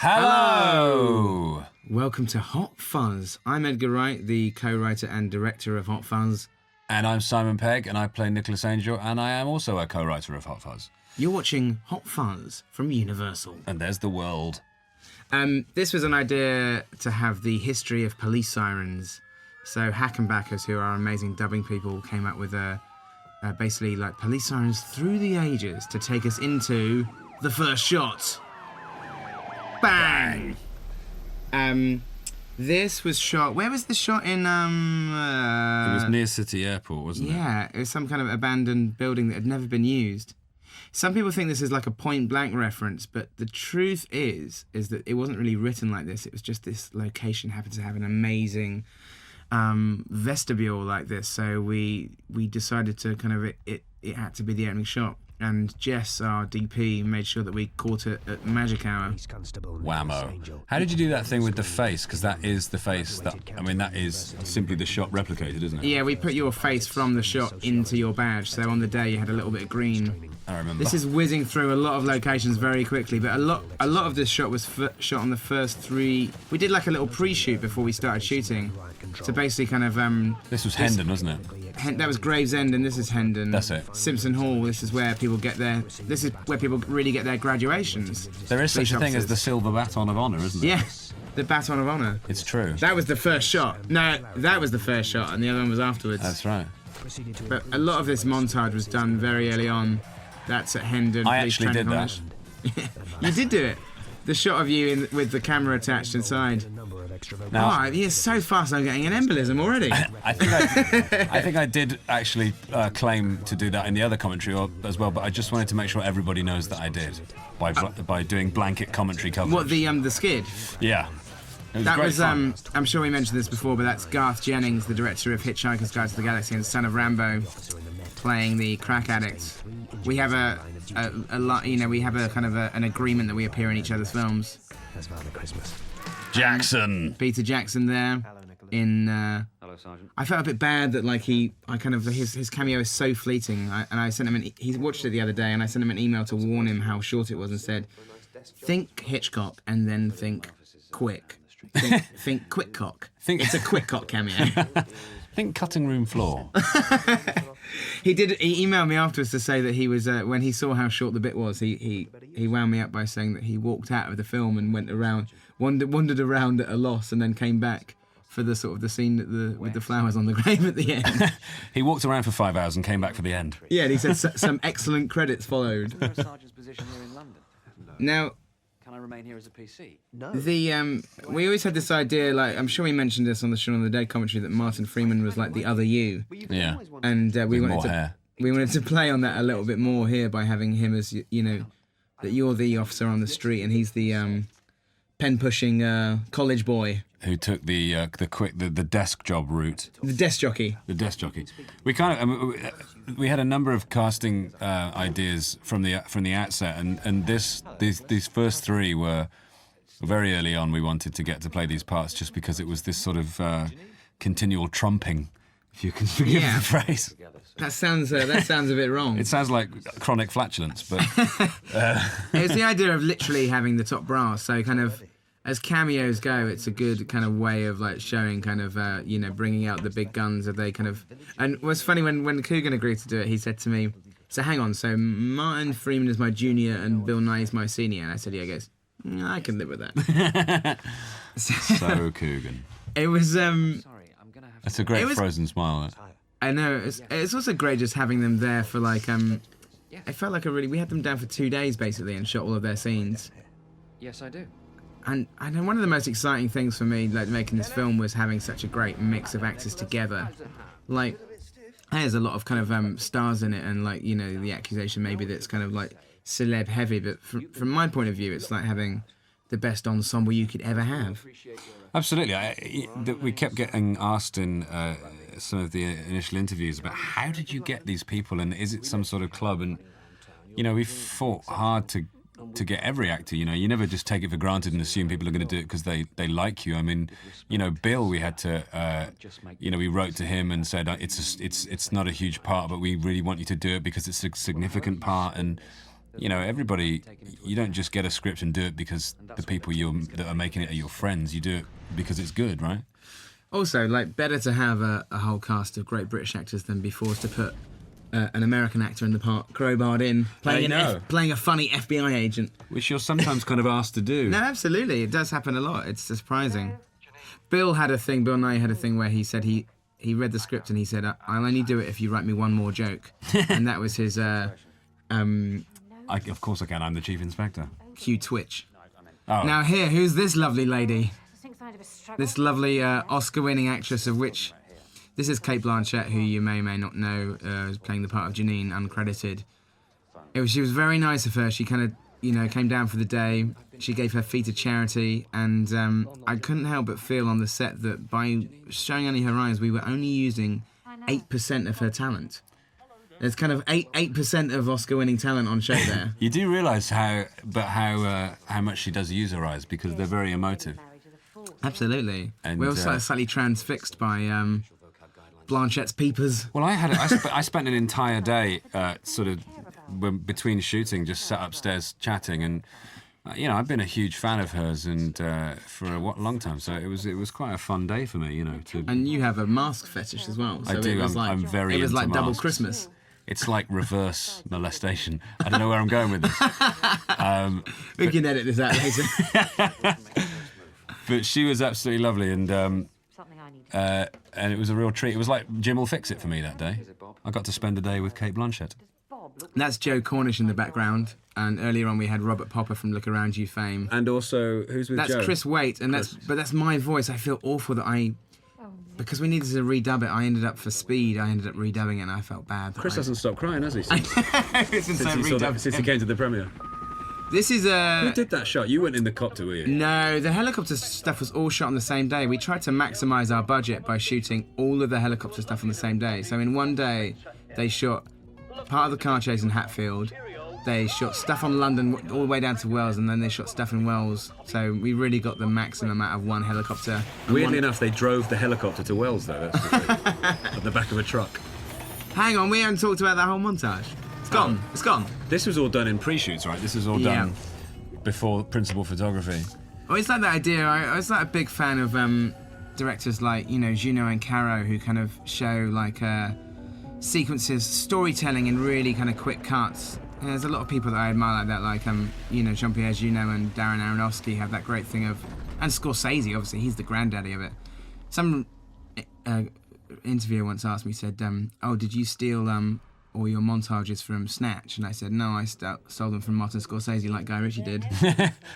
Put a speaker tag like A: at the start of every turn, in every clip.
A: Hello!
B: Welcome to Hot Fuzz. I'm Edgar Wright, the co-writer and director of Hot Fuzz.
A: And I'm Simon Pegg, and I play Nicholas Angel, and I am also a co-writer of Hot Fuzz.
B: You're watching Hot Fuzz from Universal.
A: And there's the world.
B: This was an idea to have the history of police sirens. So Hackenbackers, who are amazing dubbing people, came up with basically like police sirens through the ages to take us into the first shot. Bang! This was shot... Where was the shot in...
A: it was near City Airport, wasn't it?
B: Yeah, it was some kind of abandoned building that had never been used. Some people think this is like a point-blank reference, but the truth is that it wasn't really written like this. It was just this location happened to have an amazing vestibule like this, so we decided to kind of... It had to be the opening shot. And Jess, our DP, made sure that we caught it at magic hour.
A: Whammo. How did you do that thing with the face? Because that is the face that... I mean, that is simply the shot replicated, isn't it?
B: Yeah, we put your face from the shot into your badge, so on the day you had a little bit of green.
A: I remember.
B: This is whizzing through a lot of locations very quickly, but a lot of this shot was shot on the first three... We did like a little pre-shoot before we started shooting. So basically kind of...
A: this was Hendon, wasn't it?
B: That was Gravesend, and this is Hendon.
A: That's it.
B: Simpson Hall, this is where people get their... This is where people really get their graduations.
A: There is such a thing as the Silver Baton of Honour, isn't there?
B: Yeah, the Baton of Honour.
A: It's true.
B: That was the first shot. No, that was the first shot, and the other one was afterwards.
A: That's right.
B: But a lot of this montage was done very early on. That's at Hendon.
A: I actually did that.
B: You did do it. The shot of you with the camera attached inside.
A: Now,
B: You're so fast. I'm getting an embolism already.
A: I think I did actually claim to do that in the other commentary as well, but I just wanted to make sure everybody knows that I did by doing blanket commentary coverage.
B: What, the skid?
A: Yeah.
B: That was I'm sure we mentioned this before, but that's Garth Jennings, the director of Hitchhiker's Guide to the Galaxy and Son of Rambo, playing the crack addict. We have a lot, we have a kind of an agreement that we appear in each other's films.
C: That's Father Christmas.
A: Jackson.
B: Peter Jackson there. In
C: Hello, Sergeant.
B: I felt a bit bad that like his cameo is so fleeting, and I sent him he watched it the other day, and I sent him an email to warn him how short it was and said, think Hitchcock and then think quick. Think quick cock. It's a quick cock cameo.
A: Think cutting room floor.
B: He emailed me afterwards to say that he was when he saw how short the bit was, he wound me up by saying that he walked out of the film and went around, wandered around at a loss, and then came back for the sort of the scene with the flowers on the grave at the end.
A: He walked around for 5 hours and came back for the end.
B: Yeah, and he said some excellent credits followed.
C: Sergeant's position here in London.
B: Now,
C: Can I remain here as a PC?
B: No. We always had this idea, like I'm sure we mentioned this on the Shaun of the Dead commentary, that Martin Freeman was like the other you.
A: Yeah.
B: And we wanted to play on that a little bit more here by having him as that you're the officer on the street and he's the pen pushing college boy
A: who took the desk job route.
B: The desk jockey.
A: The desk jockey. We we had a number of casting ideas from the outset, and these first three were very early on. We wanted to get to play these parts just because it was this sort of continual trumping, if you can forgive the phrase.
B: That sounds a bit wrong.
A: It sounds like chronic flatulence, but
B: it's the idea of literally having the top brass. So kind of. As cameos go, it's a good kind of way of like showing kind of, bringing out the big guns. Of they kind of, and what's funny when Coogan agreed to do it, he said to me, "So hang on, so Martin Freeman is my junior and Bill Nye is my senior." And I said, "Yeah." He goes, "I can live with that."
A: So Coogan.
B: It was.
A: That's a great frozen smile.
B: I know. It's also great just having them there for like. It felt like we had them down for 2 days basically and shot all of their scenes.
C: Yes, I do.
B: And I know one of the most exciting things for me, like making this film, was having such a great mix of actors together. Like, there's a lot of kind of stars in it, and like the accusation maybe that's kind of like celeb heavy, but from my point of view, it's like having the best ensemble you could ever have.
A: Absolutely. We kept getting asked in some of the initial interviews about how did you get these people, and is it some sort of club? And we fought hard to get every actor. You never just take it for granted and assume people are going to do it because they like you. I mean, Bill, we had to, we wrote to him and said it's not a huge part, but we really want you to do it because it's a significant part. And you know, everybody, you don't just get a script and do it because the people that are making it are your friends. You do it because it's good, right?
B: Also, like, better to have a whole cast of great British actors than be forced to put an American actor in the part, crowbarred in, playing a funny FBI agent.
A: Which you're sometimes kind of asked to do.
B: No, absolutely. It does happen a lot. It's surprising. Bill Nye had a thing where he said he read the script and he said, I'll only do it if you write me one more joke. And that was his...
A: of course I can. I'm the chief inspector.
B: Cue Twitch.
A: Oh.
B: Now here, who's this lovely lady? This lovely Oscar-winning actress of which... This is Cate Blanchett, who you may or may not know, is playing the part of Janine, uncredited. She was very nice of her. She kind of, you know, came down for the day. She gave her fee to charity, and I couldn't help but feel on the set that by showing only her eyes, we were only using 8% of her talent. There's kind of 8% of Oscar-winning talent on show there.
A: You do realise how much she does use her eyes, because they're very emotive.
B: Absolutely.
A: And,
B: we're also slightly transfixed by Blanchett's peepers.
A: Well, I spent an entire day between shooting, just sat upstairs chatting, and you know, I've been a huge fan of hers and for a long time, so it was quite a fun day for me, you know.
B: And you have a mask fetish as well. So
A: I do. I'm very. It was
B: like
A: into
B: double
A: masks.
B: Christmas.
A: It's like reverse molestation. I don't know where I'm going with this.
B: We can edit this out later.
A: But she was absolutely lovely, and it was a real treat. It was like Jim will fix it for me that day. I got to spend a day with Cate Blanchett.
B: That's Joe Cornish in the background, and earlier on we had Robert Popper from Look Around You fame.
A: And also, who's with Joe?
B: That's Chris Waite, and that's my voice. I feel awful that because we needed to redub it, I ended up redubbing it, and I felt bad.
A: Chris hasn't stopped crying, has he?
B: Since
A: he came to the premiere.
B: This is
A: Who did that shot? You weren't in the copter, were you?
B: No, the helicopter stuff was all shot on the same day. We tried to maximise our budget by shooting all of the helicopter stuff on the same day. So in one day, they shot part of the car chase in Hatfield. They shot stuff on London all the way down to Wales, and then they shot stuff in Wales. So we really got the maximum out of one helicopter.
A: Weirdly enough, they drove the helicopter to Wales, though. That's the thing. At the back of a truck.
B: Hang on, we haven't talked about that whole montage. It's gone. It's gone.
A: This was all done in pre-shoots, right? This was all done before principal photography.
B: Oh, it's like that idea. I was like a big fan of directors like, you know, Juno and Caro, who kind of show like sequences, storytelling in really kind of quick cuts. And there's a lot of people that I admire like that, like you know, Jean-Pierre Juno and Darren Aronofsky have that great thing of, and Scorsese, obviously, he's the granddaddy of it. Some interviewer once asked me, said, "Oh, did you steal all your montages from Snatch?" And I said, "No, I stole them from Martin Scorsese, like Guy Ritchie did."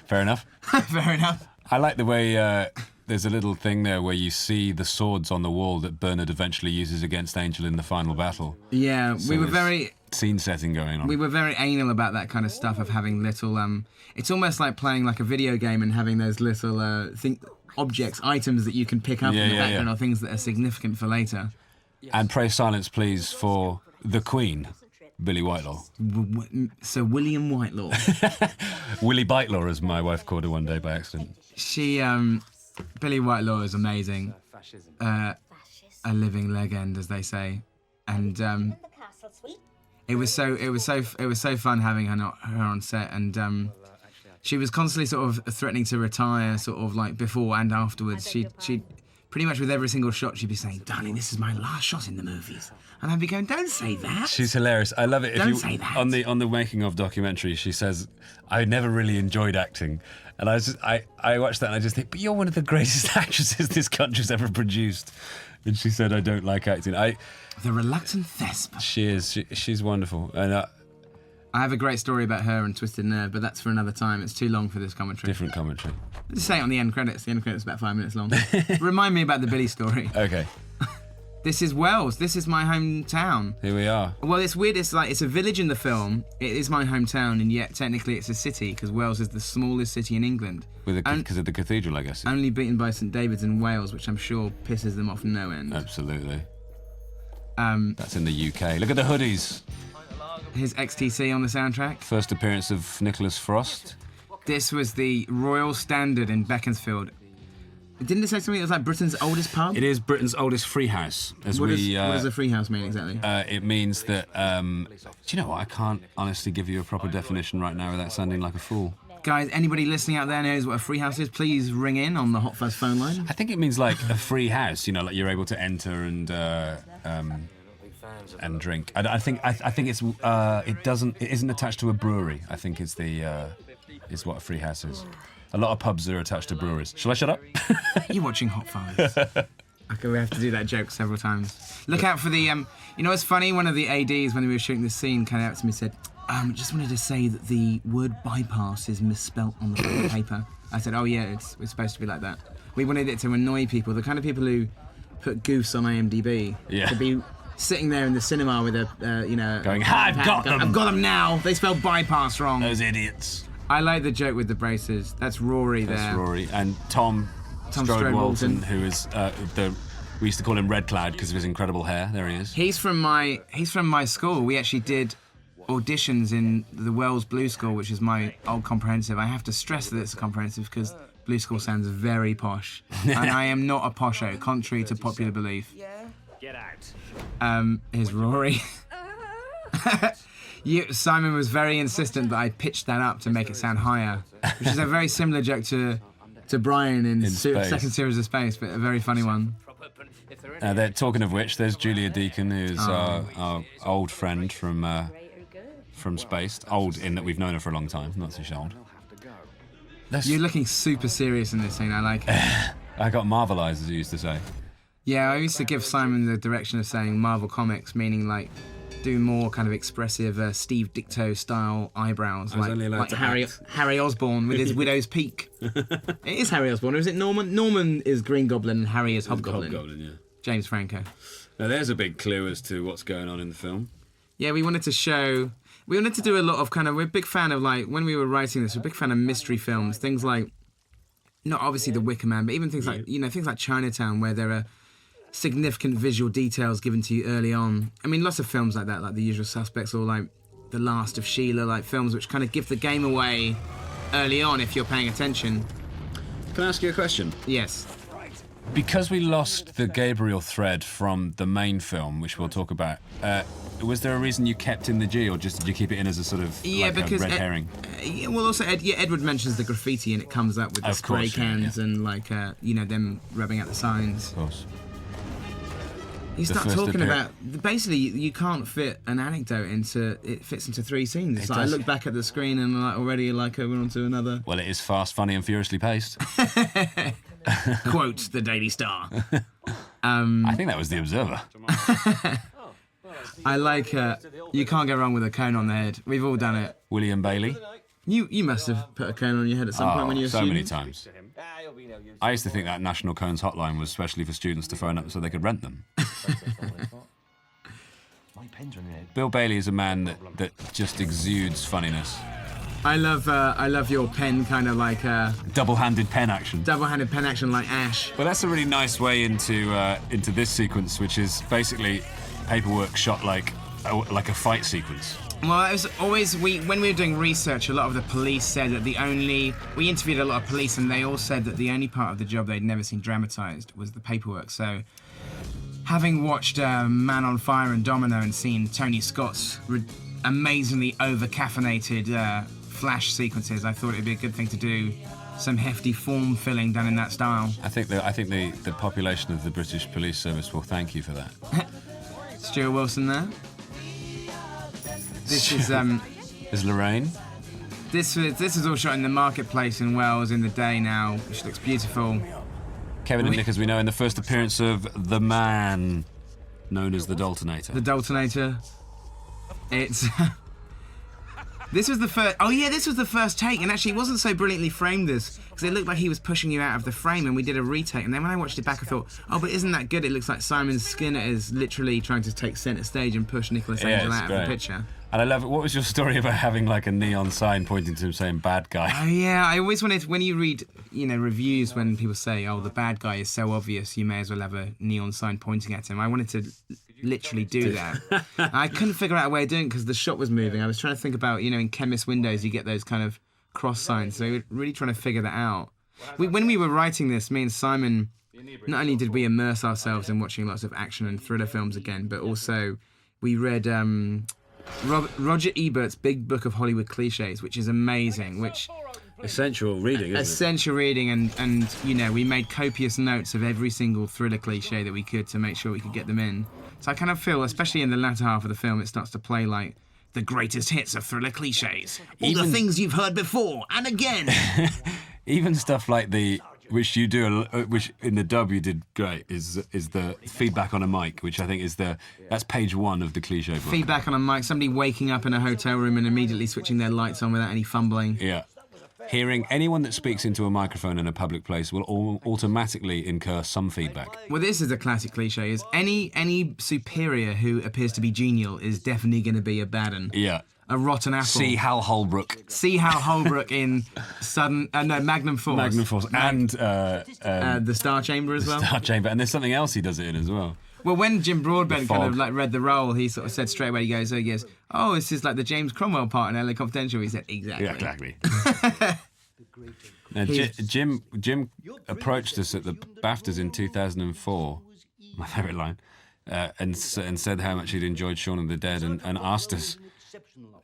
A: Fair enough.
B: Fair enough.
A: I like the way there's a little thing there where you see the swords on the wall that Bernard eventually uses against Angel in the final battle.
B: Yeah,
A: So
B: we were
A: there's
B: very
A: scene setting going on.
B: We were very anal about that kind of stuff, of having little. It's almost like playing like a video game and having those little objects, items that you can pick up in the background, or things that are significant for later.
A: And pray silence, please, for the Queen, Billy Whitelaw.
B: Sir William Whitelaw.
A: Willie Bitelaw, as my wife called her one day by accident.
B: She, Billy Whitelaw is amazing. A living legend, as they say, and it was so fun having her on set, and she was constantly sort of threatening to retire, sort of like before and afterwards. She pretty much with every single shot she'd be saying, "Darling, this is my last shot in the movies," and I'd be going, "Don't say that."
A: She's hilarious. I love it.
B: Don't say that.
A: On the making of documentary, she says, "I never really enjoyed acting," and I watched that and I just think, "But you're one of the greatest actresses this country's ever produced." And she said, "I don't like acting."
B: The reluctant thesp.
A: She is. She's wonderful. And
B: I have a great story about her and Twisted Nerve, but that's for another time. It's too long for this commentary.
A: different commentary.
B: Just say it on the end credits. The end credits are about 5 minutes long. Remind me about the Billy story.
A: Okay.
B: This is Wales. This is my hometown.
A: Here we are.
B: Well, it's weird. It's like it's a village in the film. It is my hometown, and yet technically it's a city, because Wales is the smallest city in England.
A: Because of the cathedral, I guess.
B: Only beaten by St David's in Wales, which I'm sure pisses them off no end.
A: Absolutely. That's in the UK. Look at the hoodies.
B: His XTC on the soundtrack.
A: First appearance of Nicholas Frost.
B: This was the Royal Standard in Beaconsfield. Didn't it say something that was like Britain's oldest pub?
A: It is Britain's oldest free house.
B: What does a free house mean exactly?
A: It means that. Do you know what? I can't honestly give you a proper definition right now without sounding like a fool.
B: Guys, anybody listening out there knows what a free house is? Please ring in on the Hot Fuzz phone line.
A: I think it means like a free house. You know, like you're able to enter and drink. I think it's it isn't attached to a brewery. I think it's is what a free house is. A lot of pubs are attached to breweries. Shall I shut up?
B: You're watching Hot Fuzz. Okay, we have to do that joke several times. Look out for the you know what's funny? One of the ADs when we were shooting this scene came out to me and said, just wanted to say that the word bypass is misspelt on the paper. I said, oh yeah, it's supposed to be like that. We wanted it to annoy people, the kind of people who put goofs on IMDb.
A: Yeah.
B: To be sitting there in the cinema with a,
A: going, I've got them!
B: I've got them now! They spelled bypass wrong.
A: Those idiots.
B: I like the joke with the braces. That's Rory there.
A: That's Rory. And Tom Strode Walton, who is we used to call him Red Cloud because of his incredible hair. There he is.
B: He's from my school. We actually did auditions in the Wells Blue School, which is my old comprehensive. I have to stress that it's a comprehensive because Blue School sounds very posh. And I am not a posho, contrary to popular belief.
C: Get out.
B: Here's Rory. Simon was very insistent that I pitched that up to make it sound higher, which is a very similar joke to Brian in second series of Space, but a very funny one.
A: Talking of which, there's Julia Deacon, who's our old friend from Space. Old in that we've known her for a long time, not so old.
B: You're looking super serious in this scene, I like it.
A: I got Marvel eyes, as you used to say.
B: Yeah, I used to give Simon the direction of saying Marvel Comics, meaning like do more kind of expressive Steve Ditko style eyebrows, like Harry Osborn with his widow's peak. It is Harry Osborn, or is it Norman? Norman is Green Goblin and Harry is Hobgoblin.
A: Hobgoblin, yeah.
B: James Franco.
A: Now there's a big clue as to what's going on in the film.
B: Yeah, we wanted to do a lot of we're a big fan of, like, when we were writing this, we're a big fan of mystery films, things like, not obviously The Wicker Man, but even things like, things like Chinatown, where there are significant visual details given to you early on. I mean, lots of films like that, like The Usual Suspects or like The Last of Sheila, like films which kind of give the game away early on if you're paying attention.
A: Can I ask you a question?
B: Yes.
A: Because we lost the Gabriel thread from the main film, which we'll talk about, was there a reason you kept in the G, or just did you keep it in as a sort of a red herring?
B: Well, also, Edward mentions the graffiti and it comes up with the spray cans and, like, them rubbing out the signs.
A: Of course.
B: You start talking about, basically, you can't fit an anecdote it fits into 3 scenes. It's like, I look back at the screen and already we're on to another.
A: Well, it is fast, funny and furiously paced.
B: Quote the Daily Star.
A: I think that was the Observer.
B: I like you can't go wrong with a cone on the head. We've all done it.
A: William Bailey.
B: You must have put a cone on your head at some point when you were a student.
A: So many times. I used to think that National Cones hotline was specially for students to phone up so they could rent them. Bill Bailey is a man that just exudes funniness.
B: I love your pen kind of like
A: double-handed pen action.
B: Double-handed pen action like Ash.
A: Well, that's a really nice way into this sequence, which is basically paperwork shot like a fight sequence.
B: Well, it was always when we were doing research, a lot of the police said that we interviewed a lot of police, and they all said that the only part of the job they'd never seen dramatised was the paperwork. So, having watched Man on Fire and Domino and seen Tony Scott's amazingly over-caffeinated flash sequences, I thought it'd be a good thing to do some hefty form filling done in that style.
A: I think the population of the British Police Service will thank you for that.
B: Stuart Wilson there. This is
A: Is Lorraine?
B: This is all shot in the marketplace in Wales in the day now, which looks beautiful.
A: Kevin and Nick, as we know, in the first appearance of the man known as the Daltonator.
B: The Daltonator. It's this was the first. Oh yeah, this was the first take, and actually it wasn't so brilliantly framed this because it looked like he was pushing you out of the frame, and we did a retake. And then when I watched it back, I thought, oh, but isn't that good? It looks like Simon Skinner is literally trying to take centre stage and push Nicholas Angel out of the picture.
A: And I love it. What was your story about having like a neon sign pointing to him saying "bad guy"?
B: Oh yeah, I always wanted when you read reviews when people say, oh, the bad guy is so obvious, you may as well have a neon sign pointing at him. I wanted to literally do that. I couldn't figure out a way of doing it because the shot was moving. I was trying to think about, in chemist windows you get those kind of cross signs, so we were really trying to figure that out. When we were writing this, me and Simon, not only did we immerse ourselves in watching lots of action and thriller films again, but also we read Roger Ebert's Big Book of Hollywood Cliches, which is amazing, which...
A: Essential reading, isn't
B: Essential reading, and you know, we made copious notes of every single thriller cliche that we could to make sure we could get them in. So I kind of feel, especially in the latter half of the film, it starts to play like the greatest hits of thriller cliches. All the things you've heard before, and again.
A: Even stuff like which you do, which in the dub you did great, is the feedback on a mic, which I think is that's page 1 of the cliche book.
B: Feedback on a mic, somebody waking up in a hotel room and immediately switching their lights on without any fumbling.
A: Yeah. Hearing anyone that speaks into a microphone in a public place will automatically incur some feedback.
B: Well, this is a classic cliche, is any superior who appears to be genial is definitely going to be a bad un.
A: Yeah.
B: A rotten apple.
A: See Hal Holbrook.
B: See Hal Holbrook in Magnum Force.
A: Magnum Force. And...
B: the Star Chamber as well.
A: Star Chamber. And there's something else he does it in as well.
B: Well, when Jim Broadbent kind of like read the role, he sort of said straight away, he goes, oh, this is like the James Cromwell part in LA Confidential. He said, exactly.
A: Yeah, exactly. Now, Jim approached us at the BAFTAs in 2004, my favourite line, and said how much he'd enjoyed Shaun of the Dead and asked us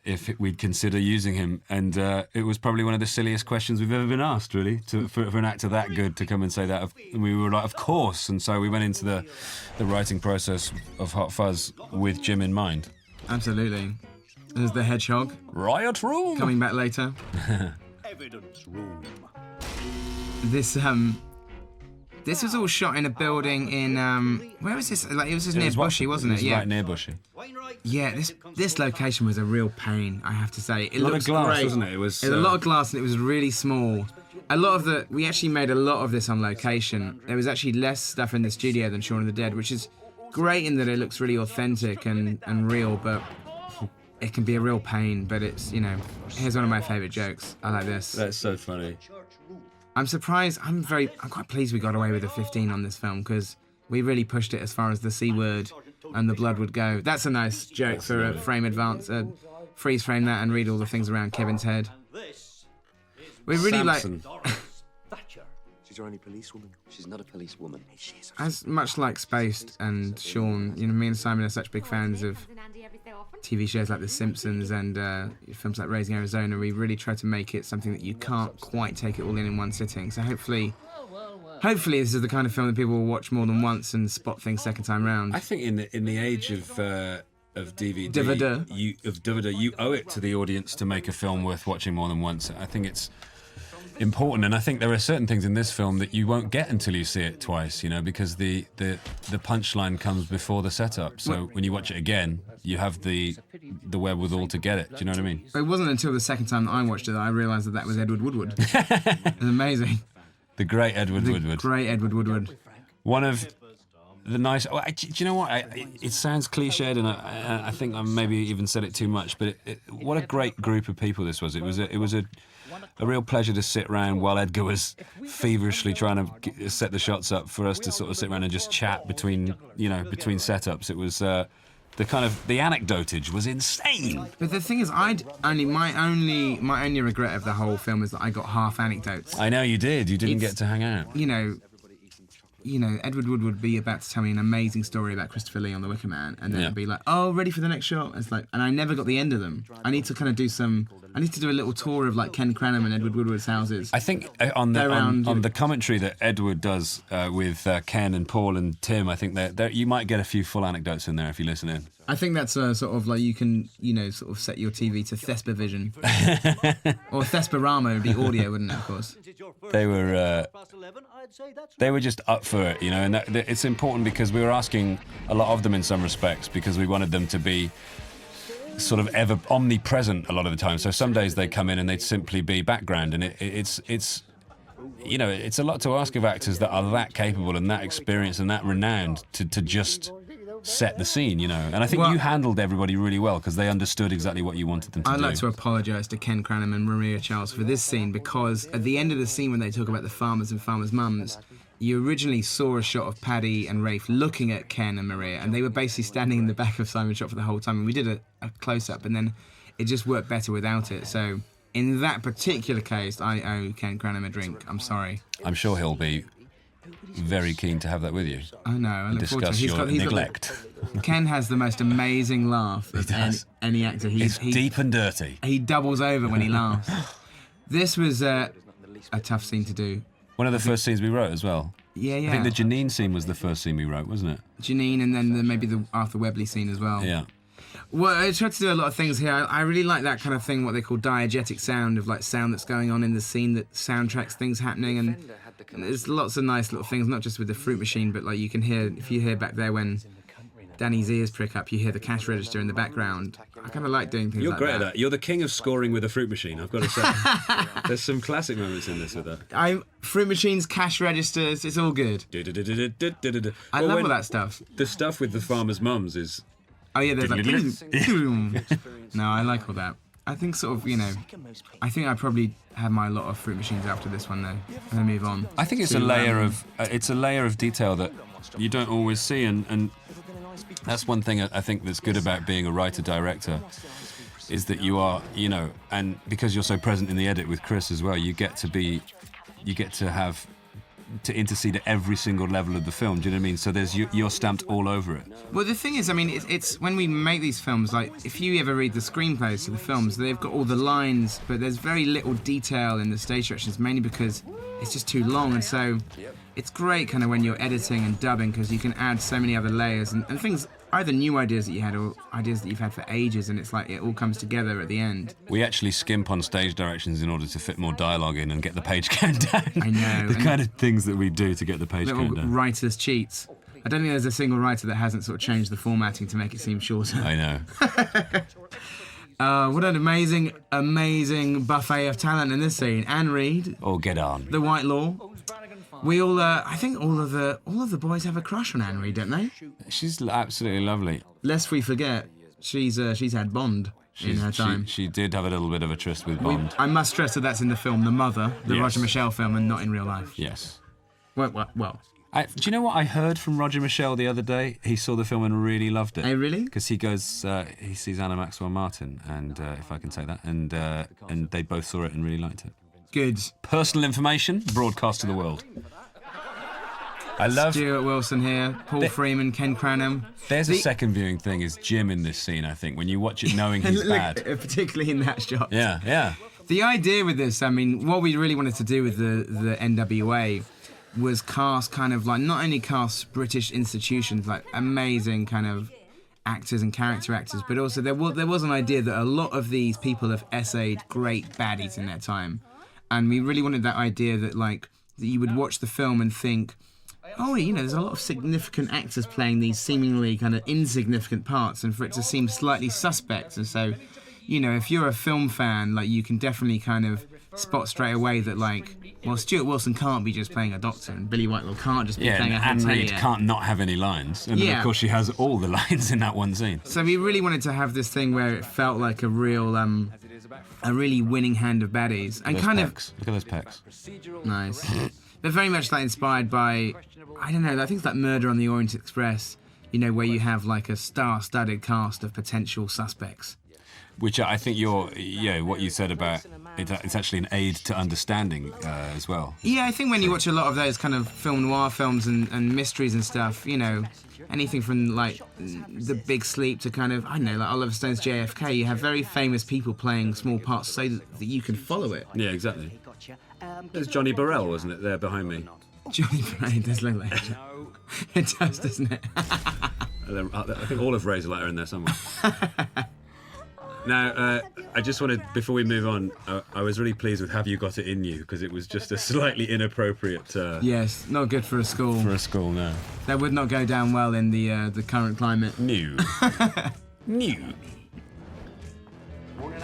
A: if we'd consider using him. And it was probably one of the silliest questions we've ever been asked, really, for an actor that good to come and say that. And we were like, of course. And so we went into the writing process of Hot Fuzz with Jim in mind.
B: Absolutely. There's the hedgehog.
A: Riot Room!
B: Coming back later.
D: Evidence room.
B: This was all shot in a building in where was this? Like it was just near Bushy, wasn't it?
A: Yeah, right near Bushy.
B: Yeah, this location was a real pain, I have to say. It
A: a lot of glass,
B: great.
A: wasn't it? It was
B: a lot of glass, and it was really small. We actually made a lot of this on location. There was actually less stuff in the studio than Shaun of the Dead, which is great in that it looks really authentic and real, but it can be a real pain. But it's, here's one of my favourite jokes. I like this.
A: That's so funny.
B: I'm surprised. I'm quite pleased we got away with a 15 on this film because we really pushed it as far as the C word and the blood would go. That's a nice joke for a frame advance. Freeze frame that and read all the things around Kevin's head. We really
A: Samson.
D: She's your only policewoman. She's not a policewoman.
B: As much like Spaced and Sean, me and Simon are such big fans of TV shows like The Simpsons and films like Raising Arizona. We really try to make it something that you can't quite take it all in one sitting. So hopefully this is the kind of film that people will watch more than once and spot things second time round.
A: I think in the age of DVD,
B: DVD,
A: you owe it to the audience to make a film worth watching more than once. I think it's important, and I think there are certain things in this film that you won't get until you see it twice, because the punchline comes before the setup. So when you watch it again, you have the wherewithal to get it. Do you know what I mean?
B: It wasn't until the second time that I watched it that I realised that was Edward Woodward. It was amazing.
A: The great Edward Woodward.
B: Great Edward Woodward.
A: One of the nice... do you know what? It sounds cliched, and I think I maybe even said it too much, but what a great group of people this was. It was a real pleasure to sit around while Edgar was feverishly trying to set the shots up for us to sort of sit around and just chat between setups. It was the anecdotage was insane.
B: But the thing is, my only regret of the whole film is that I got half anecdotes.
A: I know you did. You didn't get to hang out.
B: Edward Wood would be about to tell me an amazing story about Christopher Lee on The Wicker Man, and then it'd be like, oh, ready for the next shot? It's like, and I never got the end of them. I need to kind of do a little tour of like Ken Cranham and Edward Woodward's houses.
A: I think on the commentary that Edward does with Ken and Paul and Tim, I think that you might get a few full anecdotes in there if you listen in.
B: I think that's sort of like you can, sort of set your TV to Thespa Vision. Or Thesperama would be audio, wouldn't it, of course?
A: They were just up for it, and it's important because we were asking a lot of them in some respects because we wanted them to be sort of ever omnipresent a lot of the time. So some days they'd come in and they'd simply be background, and it's a lot to ask of actors that are that capable and that experienced and that renowned to just set the scene, And I think you handled everybody really well because they understood exactly what you wanted them to do.
B: I'd like to apologise to Ken Cranham and Maria Charles for this scene because at the end of the scene when they talk about the farmers and farmers' mums, you originally saw a shot of Paddy and Rafe looking at Ken and Maria, and they were basically standing in the back of Simon's shot for the whole time, and we did a close-up, and then it just worked better without it. So in that particular case, I owe Ken Cranham a drink. I'm sorry.
A: I'm sure he'll be very keen to have that with you.
B: I know. I look forward to it.
A: Discuss your neglect.
B: Ken has the most amazing laugh of any actor.
A: It's deep and dirty.
B: He doubles over when he laughs. This was a tough scene to do.
A: One of the first scenes we wrote as well.
B: Yeah.
A: I think the Janine scene was the first scene we wrote, wasn't it?
B: Janine, and then maybe the Arthur Webley scene as well.
A: Yeah.
B: Well, I tried to do a lot of things here. I really like that kind of thing, what they call diegetic sound, of like sound that's going on in the scene that soundtracks things happening, and there's lots of nice little things, not just with the fruit machine, but like you can hear, if you hear back there when Danny's ears prick up, you hear the cash register in the background. I kind of like doing things like that.
E: You're great at that. You're the king of scoring with a fruit machine, I've got to say. There's some classic moments in this with that.
B: Fruit machines, cash registers, it's all good. I love all that stuff.
E: The stuff with the farmers' mums is...
B: Oh yeah, there's like... No, I like all that. I think sort of, I think I probably have my lot of fruit machines after this one though. I'm gonna move on.
A: I think it's a layer of detail that you don't always see, and that's one thing I think that's good about being a writer-director, is that you are, and because you're so present in the edit with Chris as well, you get to have to intercede at every single level of the film. Do you know what I mean? So you're stamped all over it.
B: Well, the thing is, I mean, it's when we make these films, like if you ever read the screenplays to the films, they've got all the lines, but there's very little detail in the stage directions, mainly because it's just too long, and so it's great kind of when you're editing and dubbing, because you can add so many other layers and things, either new ideas that you had or ideas that you've had for ages, and it's like it all comes together at the end.
A: We actually skimp on stage directions in order to fit more dialogue in and get the page count down.
B: I know.
A: The kind of things that we do to get the page count down.
B: Writer's cheats. I don't think there's a single writer that hasn't sort of changed the formatting to make it seem shorter.
A: I
B: Oh,
A: know.
B: what an amazing buffet of talent in this scene. Anne Reid.
A: Oh, get on.
B: The White Law. We all, I think all of the boys have a crush on Anne Reid, don't they?
A: She's absolutely lovely.
B: Lest we forget, she's had Bond in her time.
A: She did have a little bit of a tryst with Bond.
B: I must stress that that's in the film The Mother, the
A: Yes.
B: Roger Michell film, and not in real life.
A: Yes.
B: Well.
A: Do you know what I heard from Roger Michell the other day? He saw the film and really loved it.
B: Oh, really?
A: Because he goes, he sees Anna Maxwell Martin, and if I can say that, and they both saw it and really liked it.
B: Good.
A: Personal information broadcast to the world. I love
B: Stuart Wilson here, Paul Freeman, Ken Cranham.
A: There's a second viewing thing, is Jim in this scene, I think, when you watch it knowing he's bad.
B: Particularly in that shot.
A: Yeah.
B: The idea with this, I mean, what we really wanted to do with the NWA was cast kind of like, not only cast British institutions, like amazing kind of actors and character actors, but also there was an idea that a lot of these people have essayed great baddies in their time. And we really wanted that idea that like, that you would watch the film and think, oh, there's a lot of significant actors playing these seemingly kind of insignificant parts, and for it to seem slightly suspect. And so, if you're a film fan, like, you can definitely kind of spot straight away that, like, well, Stuart Wilson can't be just playing a doctor, and Billy Whitelaw can't just be playing a
A: and Anne Reid
B: hotelier.
A: can't not have any lines. And then, of course, she has all the lines in that one scene.
B: So we really wanted to have this thing where it felt like a really winning hand of baddies. And
A: Those
B: kind
A: pecs. Look at those pecs.
B: of... Nice. They're very much like inspired by, I don't know, I think it's like Murder on the Orient Express, where you have like a star-studded cast of potential suspects.
A: Which I think what you said about it's actually an aid to understanding as well.
B: Yeah, I think when you watch a lot of those kind of film noir films and mysteries and stuff, anything from like The Big Sleep to kind of, I don't know, like Oliver Stone's JFK, you have very famous people playing small parts so that you can follow it.
E: Yeah, exactly. There's Johnny Burrell, wasn't it, there behind me?
B: Johnny Burrell does look like that. It does, doesn't it?
E: I think all of Razorlight are in there somewhere. Now, I just wanted, before we move on, I was really pleased with Have You Got It In You, because it was just a slightly inappropriate...
B: Yes, not good for a school.
A: For a school, no.
B: That would not go down well in the current climate.
A: New.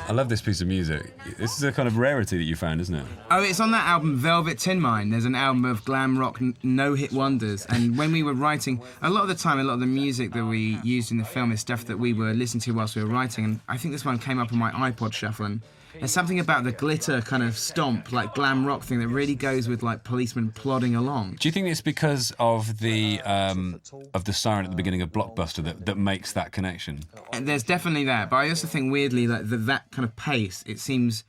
A: I love this piece of music. This is a kind of rarity that you found, isn't it?
B: Oh, it's on that album Velvet Tin Mine. There's an album of glam rock no-hit wonders. And when we were writing, a lot of the time, a lot of the music that we used in the film is stuff that we were listening to whilst we were writing. And I think this one came up on my iPod shuffle. And there's something about the glitter kind of stomp, like glam rock thing that really goes with like policemen plodding along.
A: Do you think it's because of the siren at the beginning of Blockbuster that makes that connection?
B: And there's definitely that. But I also think weirdly that kind of pace, it seems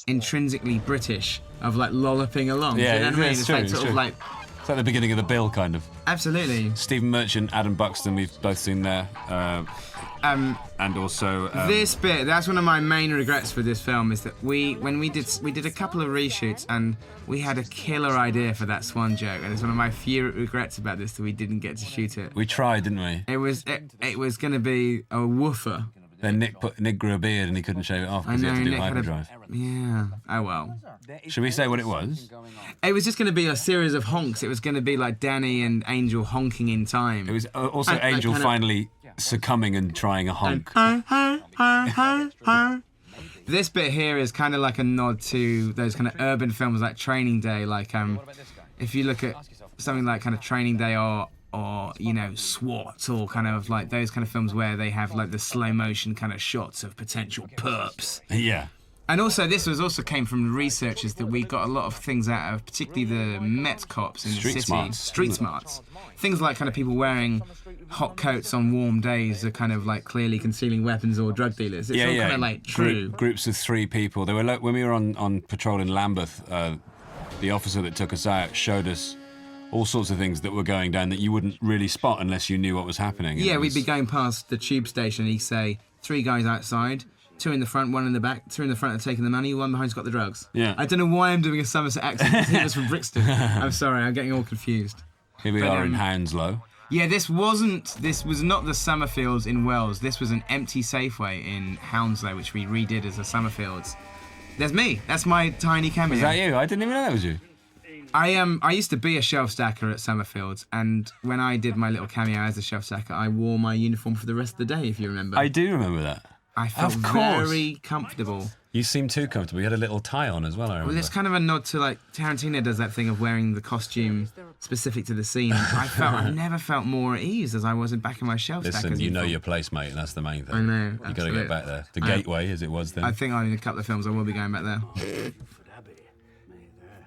B: intrinsically British of like lolloping along.
A: Yeah,
B: Do you know what I mean?
A: it's
B: It's
A: true,
B: like
A: it's
B: sort of
A: true.
B: like
A: It's like the beginning of the Bill, kind of.
B: absolutely.
A: Stephen Merchant, Adam Buxton, we've both seen there. And also...
B: This bit, that's one of my main regrets for this film, is that we did a couple of reshoots and we had a killer idea for that swan joke, and it's one of my few regrets about this that we didn't get to shoot it.
A: we tried, didn't we?
B: It was going to be a woofer.
A: Then Nick grew a beard and he couldn't shave it off because he had to do
B: Nick had
A: hyperdrive.
B: Yeah. Oh well.
A: Should we say what it was?
B: It was just going to be a series of honks. It was going to be like Danny and Angel honking in time.
A: It was also
B: And- and
A: Angel
B: kind of-
A: finally succumbing and trying a honk.
B: This bit here is kind of like a nod to those kind of urban films like Training Day. Like if you look at something like kind of Training Day or you know, SWAT, or kind of like those kind of films where they have like the slow motion kind of shots of potential perps.
A: Yeah.
B: And also, this came from researchers that we got a lot of things out of, particularly the Met cops in the
A: Street
B: city.
A: smarts.
B: Street smarts. Things like kind of people wearing hot coats on warm days are kind of like clearly concealing weapons or drug dealers. It's all kind of like true.
A: Groups of 3 people. They were like, when we were on patrol in Lambeth, the officer that took us out showed us all sorts of things that were going down that you wouldn't really spot unless you knew what was happening.
B: Yeah, we'd be going past the tube station and he'd say, 3 guys outside, 2 in the front, 1 in the back, 2 in the front are taking the money, 1 behind's got the drugs.
A: Yeah.
B: I don't know why I'm doing a Somerset accent, because he was from Brixton. I'm sorry, I'm getting all confused.
A: Here we are in Hounslow.
B: Yeah, this was not the Summerfields in Wells. This was an empty Safeway in Hounslow, which we redid as a Summerfields. There's me. That's my tiny cameo.
A: Is that you? I didn't even know that was you.
B: I used to be a shelf stacker at Summerfields, and when I did my little cameo as a shelf stacker, I wore my uniform for the rest of the day, if you remember.
A: I do remember that.
B: I felt
A: Of course.
B: very comfortable.
A: You seemed too comfortable. You had a little tie on as well, I remember.
B: Well, it's kind of a nod to, like, Tarantino does that thing of wearing the costume specific to the scene. I've never felt more at ease as I was back in my shelf stacker.
A: Listen, you know your place, mate, and that's the main thing.
B: I know,
A: You got to
B: absolutely.
A: get back there. The gateway, as it was then.
B: I think in a couple of films I will be going back there.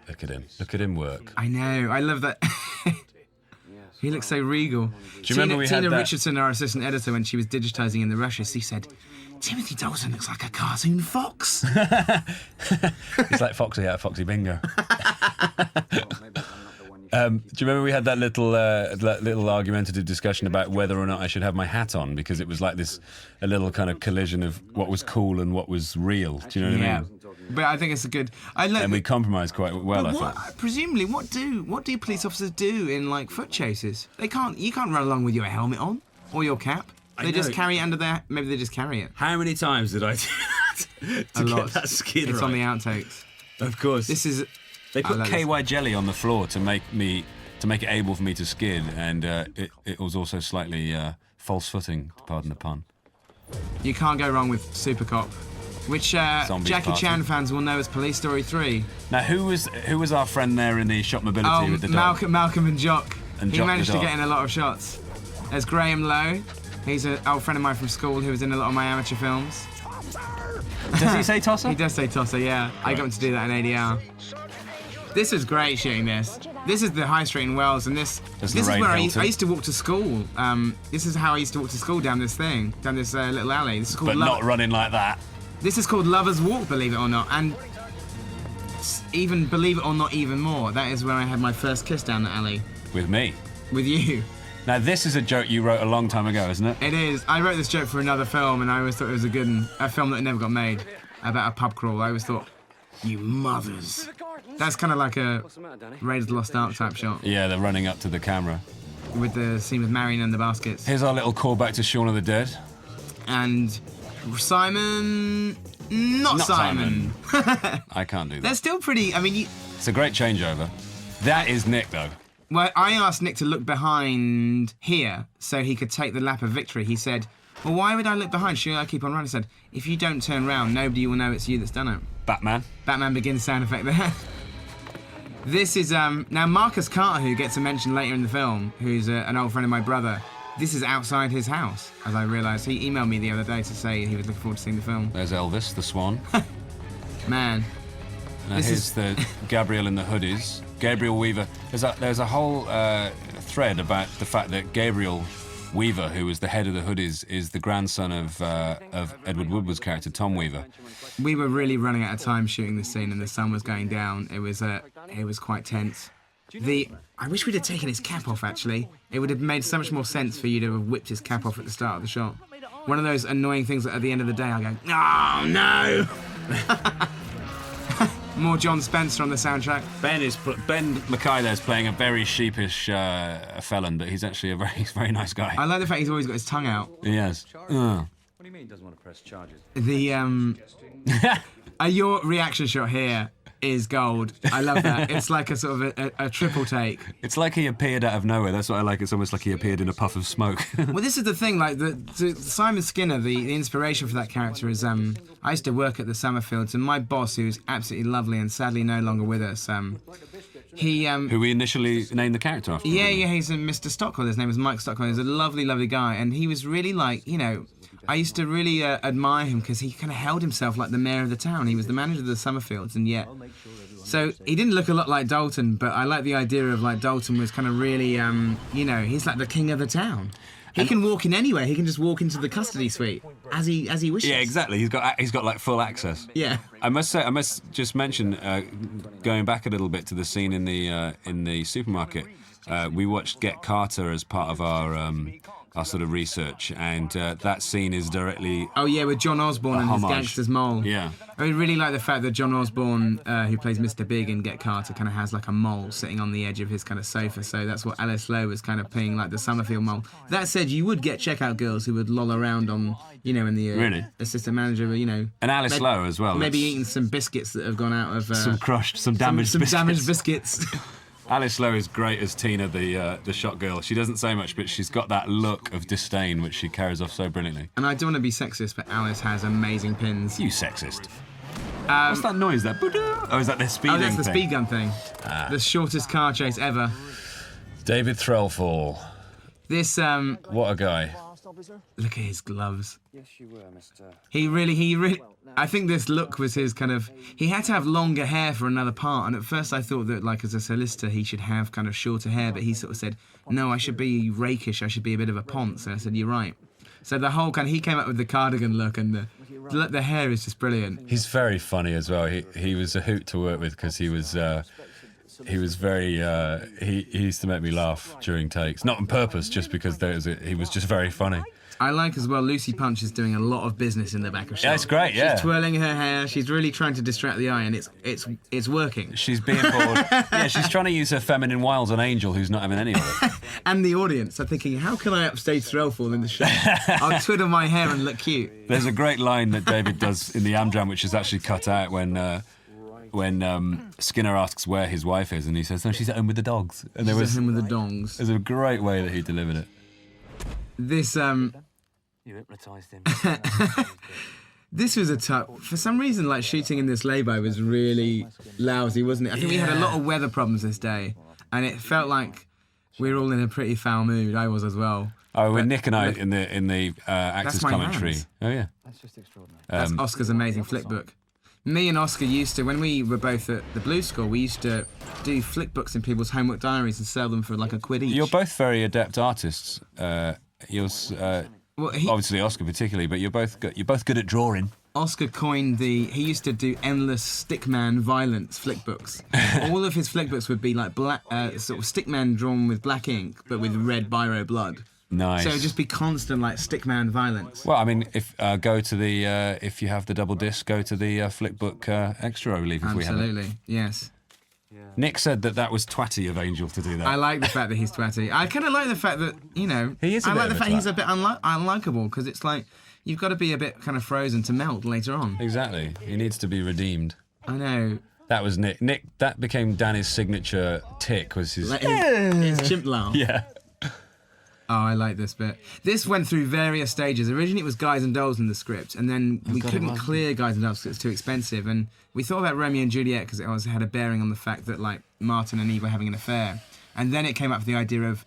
A: Look at him. Look at him work.
B: I know. I love that. He looks so regal.
A: Do you remember we had
B: Tina
A: that-
B: Richardson, our assistant editor, when she was digitising in the rushes, she said, Timothy Dalton looks like a cartoon fox.
A: It's like Foxy out of Foxy Bingo. Do you remember we had that little argumentative discussion about whether or not I should have my hat on, because it was like a little kind of collision of what was cool and what was real. Do you know what I mean?
B: But I think it's a good.
A: And we compromised quite well, I thought.
B: Presumably, what do police officers do in like foot chases? You can't run along with your helmet on or your cap. They just carry it under their. Maybe they just carry it.
E: How many times did I do that to
B: A lot.
E: get that skid
B: It's
E: right?
B: on the outtakes.
E: Of course.
B: This is.
A: They put
B: love this.
A: KY jelly on the floor to make it able for me to skid, and it was also slightly false footing, pardon the pun.
B: You can't go wrong with Super Cop, which
A: Zombie
B: Jackie
A: Party.
B: Chan fans will know as Police Story 3.
A: Now, who was our friend there in the shot mobility with the dog?
B: Malcolm and Jock.
A: And
B: He
A: Jock the
B: managed to
A: dog.
B: get in a lot of shots. There's Graham Lowe. He's an old friend of mine from school who was in a lot of my amateur films.
A: Does he say tosser?
B: He does say tosser, yeah. I got him to do that in ADR. This was great shooting this. This is the High Street in Wells, and this is
A: Lorraine
B: where I
A: Hilton.
B: used to walk to school. This is how I used to walk to school down this little alley. This is called
A: But not running like that.
B: This is called Lovers Walk, believe it or not, and even believe it or not, even more. That is where I had my first kiss down the alley
A: With me.
B: with you.
A: Now, this is a joke you wrote a long time ago, isn't it?
B: It is. I wrote this joke for another film, and I always thought it was a good one. A film that never got made about a pub crawl. I always thought, you mothers. That's kind of like a Raiders of the Lost Ark type shot
A: Yeah, they're running up to the camera.
B: with the scene with Marion and the baskets.
A: Here's our little callback to Shaun of the Dead.
B: And Simon, not Simon.
A: I can't do that.
B: They're still pretty. I mean,
A: It's a great changeover. That is Nick, though.
B: well, I asked Nick to look behind here so he could take the lap of victory. He said, well, why would I look behind? Should I keep on running? I said, if you don't turn round, nobody will know it's you that's done it.
A: Batman.
B: Batman Begins sound effect there. This is, now Marcus Carter, who gets a mention later in the film, who's an old friend of my brother, this is outside his house, as I realised. He emailed me the other day to say he was looking forward to seeing the film.
A: There's Elvis, the Swan.
B: Man.
A: Now
B: This
A: here's
B: is-
A: the Gabriel in the hoodies. Gabriel Weaver. There's a whole thread about the fact that Gabriel Weaver, who was the head of the Hoodies, is the grandson of Edward Woodward's character, Tom Weaver.
B: We were really running out of time shooting this scene, and the sun was going down. It was quite tense. I wish we'd have taken his cap off, actually. It would have made so much more sense for you to have whipped his cap off at the start of the shot. One of those annoying things that at the end of the day I go, oh no! More John Spencer on the soundtrack.
A: Ben Mackay there is playing a very sheepish felon, but he's actually a very nice guy.
B: I like the fact he's always got his tongue out.
A: He has.
C: What do you mean he doesn't want to press charges?
B: Your reaction shot here is gold. I love that. It's like a sort of a triple take.
A: It's like he appeared out of nowhere. That's what I like. It's almost like he appeared in a puff of smoke.
B: Well, this is the thing. Like Simon Skinner, the inspiration for that character is. I used to work at the Summerfields, and my boss, who's absolutely lovely and sadly no longer with us,
A: who we initially named the character after.
B: Yeah, he's Mr. Stockwell. His name was Mike Stockwell. He's a lovely, lovely guy, and he was really like, you know, I used to really admire him because he kind of held himself like the mayor of the town. He was the manager of the Summerfields, and yet, so he didn't look a lot like Dalton, but I like the idea of like Dalton was kind of really, you know, he's like the king of the town. He can walk in anywhere. He can just walk into the custody suite as he wishes.
A: Yeah, exactly. He's got like full access.
B: Yeah.
A: I must just mention, going back a little bit to the scene in the supermarket. We watched Get Carter as part of our sort of research, and that scene is directly.
B: Oh yeah, with John Osborne and his
A: homage.
B: gangster's mole.
A: Yeah.
B: I really like the fact that John Osborne, who plays Mr. Big in Get Carter, kind of has like a mole sitting on the edge of his kind of sofa. So that's what Alice Lowe was kind of playing, like the Summerfield mole. That said, you would get checkout girls who would loll around on, you know, in the
A: Really?
B: assistant manager, you know.
A: And Alice Lowe as well.
B: Maybe eating some biscuits that have gone out of.
A: Some crushed, some damaged
B: some
A: biscuits.
B: damaged biscuits.
A: Alice Lowe is great as Tina, the shot girl. She doesn't say much, but she's got that look of disdain which she carries off so brilliantly.
B: And I don't want to be sexist, but Alice has amazing pins.
A: You sexist. What's that noise? That? Oh, is that the speeding
B: Oh, that's the
A: thing?
B: speed gun thing. The shortest car chase ever.
A: David Threlfall.
B: This
A: What a guy.
B: look at his gloves.
C: Yes, you were, Mr.
B: He really. I think this look was his kind of. He had to have longer hair for another part, and at first I thought that, like, as a solicitor, he should have kind of shorter hair, but he sort of said, "No, I should be rakish. I should be a bit of a ponce." And I said, "You're right." So the whole he came up with the cardigan look, and the hair is just brilliant.
A: He's very funny as well. He was a hoot to work with because he was very. He used to make me laugh during takes, not on purpose, just because he was just very funny.
B: I like as well, Lucy Punch is doing a lot of business in the back of shot.
A: Yeah, it's great, yeah.
B: She's twirling her hair, she's really trying to distract the eye, and it's working.
A: She's being bored. Yeah, she's trying to use her feminine wiles on Angel, who's not having any of it.
B: And the audience are thinking, how can I upstage Threlfall in the show? I'll twiddle my hair and look cute.
A: There's a great line that David does in the Amdram, which is actually cut out when Skinner asks where his wife is, and he says, "No, she's at home with the dogs." And
B: She's at him with the dongs.
A: there's a great way that he delivered it.
B: This
C: You hypnotised him.
B: This was a tough. For some reason, like shooting in this lay-by was really lousy, wasn't it? I think we had a lot of weather problems this day, and it felt like we were all in a pretty foul mood. I was as well.
A: Oh, with Nick and I in the actors
B: my
A: commentary.
B: hands.
A: Oh yeah.
C: That's just extraordinary.
B: That's Oscar's amazing flick book. Me and Oscar used to, when we were both at the Blue School, we used to do flick books in people's homework diaries and sell them for like £1 each.
A: You're both very adept artists.
B: Well,
A: Obviously Oscar particularly, but you're both good at drawing.
B: Oscar coined he used to do endless stickman violence flick books. All of his flick books would be like black, sort of stickman drawn with black ink, but with red biro blood.
A: Nice.
B: So it'd just be constant like stickman violence.
A: Well, I mean, if if you have the double disc, go to the Flickbook extra, I believe, if we have it.
B: Absolutely, yes.
A: Nick said that was twatty of Angel to do that.
B: I like the fact that he's twatty. I kind of like the fact that, you know,
A: He is a
B: I
A: bit
B: like
A: of
B: the
A: a
B: fact
A: twat.
B: he's a bit unlikable, because it's like you've got to be a bit kind of frozen to melt later on.
A: Exactly. He needs to be redeemed.
B: I know.
A: That was Nick. Nick, that became Danny's signature tick, was his...
B: Like, his chimp laugh.
A: Yeah.
B: Oh, I like this bit. This went through various stages. Originally, it was Guys and Dolls in the script, and then we couldn't clear Guys and Dolls because it's too expensive. And we thought about Romeo and Juliet because it also had a bearing on the fact that like Martin and Eve were having an affair. And then it came up with the idea of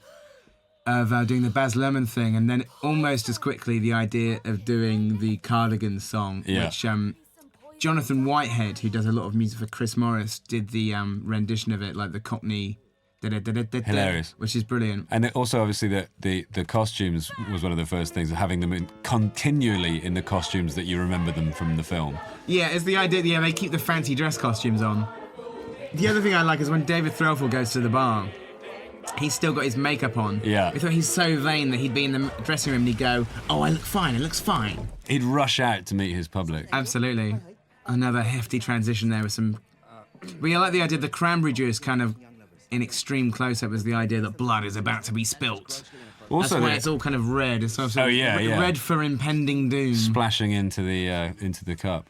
B: doing the Baz Luhrmann thing, and then almost as quickly the idea of doing the Cardigans song, which Jonathan Whitehead, who does a lot of music for Chris Morris, did the rendition of it, like the Cockney
A: Hilarious.
B: Which is brilliant.
A: And also, obviously, the costumes was one of the first things, having them continually in the costumes that you remember them from the film.
B: Yeah, it's the idea. Yeah, they keep the fancy dress costumes on. The other thing I like is when David Threlfall goes to the bar, he's still got his makeup on.
A: Yeah.
B: I thought he's so vain that he'd be in the dressing room and he'd go, "Oh, I look fine. It looks fine."
A: He'd rush out to meet his public.
B: Absolutely. Another hefty transition there with some. But I like the idea the cranberry juice kind of in extreme close-up was the idea that blood is about to be spilt.
A: Also,
B: that's why it's all kind of red. It's also red for impending doom.
A: Splashing into the cup.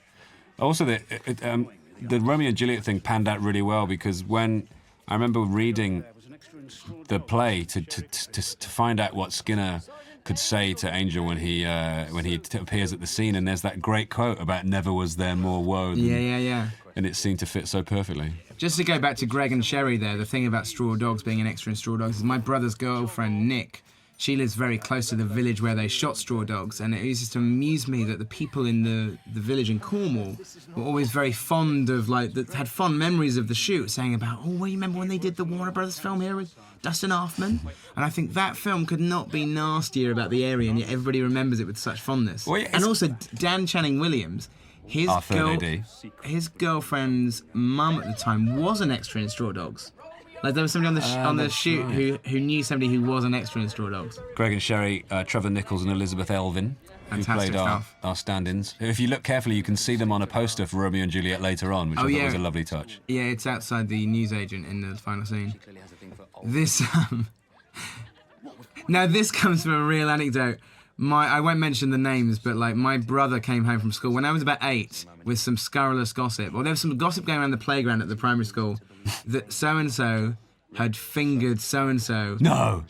A: Also, the Romeo and Juliet thing panned out really well, because when I remember reading the play to find out what Skinner could say to Angel when he appears at the scene, and there's that great quote about "Never was there more woe."
B: Yeah.
A: And it seemed to fit so perfectly.
B: Just to go back to Greg and Sherry there, the thing about Straw Dogs being an extra in Straw Dogs is my brother's girlfriend, Nick, she lives very close to the village where they shot Straw Dogs, and it used to amuse me that the people in the village in Cornwall were always very fond of, had fond memories of the shoot, saying about, "Oh, well, you remember when they did the Warner Brothers film here with Dustin Hoffman?" And I think that film could not be nastier about the area, and yet everybody remembers it with such fondness.
A: Well, yeah,
B: and also, Dan Channing Williams, his girlfriend's mum at the time was an extra in Straw Dogs. Like, there was somebody on the shoot who knew somebody who was an extra in Straw Dogs.
A: Greg and Sherry, Trevor Nichols and Elizabeth Elvin, who
B: Fantastic
A: played
B: stuff.
A: our stand-ins. If you look carefully, you can see them on a poster for Romeo and Juliet later on, which I thought was a lovely touch.
B: Yeah, it's outside the newsagent in the final scene. This, now this comes from a real anecdote. I won't mention the names, but my brother came home from school when I was about 8 with some scurrilous gossip. Well, there was some gossip going around the playground at the primary school that so-and-so had fingered so-and-so.
A: No!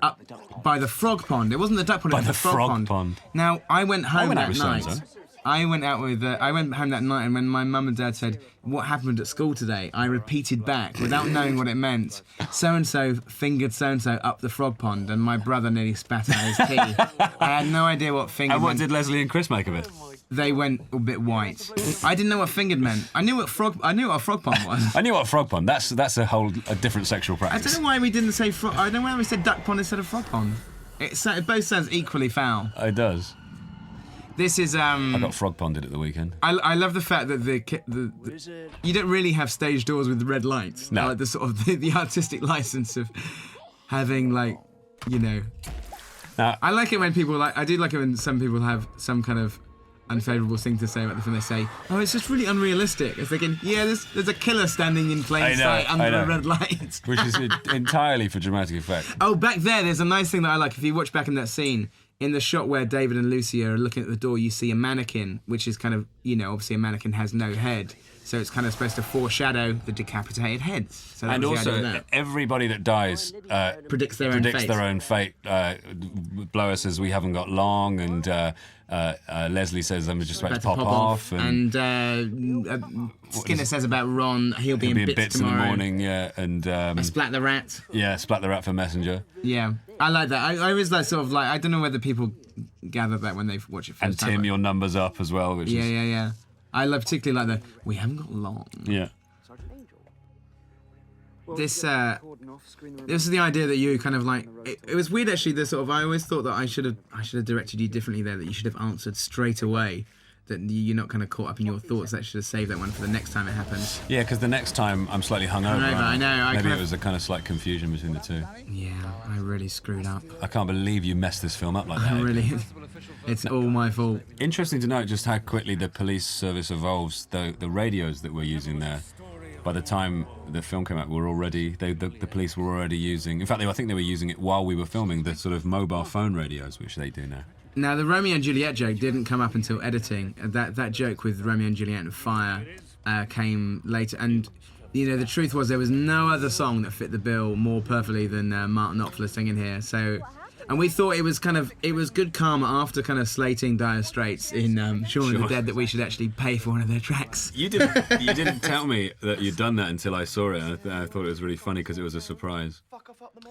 B: Up by the frog pond. It wasn't the duck pond, it was the frog pond. Now, I went home that night. I went home that night, and when my mum and dad said, "What happened at school today?" I repeated back, without knowing what it meant, "So-and-so fingered so-and-so up the frog pond," and my brother nearly spat out his tea. I had no idea what fingered
A: And what
B: meant.
A: did Leslie and Chris make of it?
B: They went a bit white. I didn't know what fingered meant. I knew what a frog pond was.
A: I knew what a frog pond. That's a different sexual
B: I
A: practice.
B: don't know why we didn't say frog. I don't know why we said duck pond instead of frog pond. It both sounds equally foul.
A: It does.
B: This is
A: I got frog ponded at the weekend.
B: I love the fact that the you don't really have stage doors with red lights.
A: No.
B: Like the sort of the artistic license of having
A: Now,
B: I like it when people I do like it when some people have some kind of unfavourable thing to say about the film. They say, "Oh, it's just really unrealistic." It's thinking, yeah, there's a killer standing in plain sight under a red light.
A: which is entirely for dramatic effect.
B: Oh, back there's a nice thing that I like. If you watch back in that scene, in the shot where David and Lucy are looking at the door, you see a mannequin, which is kind of, obviously a mannequin has no head. So it's kind of supposed to foreshadow the decapitated heads. So that
A: And
B: was the idea of
A: also,
B: that.
A: everybody that dies
B: Predicts their own fate.
A: Blower says, "We haven't got long," and Leslie says, "I'm just about to pop off."
B: And Skinner says about Ron, he'll be in bits
A: in
B: tomorrow.
A: the morning, yeah. And
B: Splat the rat.
A: yeah, Splat the Rat for Messenger.
B: Yeah, I like that. I always like sort of I don't know whether people gather that when they watch it
A: And
B: first time.
A: Tim, your number's up as well, which is...
B: Yeah. I love particularly like we haven't got long.
A: Yeah.
B: This is the idea that you kind of it was weird actually. I always thought that I should have directed you differently there. That you should have answered straight away. That you're not kind of caught up in your thoughts. That should have saved that one for the next time it happens.
A: Yeah, because the next time I'm slightly hungover.
B: I know.
A: Maybe it was a kind of slight confusion between the two.
B: Yeah, I really screwed up.
A: I can't believe you messed this film up like that.
B: It's all my fault.
A: Interesting to note just how quickly the police service evolves. The radios that we're using there, by the time the film came out, the police were already using. In fact, I think they were using it while we were filming, the sort of mobile phone radios, which they do now.
B: Now, the Romeo and Juliet joke didn't come up until editing. That joke with Romeo and Juliet and fire came later. And, the truth was there was no other song that fit the bill more perfectly than Martin Knopfler singing here. And we thought it was good karma after kind of slating Dire Straits in Shaun of the Dead that we should actually pay for one of their tracks.
A: You didn't tell me that you'd done that until I saw it. I thought it was really funny because it was a surprise.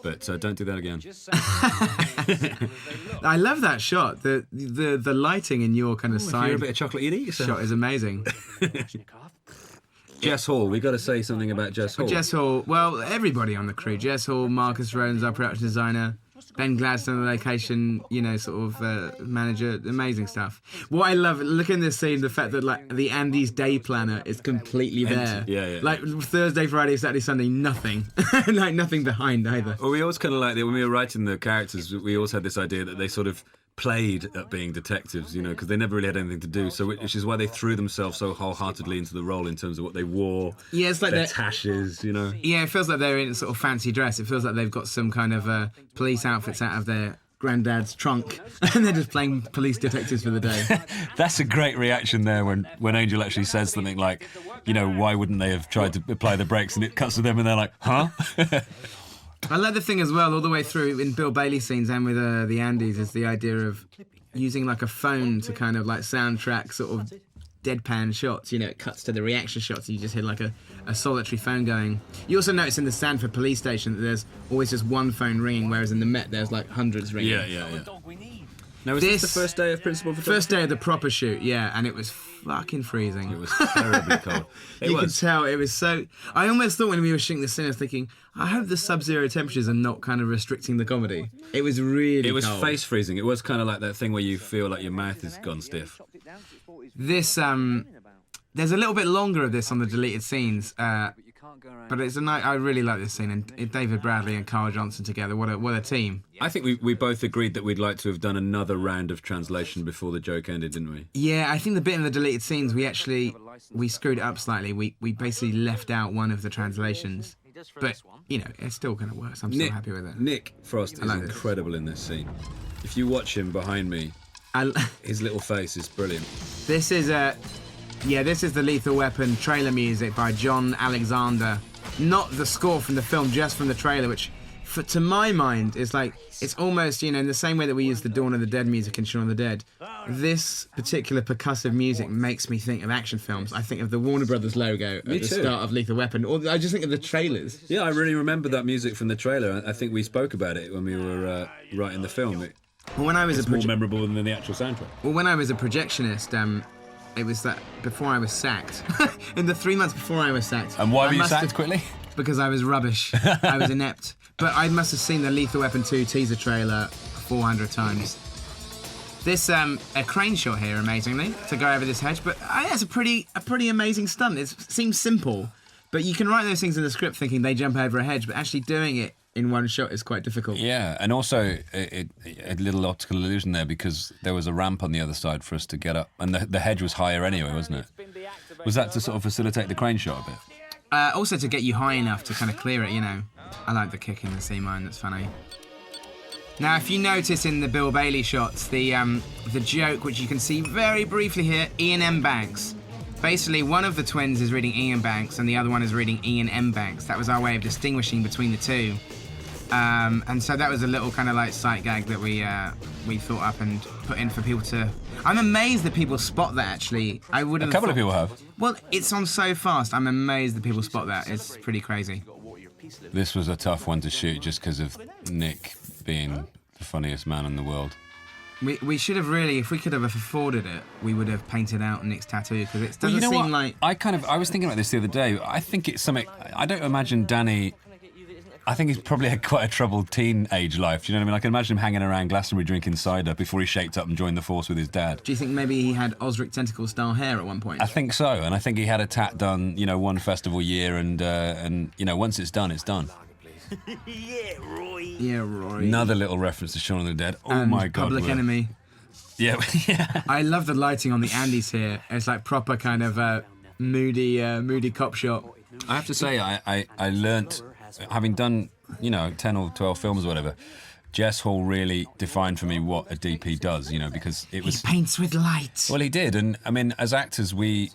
A: But don't do that again.
B: I love that shot. The lighting in your kind of side
A: a bit of chocolate, you'd eat yourself.
B: shot is amazing.
E: Jess Hall. We got to say something about Jess Hall.
B: Jess Hall, well, everybody on the crew. Jess Hall, Marcus Rhodes, our production designer. Ben Gladstone, the location, sort of manager. Amazing stuff. What I love, look in this scene, the fact that like the Andy's day planner is completely there.
E: Yeah.
B: Like Thursday, Friday, Saturday, Sunday, nothing. Like nothing behind either.
E: Well, we always kind of like when we were writing the characters, we always had this idea that they sort of played at being detectives, because they never really had anything to do. So, which is why they threw themselves so wholeheartedly into the role in terms of what they wore.
B: Yeah, it's like
E: their tashes,
B: Yeah, it feels like they're in sort of fancy dress. It feels like they've got some kind of police outfits out of their granddad's trunk, and they're just playing police detectives for the day.
A: That's a great reaction there when Angel actually says something like, why wouldn't they have tried to apply the brakes? And it cuts to them and they're like, huh?
B: I like the thing as well, all the way through in Bill Bailey scenes and with the Andes, is the idea of using like a phone to kind of like soundtrack sort of deadpan shots. It cuts to the reaction shots and you just hear like a solitary phone going. You also notice in the Sandford police station that there's always just one phone ringing, whereas in the Met there's like hundreds ringing.
E: Yeah. Now, was this the first day of principal photography?
B: First day of the proper shoot, yeah, and it was fucking freezing.
E: It was terribly cold.
B: You could tell it was so... I almost thought when we were shooting the scene, I was thinking, I hope the sub-zero temperatures are not kind of restricting the comedy. It was really
E: It was
B: cold.
E: face freezing. It was kind of like that thing where you feel like your mouth has gone stiff.
B: This, there's a little bit longer of this on the deleted scenes, but it's a night. I really like this scene, and David Bradley and Carl Johnson together. What a team!
E: I think we both agreed that we'd like to have done another round of translation before the joke ended, didn't we?
B: Yeah, I think the bit in the deleted scenes we screwed it up slightly. We basically left out one of the translations, but it still kind of works. I'm still happy with it.
E: Nick Frost is incredible in this scene. If you watch him behind me, his little face is brilliant.
B: This is this is the Lethal Weapon trailer music by John Alexander. Not the score from the film, just from the trailer, which, to my mind, is like, it's almost, in the same way that we use the Dawn of the Dead music in Shaun of the Dead. This particular percussive music makes me think of action films. I think of the Warner Brothers logo at the start of Lethal Weapon, or I just think of the trailers.
E: Yeah, I really remember that music from the trailer. I think we spoke about it when we were writing the film.
B: Well, when I was
E: more memorable than the actual soundtrack.
B: Well, when I was a projectionist, it was that before I was sacked. In the 3 months before I was sacked.
A: And why were you sacked quickly?
B: Because I was rubbish. I was inept. But I must have seen the Lethal Weapon 2 teaser trailer 400 times. This a crane shot here, amazingly, to go over this hedge. But it's a pretty amazing stunt. It seems simple, but you can write those things in the script thinking they jump over a hedge, but actually doing it in one shot is quite difficult.
A: Yeah, and also a little optical illusion there because there was a ramp on the other side for us to get up, and the hedge was higher anyway, wasn't it? Was that to sort of facilitate the crane shot a bit?
B: Also to get you high enough to kind of clear it, I like the kick in the C mine, that's funny. Now, if you notice in the Bill Bailey shots, the joke, which you can see very briefly here, Ian M. Banks. Basically, one of the twins is reading Ian Banks and the other one is reading Ian M. Banks. That was our way of distinguishing between the two. And so that was a little kind of like sight gag that we thought up and put in for people to... I'm amazed that people spot that, actually. I would have
A: A couple of people have.
B: Well, it's on so fast. I'm amazed that people spot that. It's pretty crazy.
A: This was a tough one to shoot just because of Nick being the funniest man in the world.
B: We should have really, if we could have afforded it, we would have painted out Nick's tattoo, because it doesn't seem like...
A: I was thinking about this the other day. I think it's something... I don't imagine Danny... I think he's probably had quite a troubled teenage life. Do you know what I mean? I can imagine him hanging around Glastonbury drinking cider before he shaped up and joined the force with his dad.
B: Do you think maybe he had Osric Tentacle-style hair at one point?
A: I think so, and I think he had a tat done, one festival year, and once it's done, it's done.
B: Yeah, Roy.
A: Another little reference to Shaun of the Dead. Oh my God.
B: Public Enemy.
A: Yeah, yeah.
B: I love the lighting on the Andes here. It's like proper kind of moody cop shot.
A: I have to say, I learnt, having done, 10 or 12 films or whatever, Jess Hall really defined for me what a DP does, because it was...
B: He paints with light.
A: Well, he did, and I mean, as actors, we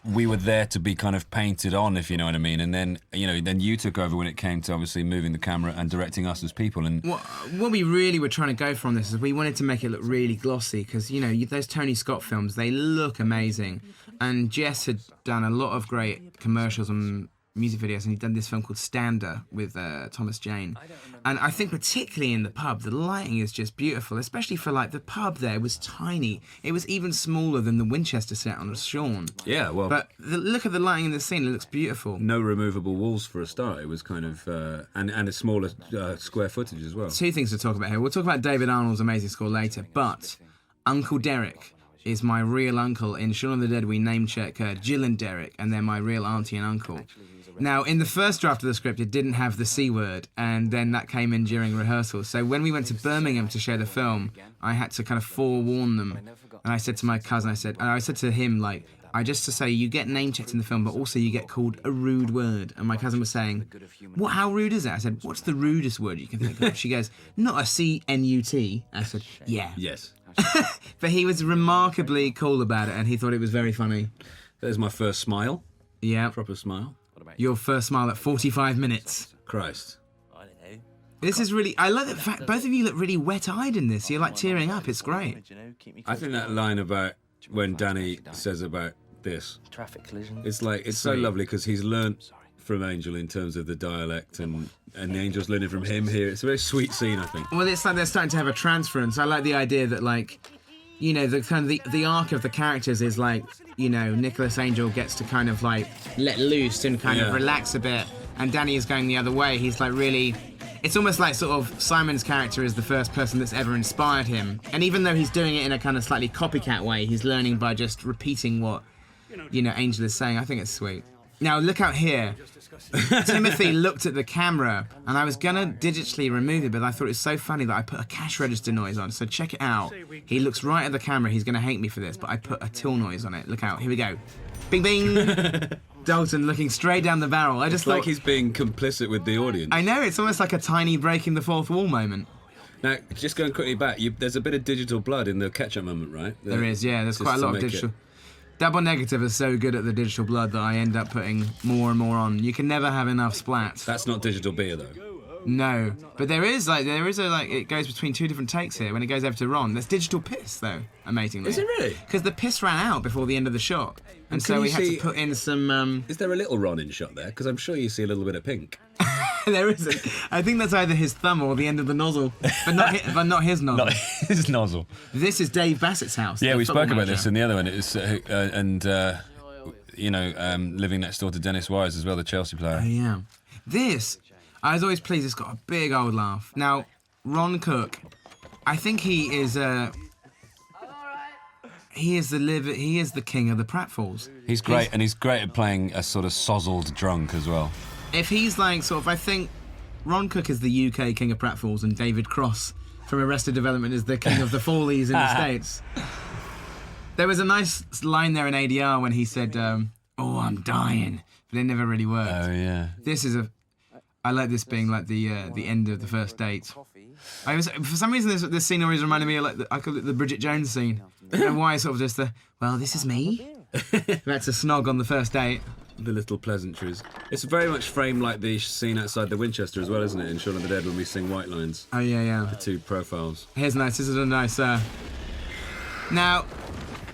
A: were there to be kind of painted on, if you know what I mean, and then, then you took over when it came to obviously moving the camera and directing us as people, and...
B: What we really were trying to go for on this is we wanted to make it look really glossy, because, those Tony Scott films, they look amazing, and Jess had done a lot of great commercials and music videos, and he'd done this film called Stander with Thomas Jane. And I think particularly in the pub, the lighting is just beautiful, especially for like the pub there was tiny. It was even smaller than the Winchester set on Shaun.
E: Yeah, well,
B: But look at the lighting in the scene, it looks beautiful.
E: no removable walls for a start. It was kind of and a smaller square footage as well.
B: Two things to talk about here. We'll talk about David Arnold's amazing score later, but Uncle Derek is my real uncle. In Shaun of the Dead, we name check Jill and Derek, and they're my real auntie and uncle. Now, in the first draft of the script, it didn't have the C word, and then that came in during rehearsals. So when we went to Birmingham to show the film, I had to kind of forewarn them. And I said to my cousin, I said to him, like, just to say, you get name checked in the film, but also you get called a rude word. And my cousin was saying, how rude is it? I said, what's the rudest word you can think of? She goes, not a C-N-U-T. I said, yeah.
E: Yes.
B: But he was remarkably cool about it, and he thought it was very funny.
E: There's my first smile.
B: Yeah.
E: Proper smile.
B: Your first smile at 45 minutes.
E: Christ.
B: This is really... I like the fact both of you look really wet-eyed in this. You're like tearing up. It's great.
E: I think that line about when Danny says about this,
C: Traffic collision.
E: it's like, it's so lovely because he's learnt from Angel in terms of the dialect and the Angel's learning from him here. It's a very sweet scene, I think.
B: Well, it's like they're starting to have a transference. I like the idea that, like, you know, the kind of the arc of the characters is like, you know, Nicholas Angel gets to kind of like let loose and kind of relax a bit, and Danny is going the other way. He's like really... It's almost like sort of Simon's character is the first person that's ever inspired him. And even though he's doing it in a kind of slightly copycat way, he's learning by just repeating what, you know, Angel is saying. I think it's sweet. Now, look out here. Timothy looked at the camera, and I was going to digitally remove it, but I thought it was so funny that I put a cash register noise on. So check it out. He looks right at the camera. He's going to hate me for this, but I put a till noise on it. Look out. Here we go. Bing, bing. Dalton looking straight down the barrel. I just thought...
E: Like he's being complicit with the audience.
B: I know, it's almost like a tiny breaking the fourth wall moment.
E: Now, just going quickly back, there's a bit of digital blood in the ketchup moment, right?
B: There is, yeah. There's
E: Just
B: quite a
E: to
B: lot of
E: make
B: digital...
E: it-
B: Double Negative is so good at the digital blood that I end up putting more and more on. You can never have enough splats.
E: That's not digital beer, though.
B: No, but there is it goes between two different takes here. When it goes over to Ron, there's digital piss though, amazingly.
E: Is it really?
B: Because the piss ran out before the end of the shot, and so
E: can
B: we
E: you
B: had
E: see-
B: to put in some.
E: Is there a little Ron in shot there? Because I'm sure you see a little bit of pink.
B: There isn't. I think that's either his thumb or the end of the nozzle, but not his nozzle.
A: Not his nozzle.
B: This is Dave Bassett's house.
A: Yeah,
B: the
A: we
B: football
A: spoke about
B: manager.
A: this in the other one. It was, living next door to Dennis Wise as well, the Chelsea player.
B: Oh, yeah. This, I was always pleased. It's got a big old laugh. Now, Ron Cook, I think he is the king of the pratfalls.
A: He's great, and he's great at playing a sort of sozzled drunk as well.
B: If he's like sort of, I think Ron Cook is the UK king of pratfalls, and David Cross from Arrested Development is the king of the Fallies in the States. There was a nice line there in ADR when he said, "Oh, I'm dying," but it never really worked.
A: Oh yeah.
B: I like this being like the end of the first date. For some reason this scene always reminded me of like I call it the Bridget Jones scene. I don't know why it's sort of just this is me. That's a snog on the first date.
E: The little pleasantries. It's very much framed like the scene outside the Winchester as well, isn't it, in Shaun of the Dead when we sing White Lines.
B: Oh yeah.
E: The two profiles.
B: Here's nice. This is a nice. Now,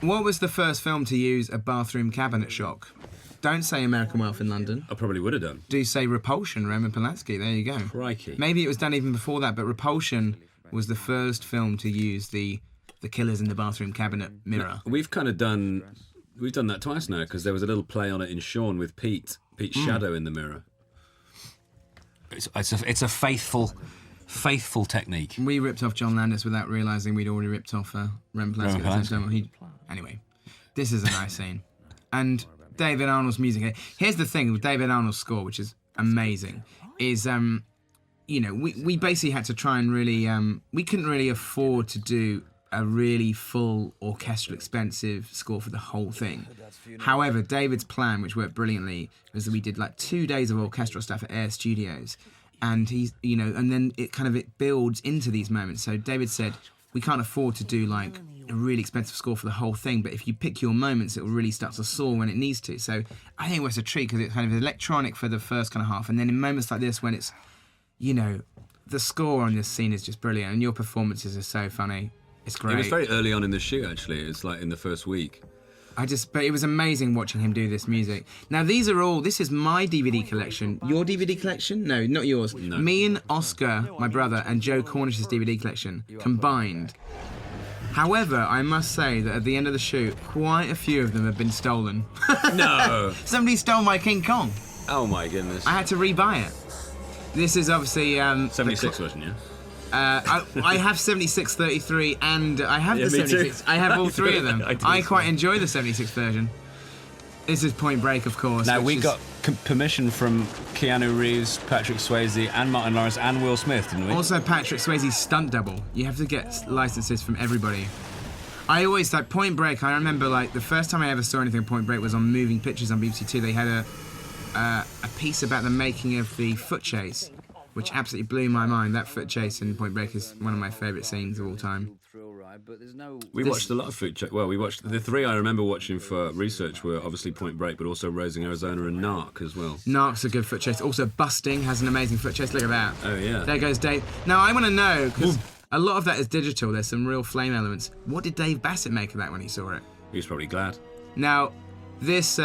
B: what was the first film to use a bathroom cabinet shock? Don't say American Wealth in London.
E: I probably would have done.
B: Do say Repulsion, Roman Polanski. There you go.
E: Crikey.
B: Maybe it was done even before that, but Repulsion was the first film to use the killers in the bathroom cabinet mirror.
E: We've kind of done... We've done that twice now, because there was a little play on it in Shaun with Pete's shadow in the mirror.
A: It's a faithful technique.
B: We ripped off John Landis without realising we'd already ripped off Roman Polanski at the same time. Anyway, this is a nice scene. And David Arnold's music. Here's the thing with David Arnold's score, which is amazing, is, we basically had to try and really... we couldn't really afford to do a really full orchestral expensive score for the whole thing. However, David's plan, which worked brilliantly, was that we did like 2 days of orchestral stuff at Air Studios, and and then it builds into these moments. So David said, we can't afford to do like a really expensive score for the whole thing, but if you pick your moments, it will really start to soar when it needs to. So I think it was a treat because it's kind of electronic for the first kind of half, and then in moments like this when it's, the score on this scene is just brilliant, and your performances are so funny. It's great.
E: It was very early on in the shoot, actually. It's like in the first week.
B: But it was amazing watching him do this music. Now, this is my DVD collection. Your DVD collection? No, not yours.
E: No.
B: Me and Oscar, my brother, and Joe Cornish's DVD collection combined. However, I must say that at the end of the shoot, quite a few of them have been stolen.
E: No.
B: Somebody stole my King Kong.
E: Oh my goodness.
B: I had to rebuy it. This is obviously
E: 76 version, yeah.
B: I have 76, 33, and I have the
E: me too.
B: 76. I have all three of them.
E: I do
B: I
E: as
B: quite
E: well.
B: enjoy the 76 version. This is Point Break, of course.
A: Now,
B: which
A: we
B: is-
A: got permission from Keanu Reeves, Patrick Swayze, and Martin Lawrence, and Will Smith, didn't we?
B: Also, Patrick Swayze's stunt double. You have to get licenses from everybody. I always, like, Point Break, I remember, like, the first time I ever saw anything Point Break was on Moving Pictures on BBC Two. They had a piece about the making of the foot chase, which absolutely blew my mind. That foot chase in Point Break is one of my favourite scenes of all time.
E: We watched a lot of food. We watched the three I remember watching for research were obviously Point Break, but also Raising Arizona and Narc as well.
B: Narc's a good foot chase. Also, Busting has an amazing foot chase. Look at that.
E: Oh yeah.
B: There goes Dave. Now, I want to know, because a lot of that is digital. There's some real flame elements. What did Dave Bassett make of that when he saw it?
E: He was probably glad.
B: Now, this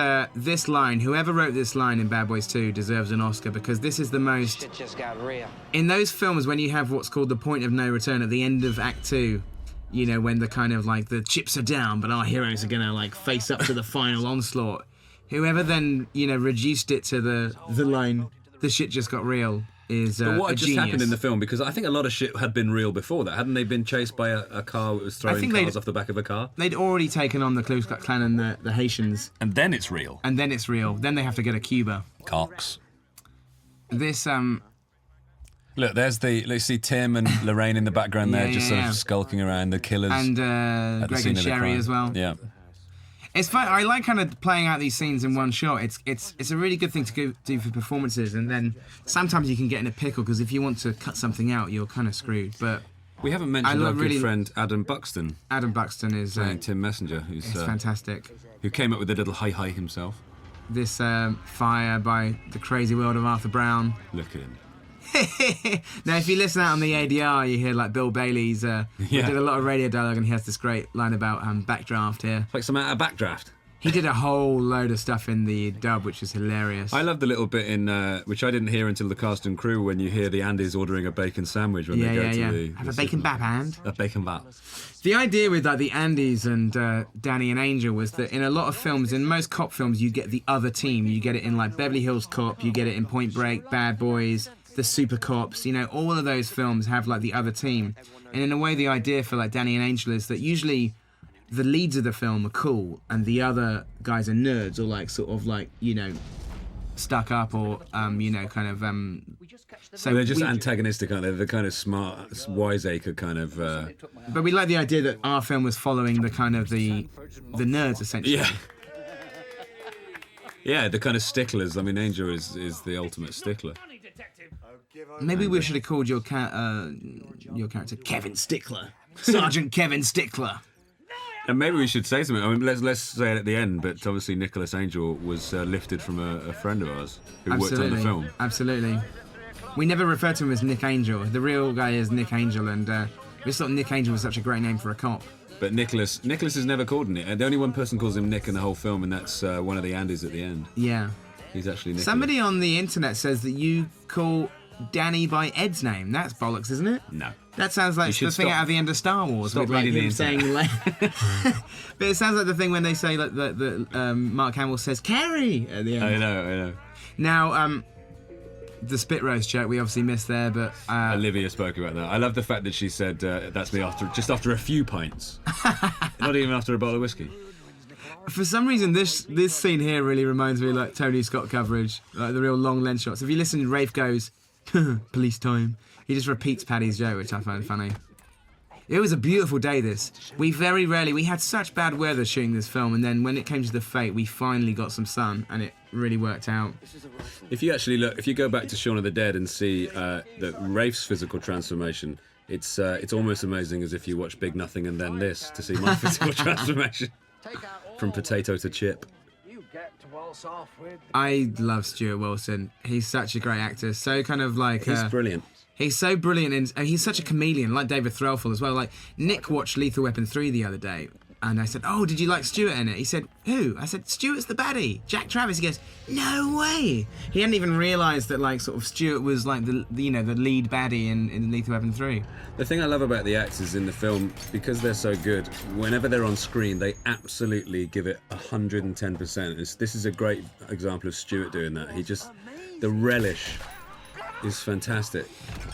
B: line, whoever wrote this line in Bad Boys 2 deserves an Oscar, because this is the most...
F: Shit just got real.
B: In those films, when you have what's called the point of no return at the end of Act 2, you know, when the kind of like the chips are down, but our heroes are gonna like face up to the final onslaught. Whoever then, you know, reduced it to the line, the shit just got real, is
E: But what
B: a
E: had just
B: genius.
E: happened in the film? Because I think a lot of shit had been real before that. Hadn't they been chased by a car that was throwing
B: think
E: cars
B: they'd-
E: off the back of a car?
B: They'd already taken on the Ku Klux Klan and the Haitians,
A: And then it's real.
B: and then it's real. Then they have to go to Cuba.
A: Cox.
B: This
A: Look, let's see Tim and Lorraine in the background there,
B: Yeah,
A: just
B: yeah,
A: sort
B: yeah.
A: of skulking around, the killers.
B: and
A: at the
B: Greg
A: scene
B: and
A: of the
B: Sherry
A: crime.
B: as well.
A: Yeah.
B: It's fun. I like kind of playing out these scenes in one shot. It's a really good thing to do for performances, and then sometimes you can get in a pickle because if you want to cut something out, you're kind of screwed. But
E: We haven't mentioned
B: I
E: our
B: really-
E: good friend Adam Buxton,
B: Adam Buxton is
E: playing Tim Messenger, who's
B: fantastic.
E: who came up with the little hi himself.
B: This Fire by the Crazy World of Arthur Brown.
E: Look at him.
B: Now, if you listen out on the ADR, you hear like Bill Bailey's. We did a lot of radio dialogue, and he has this great line about backdraft here.
E: Like some out of backdraft.
B: He did a whole load of stuff in the dub, which is hilarious.
E: I love the little bit in which I didn't hear until the cast and crew when you hear the Andes ordering a bacon sandwich when they go to the
B: Have a bacon bap hand.
E: A bacon bap.
B: The idea with like the Andes and Danny and Angel was that in a lot of films, in most cop films, you get the other team. You get it in like Beverly Hills Cop, you get it in Point Break, Bad Boys, the Super Cops. You know, all of those films have like the other team. And in a way, the idea for like Danny and Angel is that usually the leads of the film are cool and the other guys are nerds or like sort of like, you know, stuck up or you know, kind of
E: So they're just antagonistic, aren't they? They're the kind of smart, wiseacre kind of.
B: But we like the idea that our film was following the kind of the nerds essentially.
E: Yeah. Yeah, the kind of sticklers. I mean, Angel is the ultimate stickler.
B: Maybe we should have called your character Kevin Stickler, Sergeant Kevin Stickler.
E: And maybe we should say something. I mean, let's say it at the end. But obviously, Nicholas Angel was lifted from a friend of ours who worked on the film.
B: Absolutely. We never refer to him as Nick Angel. The real guy is Nick Angel, and we just thought Nick Angel was such a great name for a cop.
E: But Nicholas is never called Nick. The only one person calls him Nick in the whole film, and that's one of the Andes at the end.
B: Yeah.
E: He's actually Nicholas.
B: Somebody on the internet says that you call Danny by Ed's name. That's bollocks, isn't it?
E: No.
B: That sounds like
E: should
B: the thing
E: stop-
B: out of the end of Star Wars.
E: stop
B: with like
E: reading the
B: him saying, like, but it sounds like the thing when they say like the Mark Hamill says Carrie at the end.
E: I know.
B: Now, the spit roast joke we obviously missed there, but
E: Olivia spoke about that. I love the fact that she said that's me after a few pints, not even after a bottle of whiskey.
B: for some reason this scene here really reminds me of like Tony Scott coverage, like the real long lens shots. If you listen, Rafe goes, "Police time." He just repeats Paddy's joke, which I find funny. It was a beautiful day, this. We had such bad weather shooting this film, and then when it came to the fate, we finally got some sun, and it really worked out.
E: If you actually look, if you go back to Shaun of the Dead and see the Rafe's physical transformation, it's almost amazing as if you watch Big Nothing and then this to see my physical transformation from potato to chip.
B: I love Stuart Wilson. He's such a great actor. So kind of like...
E: He's brilliant.
B: He's so brilliant, and he's such a chameleon, like David Threlfall as well. Like, Nick watched Lethal Weapon 3 the other day, And I said, "Oh, did you like Stuart in it?" He said, "Who?" I said, "Stuart's the baddie, Jack Travis." He goes, "No way!" He hadn't even realised that like sort of Stuart was like the lead baddie in Lethal Weapon 3.
E: The thing I love about the actors in the film, because they're so good, whenever they're on screen, they absolutely give it 110%. This is a great example of Stuart doing that. The relish is fantastic.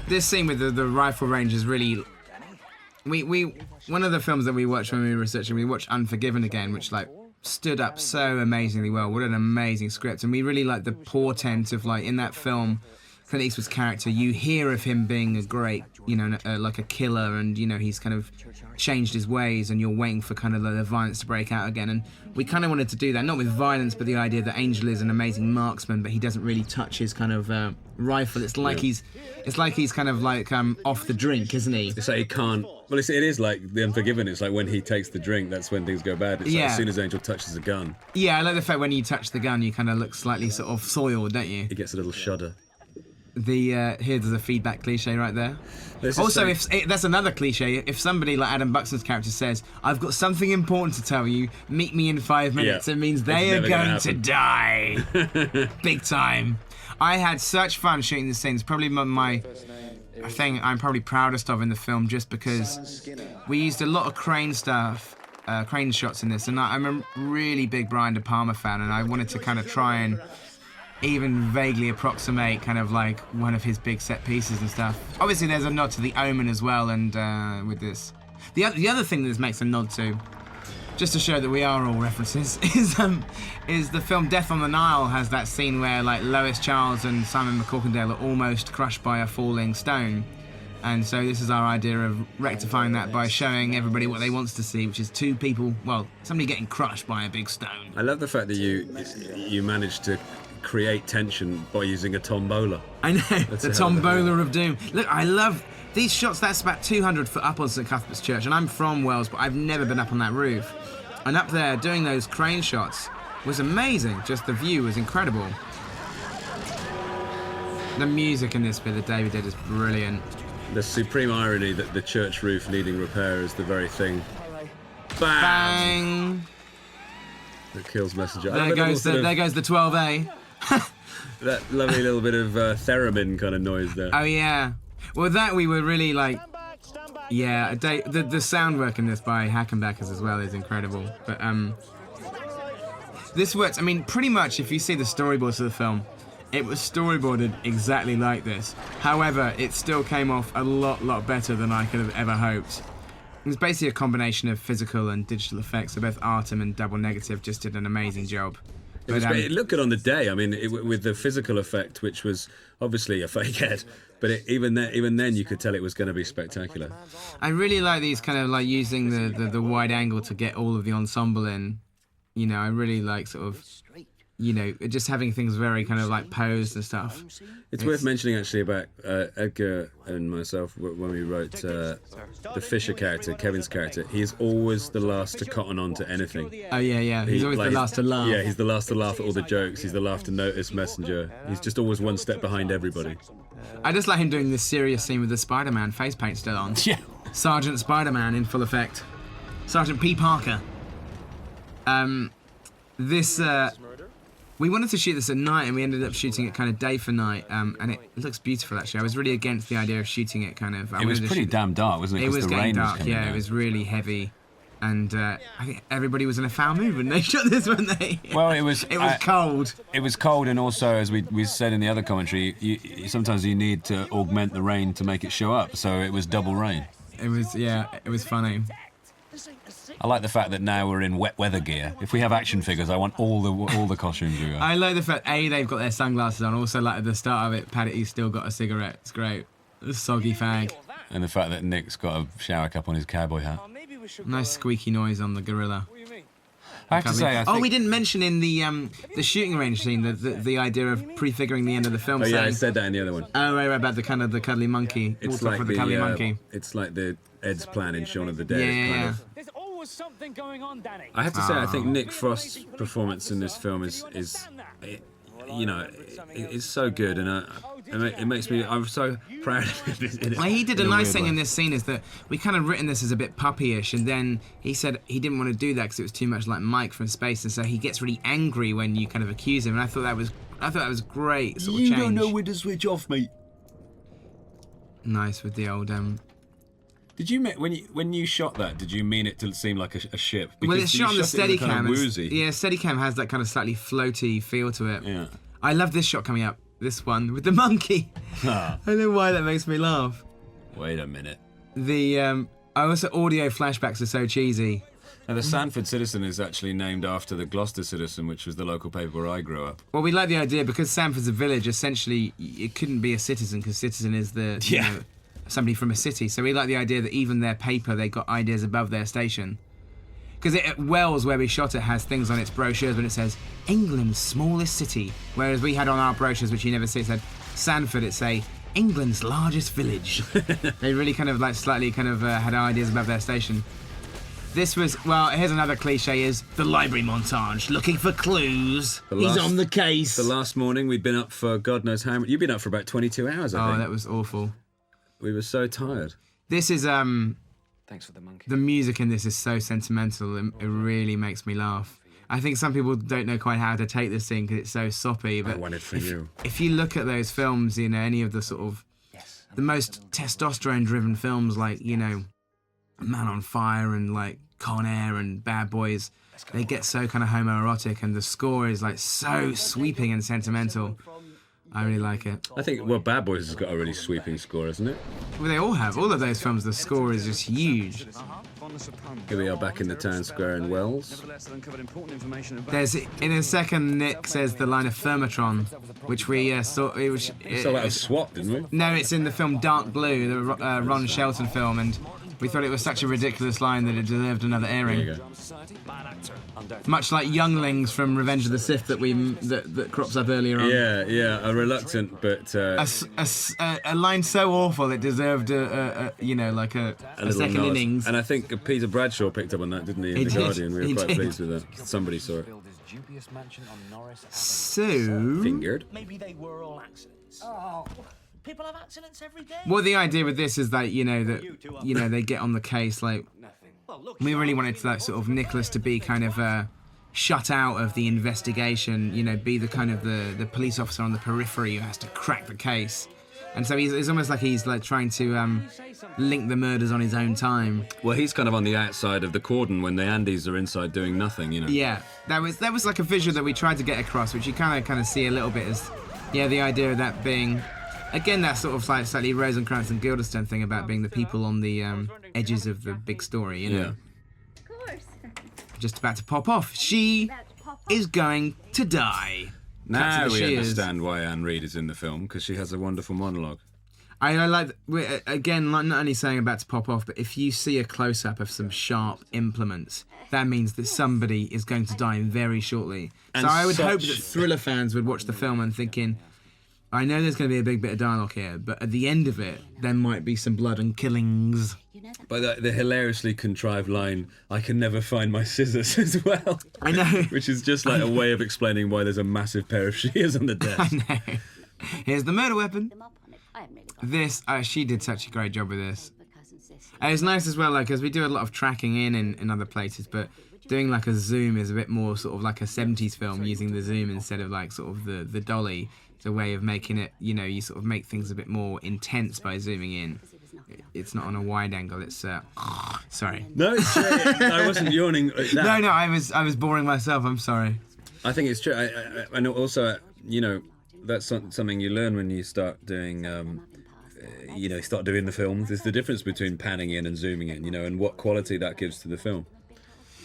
B: This scene with the rifle range is really. We one of the films that we watched when we were researching, we watched Unforgiven again, which like stood up so amazingly well. What an amazing script, and we really like the portent of like in that film, Clint Eastwood's character. You hear of him being a great, like a killer, and he's kind of changed his ways, and you're waiting for kind of the violence to break out again. And we kind of wanted to do that, not with violence, but the idea that Angel is an amazing marksman, but he doesn't really touch his kind of rifle. It's like he's kind of like off the drink, isn't he?
E: It's like he can't. Well, it is like The Unforgiven. It's like when he takes the drink, that's when things go bad. It's like as soon as Angel touches a gun.
B: Yeah, I like the fact when you touch the gun, you kind of look slightly sort of soiled, don't you?
E: He gets a little shudder.
B: Here's a feedback cliche right there. Also, that's another cliche. If somebody like Adam Buxton's character says, "I've got something important to tell you, meet me in 5 minutes," it means they are going to die. Big time. I had such fun shooting this scene. It's probably my thing I'm probably proudest of in the film, just because we used a lot of crane stuff, crane shots in this, and I'm a really big Brian De Palma fan, and I wanted to kind of try and even vaguely approximate kind of like one of his big set pieces and stuff. Obviously there's a nod to The Omen as well, and with this. The other thing that this makes a nod to, just to show that we are all references, is the film Death on the Nile has that scene where like Lois Charles and Simon McCorkindale are almost crushed by a falling stone. And so this is our idea of rectifying that by showing everybody what they want to see, which is two people, somebody getting crushed by a big stone.
E: I love the fact that you managed to create tension by using a tombola.
B: I know, the tombola of doom. Look, I love these shots. That's about 200 foot up on St Cuthbert's Church, and I'm from Wales, but I've never been up on that roof. And up there, doing those crane shots was amazing. Just the view was incredible. The music in this bit that David did is brilliant.
E: The supreme irony that the church roof needing repair is the very thing. Bam!
B: Bang!
E: That kills Messenger.
B: There goes the 12A.
E: That lovely little bit of theremin kind of noise there.
B: Oh yeah. Well, that we were really like. Yeah, the sound work in this by Hackenbackers as well is incredible. But this works. I mean, pretty much if you see the storyboards of the film, it was storyboarded exactly like this. However, it still came off a lot better than I could have ever hoped. It was basically a combination of physical and digital effects, so both Artem and Double Negative just did an amazing job.
E: It was great. It looked good on the day. I mean, with the physical effect, which was obviously a fake head, but even then you could tell it was going to be spectacular.
B: I really like these kind of like using the wide angle to get all of the ensemble in. I really like sort of, just having things very kind of like posed and stuff.
E: It's worth mentioning actually about Edgar and myself when we wrote the Fisher character, Kevin's character. He's always the last to cotton on to anything.
B: Oh yeah. He's always the last to laugh.
E: Yeah, he's the last to laugh at all the jokes. He's the last to notice Messenger. He's just always one step behind everybody.
B: I just like him doing this serious scene with the Spider-Man face paint still on.
A: Yeah.
B: Sergeant Spider-Man in full effect. Sergeant P. Parker. We wanted to shoot this at night, and we ended up shooting it kind of day for night, and it looks beautiful, actually. I was really against the idea of shooting it kind of...
A: It was pretty damn dark, wasn't it?
B: It was getting dark,
A: yeah.
B: It was really heavy, and I think everybody was in a foul mood when they shot this, weren't they?
A: Well, it was
B: cold.
A: It was cold, and also, as we said in the other commentary, sometimes you need to augment the rain to make it show up, so it was double rain.
B: It was funny.
A: I like the fact that now we're in wet weather gear. If we have action figures, I want all the costumes we got.
B: I like the fact they've got their sunglasses on. Also, like at the start of it, Paddy's still got a cigarette. It's great. A soggy fag.
A: And the fact that Nick's got a shower cap on his cowboy hat.
B: Nice squeaky noise on the gorilla.
A: I have to say,
B: we didn't mention in the shooting range scene the idea of prefiguring the end of the film.
E: Oh yeah, I said that in the other one.
B: Oh right, about the kind of the cuddly monkey.
E: It's
B: like the cuddly monkey.
E: It's like the Ed's plan in Shaun of the Dead.
B: Yeah.
C: There's always something going on, Danny.
E: I have to say, I think Nick Frost's performance in this film is so good, and It makes me. I'm so proud of it.
B: Well, he did a
A: In a
B: nice
A: weird
B: thing
A: way.
B: in this scene is that we kind of written this as a bit puppyish, and then he said he didn't want to do that because it was too much like Mike from Space, and so he gets really angry when you kind of accuse him. And I thought that was great sort of change.
E: when to switch off, mate.
B: Nice with the old
A: Did you when you shot that? Did you mean it to seem like a ship?
B: Well, it's
A: you
B: shot on the
A: it with a kind
B: Steadicam.
A: of woozy.
B: Yeah, Steadicam has that kind of slightly floaty feel to it.
A: Yeah.
B: I love this shot coming up. This one with the monkey. I don't know why that makes me laugh.
A: Wait a minute.
B: The also audio flashbacks are so cheesy.
A: Now, the Sandford Citizen is actually named after the Gloucester Citizen, which was the local paper where I grew up.
B: Well, we like the idea because Sandford's a village. Essentially, it couldn't be a citizen because citizen is the you know, somebody from a city. So we like the idea that even their paper, they got ideas above their station. Because at Wells, where we shot it, has things on its brochures when it says England's smallest city, whereas we had on our brochures, which you never see, it said Sandford. It say England's largest village. They really kind of like slightly kind of had ideas above their station. This was, well, here's another cliche, is the library montage, looking for clues. He's on the case.
E: The last morning we'd been up for God knows how many. You've been up for about 22 hours, I think.
B: Oh, that was awful.
E: We were so tired.
B: This is,
D: Thanks for the monkey.
B: the music in this is so sentimental, it really makes me laugh. I think some people don't know quite how to take this scene because it's so soppy, but
E: I want it for you.
B: if you look at those films, you know, any of the sort of, the most testosterone-driven films like, you know, Man on Fire and like Con Air and Bad Boys, they get so kind of homoerotic and the score is like so sweeping and sentimental. I really like it.
E: I think, well, Bad Boys has got a really sweeping score, hasn't it?
B: Well, they all have. All of those films, the score is just huge.
E: Here we are back in the town square in Wells.
B: There's, in a second, Nick says the line of Thermotron, which we saw.
E: We saw that was SWAT, didn't we?
B: No, it's in the film Dark Blue, the Ron Shelton film, and we thought it was such a ridiculous line that it deserved another airing.
E: There you go.
B: Much like Younglings from Revenge of the Sith that crops up earlier on.
E: Yeah, a reluctant but
B: A line so awful it deserved a
E: little
B: second
E: nod.
B: innings.
E: And I think Peter Bradshaw picked up on that, didn't he? In
B: He
E: The
B: did.
E: Guardian. We
B: He
E: were quite
B: did.
E: pleased with that. Somebody saw it.
B: So,
E: Fingered.
C: Maybe they were all accidents. Oh, people have accidents every day.
B: well, the idea with this is that they get on the case. Like, we really wanted to, like, sort of Nicholas to be kind of shut out of the investigation. You know, be the kind of the police officer on the periphery who has to crack the case. And so it's almost like he's like trying to link the murders on his own time.
E: Well, he's kind of on the outside of the cordon when the Andes are inside doing nothing, you know.
B: Yeah, that was like a visual that we tried to get across, which you kind of see a little bit as, the idea of that being, again, that sort of like slightly Rosencrantz and Guildenstern thing about being the people on the edges of the big story, you know.
E: Yeah.
F: Of course.
B: Just about to pop off. She is going to die.
E: Now
B: Cut to the
E: we
B: shears.
E: understand why Anne Reid is in the film, because she has a wonderful monologue.
B: I like, again, not only saying about to pop off, but if you see a close-up of some sharp implements, that means that somebody is going to die very shortly.
E: And
B: so I would hope
E: such-
B: that thriller fans would watch the film and thinking, I know there's going to be a big bit of dialogue here, but at the end of it, there might be some blood and killings.
E: But the hilariously contrived line, I can never find my scissors, as well.
B: I know.
E: Which is just like a way of explaining why there's a massive pair of shears on the desk.
B: I know. Here's the murder weapon. This, she did such a great job with this. And it's nice as well, like, because we do a lot of tracking in other places, but doing like a zoom is a bit more sort of like a 70s film, using the zoom instead of like sort of the dolly. It's a way of making it, you sort of make things a bit more intense by zooming in. It's not on a wide angle, it's, sorry.
E: No, it's true. I wasn't yawning at that.
B: No, I was boring myself, I'm sorry.
E: I think it's true. I know also, that's something you learn when you start doing, start doing the films. There's the difference between panning in and zooming in, and what quality that gives to the film.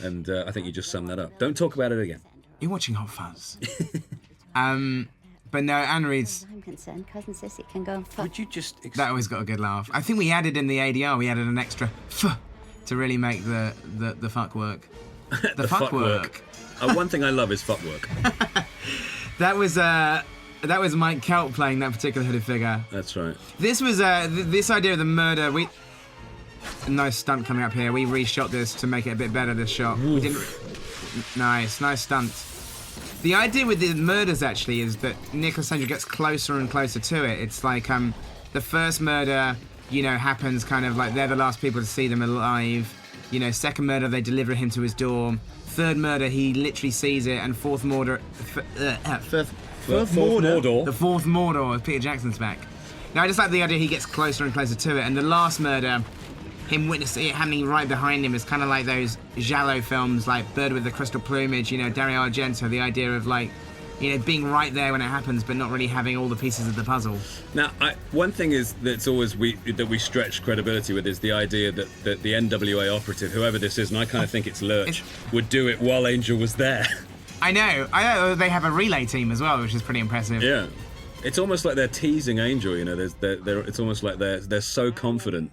E: And I think you just summed that up. Don't talk about it again.
B: You're watching Hot Fuzz. But no, Anne Reid's,
F: I'm concerned, Cousin Sissy can go and fuck.
D: Would you just...
B: that always got a good laugh. I think we added in the ADR, we added an extra f to really make the fuck work. The fuck work.
E: One thing I love is fuck work.
B: That was Mike Kelp playing that particular hooded figure.
E: That's right.
B: This was this idea of the murder. Nice stunt coming up here. We reshot this to make it a bit better. This shot. We didn't. Nice stunt. The idea with the murders actually is that Nicholas Angel gets closer and closer to it. It's like the first murder, happens kind of like they're the last people to see them alive. Second murder, they deliver him to his door. Third murder, he literally sees it. And fourth murder, the fourth Mordor, Peter Jackson's back. Now I just like the idea he gets closer and closer to it. And the last murder, him witnessing it happening right behind him, is kind of like those giallo films, like Bird with the Crystal Plumage, Dario Argento. The idea of like, being right there when it happens, but not really having all the pieces of the puzzle.
E: Now, one thing is that's always that we stretch credibility with is the idea that the NWA operative, whoever this is, and I kind of think it's Lurch, would do it while Angel was there. I
B: know. They have a relay team as well, which is pretty impressive.
E: Yeah, it's almost like they're teasing Angel. It's almost like they're so confident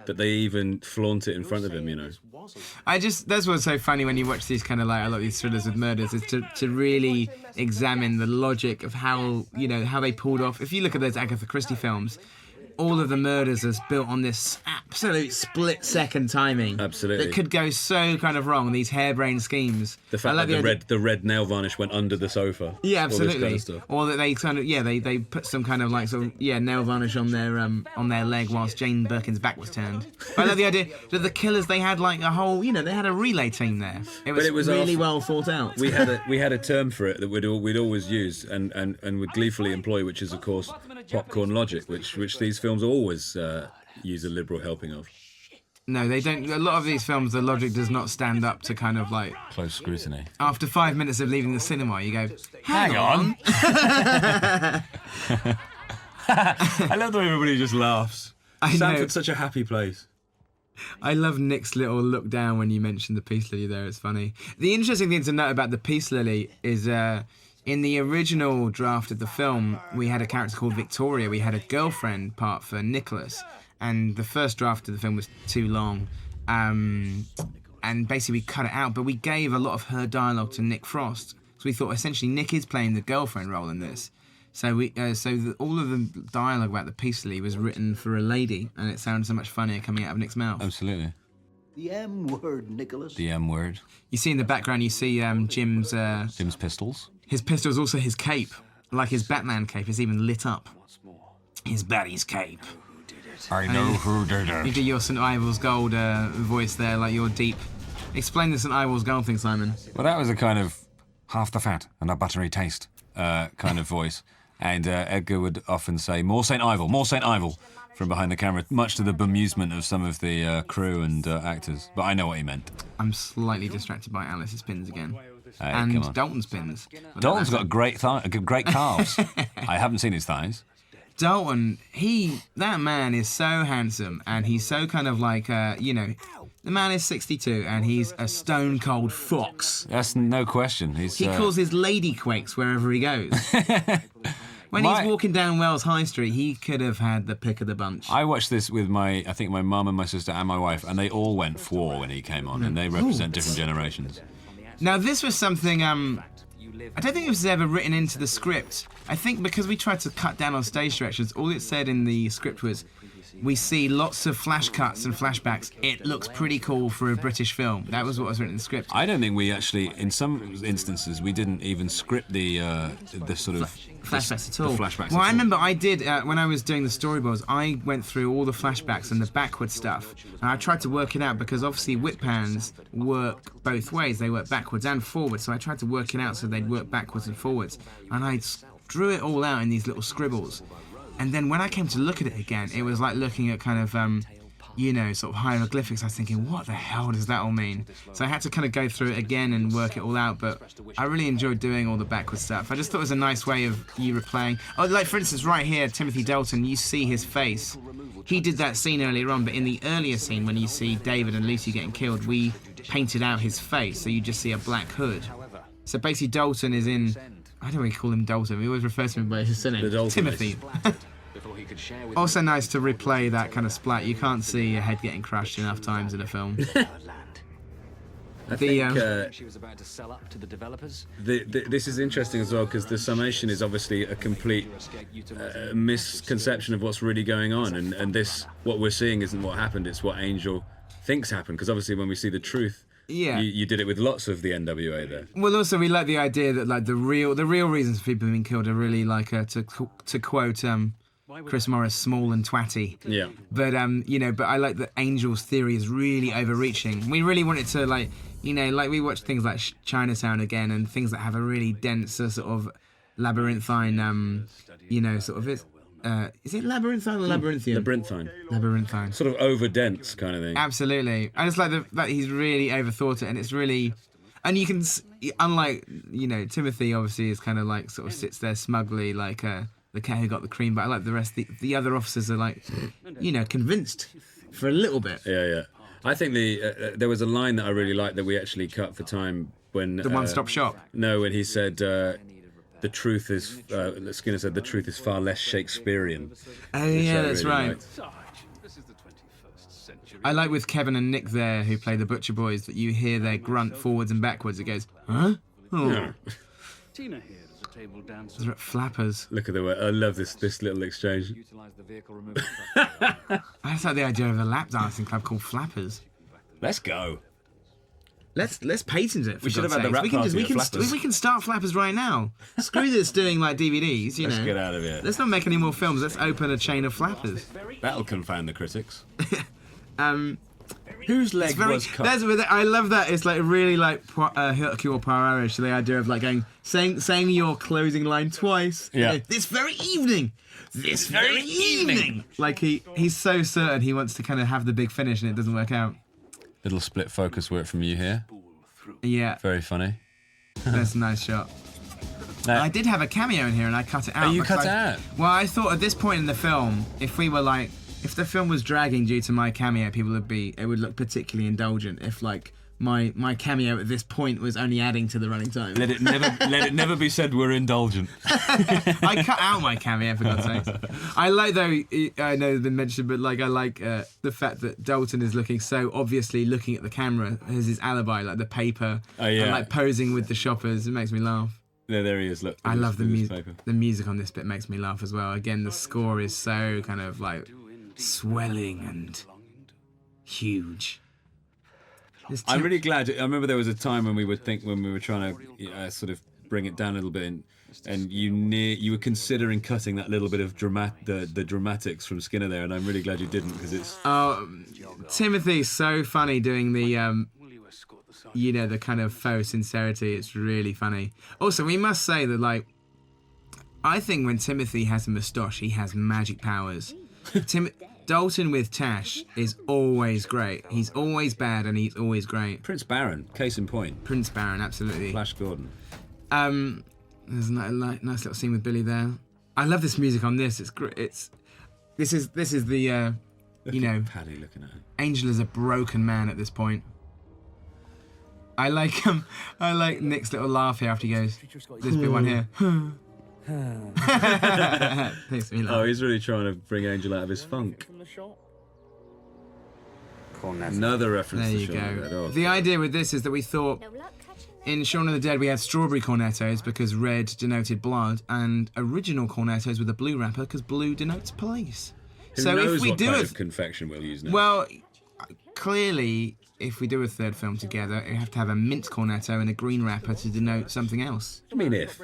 E: that they even flaunt it in front of him.
B: That's what's so funny when you watch these kind of like a lot of these thrillers with murders, is to really examine the logic of how how they pulled off. If you look at those Agatha Christie films, all of the murders is built on this absolute split-second timing.
E: Absolutely.
B: That could go so kind of wrong, these harebrained schemes.
E: The fact that the red nail varnish went under the sofa.
B: Yeah, absolutely.
E: All this kind of stuff.
B: Or that they kind of they put some kind of like nail varnish on their leg whilst Jane Birkin's back was turned. But I love the idea that the killers, they had like a whole they had a relay team there. It was really well thought out.
E: We had a term for it that we'd always use and would gleefully employ, which is of course popcorn logic, which these films always use a liberal helping of.
B: No, they don't. A lot of these films, the logic does not stand up to kind of like
A: close scrutiny.
B: After 5 minutes of leaving the cinema, you go, hang on.
E: I love the way everybody just laughs. Sandford's such a happy place.
B: I love Nick's little look down when you mentioned the peace lily there. It's funny. The interesting thing to note about the peace lily is in the original draft of the film, we had a character called Victoria. We had a girlfriend part for Nicholas. And the first draft of the film was too long. And basically we cut it out. But we gave a lot of her dialogue to Nick Frost. So we thought essentially Nick is playing the girlfriend role in this. So all of the dialogue about the peace lily was written for a lady. And it sounded so much funnier coming out of Nick's mouth.
A: Absolutely.
D: The M word, Nicholas.
A: The M word.
B: You see in the background, you see Jim's
A: pistols.
B: His pistol is also his cape. Like his Batman cape is even lit up. His Batty's cape.
A: I know who did it.
B: You do your St. Ivor's Gold voice there, like your deep. Explain the St. Ivor's Gold thing, Simon.
A: Well, that was a kind of half the fat and a buttery taste kind of voice. And Edgar would often say, more St. Ivel, from behind the camera, much to the bemusement of some of the crew and actors. But I know what he meant.
B: I'm slightly distracted by Alice's pins again.
A: Hey,
B: and Dalton's pins.
A: Dalton's got great calves. I haven't seen his thighs.
B: Dalton, that man is so handsome, and he's so kind of like, the man is 62, and he's a stone cold fox.
A: That's no question. He
B: calls his lady quakes wherever he goes. When he's walking down Wells High Street, he could have had the pick of the bunch.
A: I watched this with my mum and my sister and my wife, and they all went for when he came on, and they represent different generations.
B: Now, this was something, I don't think it was ever written into the script. I think because we tried to cut down on stage directions, all it said in the script was, we see lots of flash cuts and flashbacks. It looks pretty cool for a British film. That was what was written in the script.
A: I don't think we actually, in some instances, we didn't even script the sort of
B: flashbacks at all.
A: The flashbacks.
B: Well, I remember I did when I was doing the storyboards. I went through all the flashbacks and the backward stuff, and I tried to work it out because obviously whip pans work both ways. They work backwards and forwards. So I tried to work it out so they'd work backwards and forwards, and I drew it all out in these little scribbles. And then when I came to look at it again, it was like looking at kind of, sort of hieroglyphics. I was thinking, what the hell does that all mean? So I had to kind of go through it again and work it all out. But I really enjoyed doing all the backward stuff. I just thought it was a nice way of you replaying. Oh, like for instance, right here, Timothy Dalton, you see his face. He did that scene earlier on, but in the earlier scene, when you see David and Lucy getting killed, we painted out his face, so you just see a black hood. So basically, Dalton is in. I don't really call him Dalton. We always refer to him by his surname, Timothy. Also nice to replay that kind of splat. You can't see a head getting crushed enough times in a film.
E: I think she was about to sell up to the developers. This is interesting as well because the summation is obviously a complete misconception of what's really going on, and this what we're seeing isn't what happened. It's what Angel thinks happened because obviously when we see the truth
B: Yeah.
E: You did it with lots of the NWA there.
B: Well, also we like the idea that like the real reasons people have been killed are really like to quote Chris Morris, small and twatty.
E: Yeah.
B: But but I like that Angel's theory is really overreaching. We really wanted to like we watch things like Chinatown again and things that have a really dense sort of labyrinthine sort of is it labyrinthine or labyrinthian? Labyrinthine.
E: Sort of over-dense kind of thing.
B: Absolutely. I just like that he's really overthought it, and it's really... And you can... Unlike, Timothy obviously is kind of like sort of sits there smugly like the cat who got the cream, but I like the rest. The other officers are like, convinced for a little bit.
E: Yeah. I think there was a line that I really liked that we actually cut for time when...
B: The one-stop shop?
E: No, when he said... the truth is, Skinner said, the truth is far less Shakespearean.
B: Oh, yeah, that's
E: really
B: right.
E: liked.
B: I like with Kevin and Nick there, who play the Butcher Boys, that you hear their grunt forwards and backwards. It goes, huh? Oh.
E: Yeah.
B: Those are flappers.
E: Look at the way. I love this little exchange.
B: I just like the idea of a lap dancing club called Flappers.
E: Let's go.
B: Let's patent it. For
E: We should have
B: God's
E: had the
B: sakes.
E: rap party at Flappers.
B: We can start Flappers right now. Screw this doing like DVDs.
E: Let's get out of here.
B: Let's not make any more films. Let's open a chain of Flappers.
E: That'll confound the critics. Whose leg was cut?
B: I love that. It's like really like Hercule Poirot-ish, the idea of like saying your closing line twice.
E: Yeah.
B: This very evening. This very evening. Like he's so certain he wants to kind of have the big finish and it doesn't work out.
A: Little split focus work from you here.
B: Yeah.
A: Very funny.
B: That's a nice shot. I did have a cameo in here and I cut it out.
A: Oh, you cut it out?
B: Well, I thought at this point in the film, if the film was dragging due to my cameo, it would look particularly indulgent if like my cameo at this point was only adding to the running time.
A: Let it never be said we're indulgent.
B: I cut out my cameo for God's sake. I like though. I know it's been mentioned, but like I like the fact that Dalton is looking so obviously looking at the camera as his alibi, like the paper, and like posing with the shoppers. It makes me laugh.
E: There he is. Look.
B: I love the music. The music on this bit makes me laugh as well. Again, the score is so kind of like swelling and huge.
E: I'm really glad. I remember there was a time when we were trying to sort of bring it down a little bit, and you were considering cutting that little bit of the dramatics from Skinner there, and I'm really glad you didn't because it's.
B: Oh, Timothy's so funny doing the the kind of faux sincerity. It's really funny. Also, we must say that like, I think when Timothy has a moustache, he has magic powers. Dalton with Tash is always great. He's always bad and he's always great.
E: Prince Baron, case in point.
B: Prince Baron, absolutely.
E: Flash Gordon.
B: There's a nice little scene with Billy there. I love this music on this. It's great. This is the
E: Paddy looking at him.
B: Angel is a broken man at this point. I like Nick's little laugh here after he goes, this bit one here. Makes me laugh.
E: Oh, he's really trying to bring Angel out of his funk. Another reference
B: There
E: to
B: you
E: Shaun of the Dead.
B: go.
E: Oh.
B: The idea with this is that we thought in Shaun of the Dead we had strawberry cornettos because red denoted blood, and original cornettos with a blue wrapper because blue denotes police.
E: Who
B: So
E: knows
B: if we
E: what
B: do
E: kind
B: it,
E: of confection we'll use now?
B: well, clearly, if we do a third film together, you have to have a mint cornetto and a green wrapper to denote something else.
E: I mean, if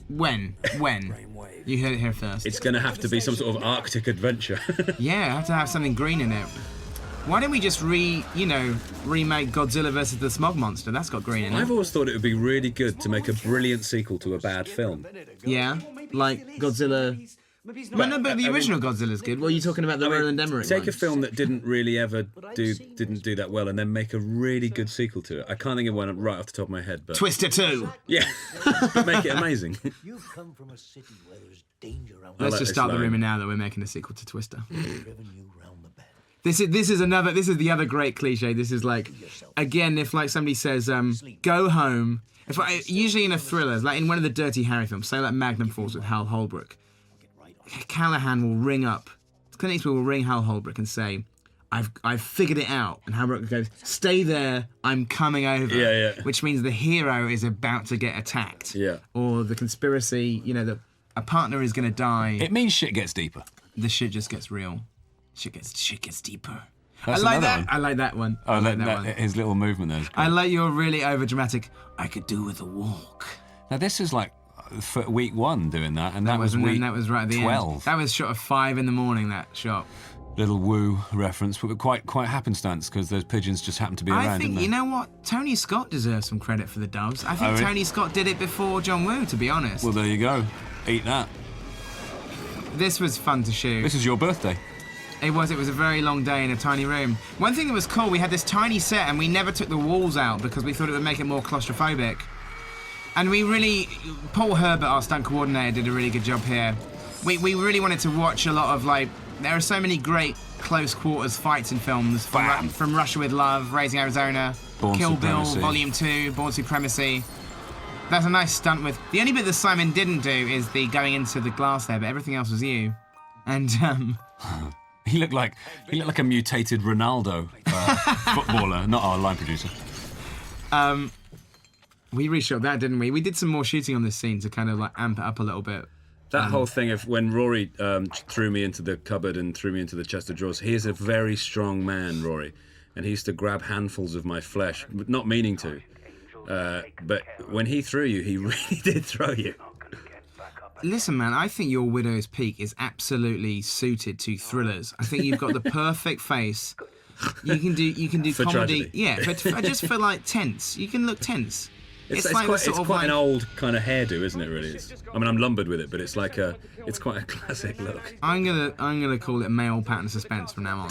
B: When? You heard it here first.
E: it's going to have to be some sort of Arctic adventure.
B: Yeah, I have to have something green in it. Why don't we just remake Godzilla vs. the Smog Monster? That's got green in
E: I've
B: it.
E: always thought it would be really good to make a brilliant sequel to a bad film.
B: Yeah, like Godzilla. But the original Godzilla's good. What are you talking about? The Roland Emmerich
E: Take
B: one?
E: a film that didn't really ever didn't do that well, and then make a really good sequel to it. I can't think of one right off the top of my head, but
B: Twister 2.
E: yeah, but make it amazing.
C: You've come from a city where there's danger around
B: Let's
E: like
B: just
E: this
B: start the
E: line.
B: rumor now that we're making a sequel to Twister.
C: driven you round the bend.
B: This is the other great cliche. This is like, again, if like somebody says, go home. Usually in a thriller, like in one of the Dirty Harry films, say like Magnum Falls with Hal Holbrook, Callahan will ring up, Clint Eastwood will ring Hal Holbrook and say, I've figured it out. And Holbrook goes, stay there, I'm coming over.
E: Yeah.
B: Which means the hero is about to get attacked.
E: Yeah.
B: Or the conspiracy, a partner is going to die.
A: It means shit gets deeper.
B: The shit just gets real. Shit gets deeper.
A: That's
B: I like
A: another
B: that.
A: one.
B: I like that one.
A: Oh,
B: I like
A: that, his little movement there. Is
B: I
A: great.
B: like your really over dramatic. I could do with a walk.
A: Now this is like for week 1 doing that, and that was
B: And
A: week
B: then that was right at the
A: 12.
B: end. That was shot at 5 a.m. That shot.
A: Little woo reference, but quite happenstance because those pigeons just happened to be around.
B: I think
A: didn't they?
B: you know what, Tony Scott deserves some credit for the doves. I think
A: really?
B: Tony Scott did it before John Woo, to be honest.
A: Well, there you go. Eat that.
B: This was fun to shoot.
A: This is your birthday.
B: It was a very long day in a tiny room. One thing that was cool, we had this tiny set and we never took the walls out because we thought it would make it more claustrophobic. And we really, Paul Herbert, our stunt coordinator, did a really good job here. We really wanted to watch a lot of there are so many great close quarters fights in films from Russia with Love, Raising Arizona,
A: Born
B: Kill
A: Supremacy.
B: Bill, Volume 2, Born Supremacy. That's a nice stunt with, the only bit that Simon didn't do is the going into the glass there, but everything else was you. And
A: He looked like a mutated Ronaldo footballer, not our line producer.
B: we reshot that, didn't we? We did some more shooting on this scene to kind of amp it up a little bit.
E: That whole thing of when Rory threw me into the cupboard and threw me into the chest of drawers, he is a very strong man, Rory, and he used to grab handfuls of my flesh, not meaning to. But when he threw you, he really did throw you.
B: Listen, man, I think your Widow's Peak is absolutely suited to thrillers. I think you've got the perfect face. You can do
E: For
B: comedy.
E: tragedy.
B: Yeah, but just for tense. You can look tense.
E: It's
B: like
E: quite,
B: the sort of
E: quite an old kind of hairdo, isn't it? Really. I'm lumbered with it, but it's it's quite a classic look.
B: I'm gonna call it male pattern suspense from now on.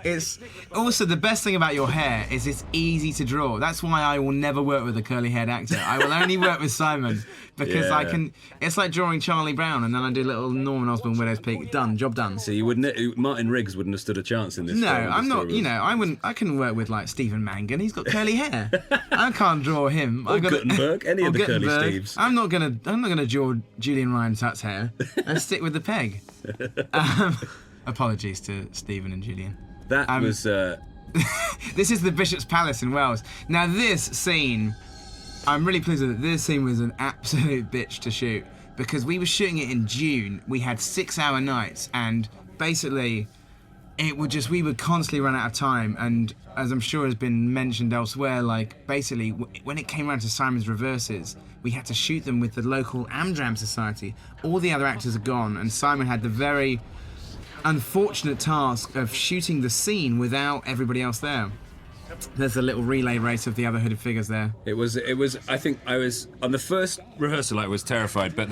B: It's also the best thing about your hair is it's easy to draw. That's why I will never work with a curly-haired actor. I will only work with Simon because I can. It's like drawing Charlie Brown, and then I do little Norman Osborn Widow's Peak. Done, job done.
E: So you wouldn't. Martin Riggs wouldn't have stood a chance in this.
B: No,
E: film,
B: I'm not.
E: this story.
B: I wouldn't. I couldn't work with Stephen Mangan. He's got curly hair. I can't draw him.
E: Or Gutenberg, any
B: or
E: of the curly
B: Gutenberg.
E: Steves.
B: I'm not gonna draw Julian Ryan Tutt's hair. I stick with the Pegg. Apologies to Stephen and Julian.
E: That was.
B: This is the Bishop's Palace in Wales. Now this scene, I'm really pleased with it. This scene was an absolute bitch to shoot because we were shooting it in June. We had 6-hour nights and basically we would constantly run out of time. And as I'm sure has been mentioned elsewhere, basically when it came around to Simon's reverses, we had to shoot them with the local Amdram Society. All the other actors are gone and Simon had the very unfortunate task of shooting the scene without everybody else there. There's a little relay race of the other hooded figures there.
E: It was. I think I was on the first rehearsal. I was terrified, but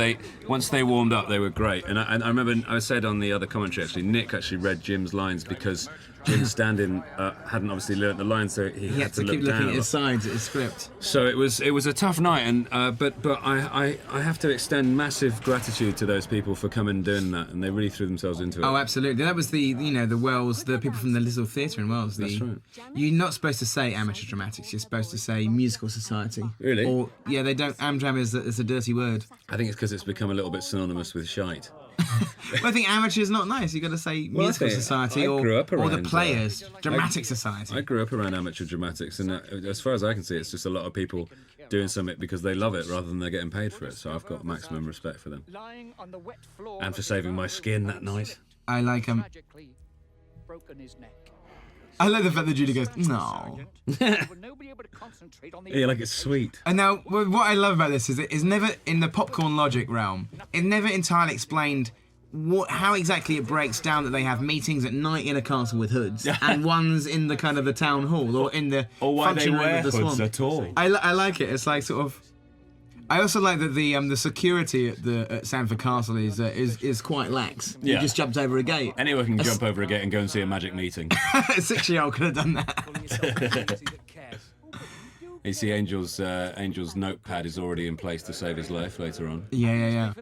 E: once they warmed up, they were great. And I remember I said on the other commentary actually, Nick actually read Jim's lines because Jim's stand-in hadn't obviously learnt the lines, so he had to
B: keep
E: look down
B: looking
E: a
B: at his
E: lot.
B: sides at his script.
E: So it was a tough night, and but I have to extend massive gratitude to those people for coming and doing that, and they really threw themselves into it.
B: Oh, absolutely. That was the Wells, the people from the Little Theatre in Wales.
E: That's right.
B: You're not supposed to say amateur dramatics. You're supposed to say musical society.
E: Really?
B: Or yeah, they don't. Amdram is a dirty word.
E: I think it's because it's become a little bit synonymous with shite.
B: Well, I think amateur is not nice. You got to say musical society
E: I grew up
B: or the
E: around,
B: players, dramatic society.
E: I grew up around amateur dramatics, and as far as I can see, it's just a lot of people doing something because they love it rather than they're getting paid for it. So I've got maximum respect for them. And for saving my skin that night.
B: I like I like the fact that Julie goes, no.
E: Yeah, like it's sweet.
B: And now, what I love about this is it is never, in the popcorn logic realm, it never entirely explained how exactly it breaks down that they have meetings at night in a castle with hoods and ones in the kind of the town hall or in the function room of the Swan.
E: at all.
B: I like it. It's like sort of. I also like that the security at Sandford Castle is quite lax.
E: Yeah.
B: You just jumped over a gate.
E: Anyone can jump over a gate and go and see a magic meeting.
B: A 6-year-old could have done that.
E: You see Angel's notepad is already in place to save his life later on.
B: Yeah.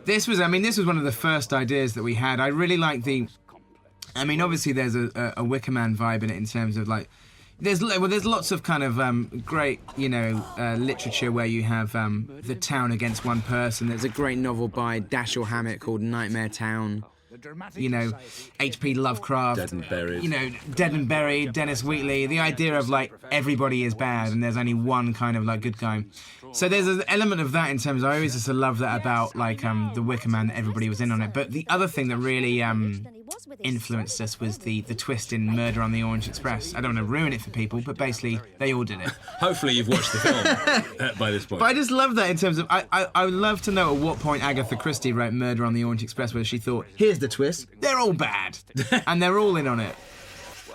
B: This was one of the first ideas that we had. I really like obviously there's a Wicker Man vibe in it in terms of there's lots of kind of great literature where you have the town against one person. There's a great novel by Dashiell Hammett called Nightmare Town. H.P. Lovecraft. Dead and Buried, Dennis Wheatley. The idea of everybody is bad and there's only one kind of good guy. So there's an element of that in terms of, I always just love that about the Wicker Man, that everybody was in on it. But the other thing that really influenced us was the twist in Murder on the Orient Express. I don't want to ruin it for people, but basically they all did it.
E: Hopefully you've watched the film by this point.
B: But I just love that in terms of, I would love to know at what point Agatha Christie wrote Murder on the Orient Express, where she thought, here's the twist, they're all bad, and they're all in on it.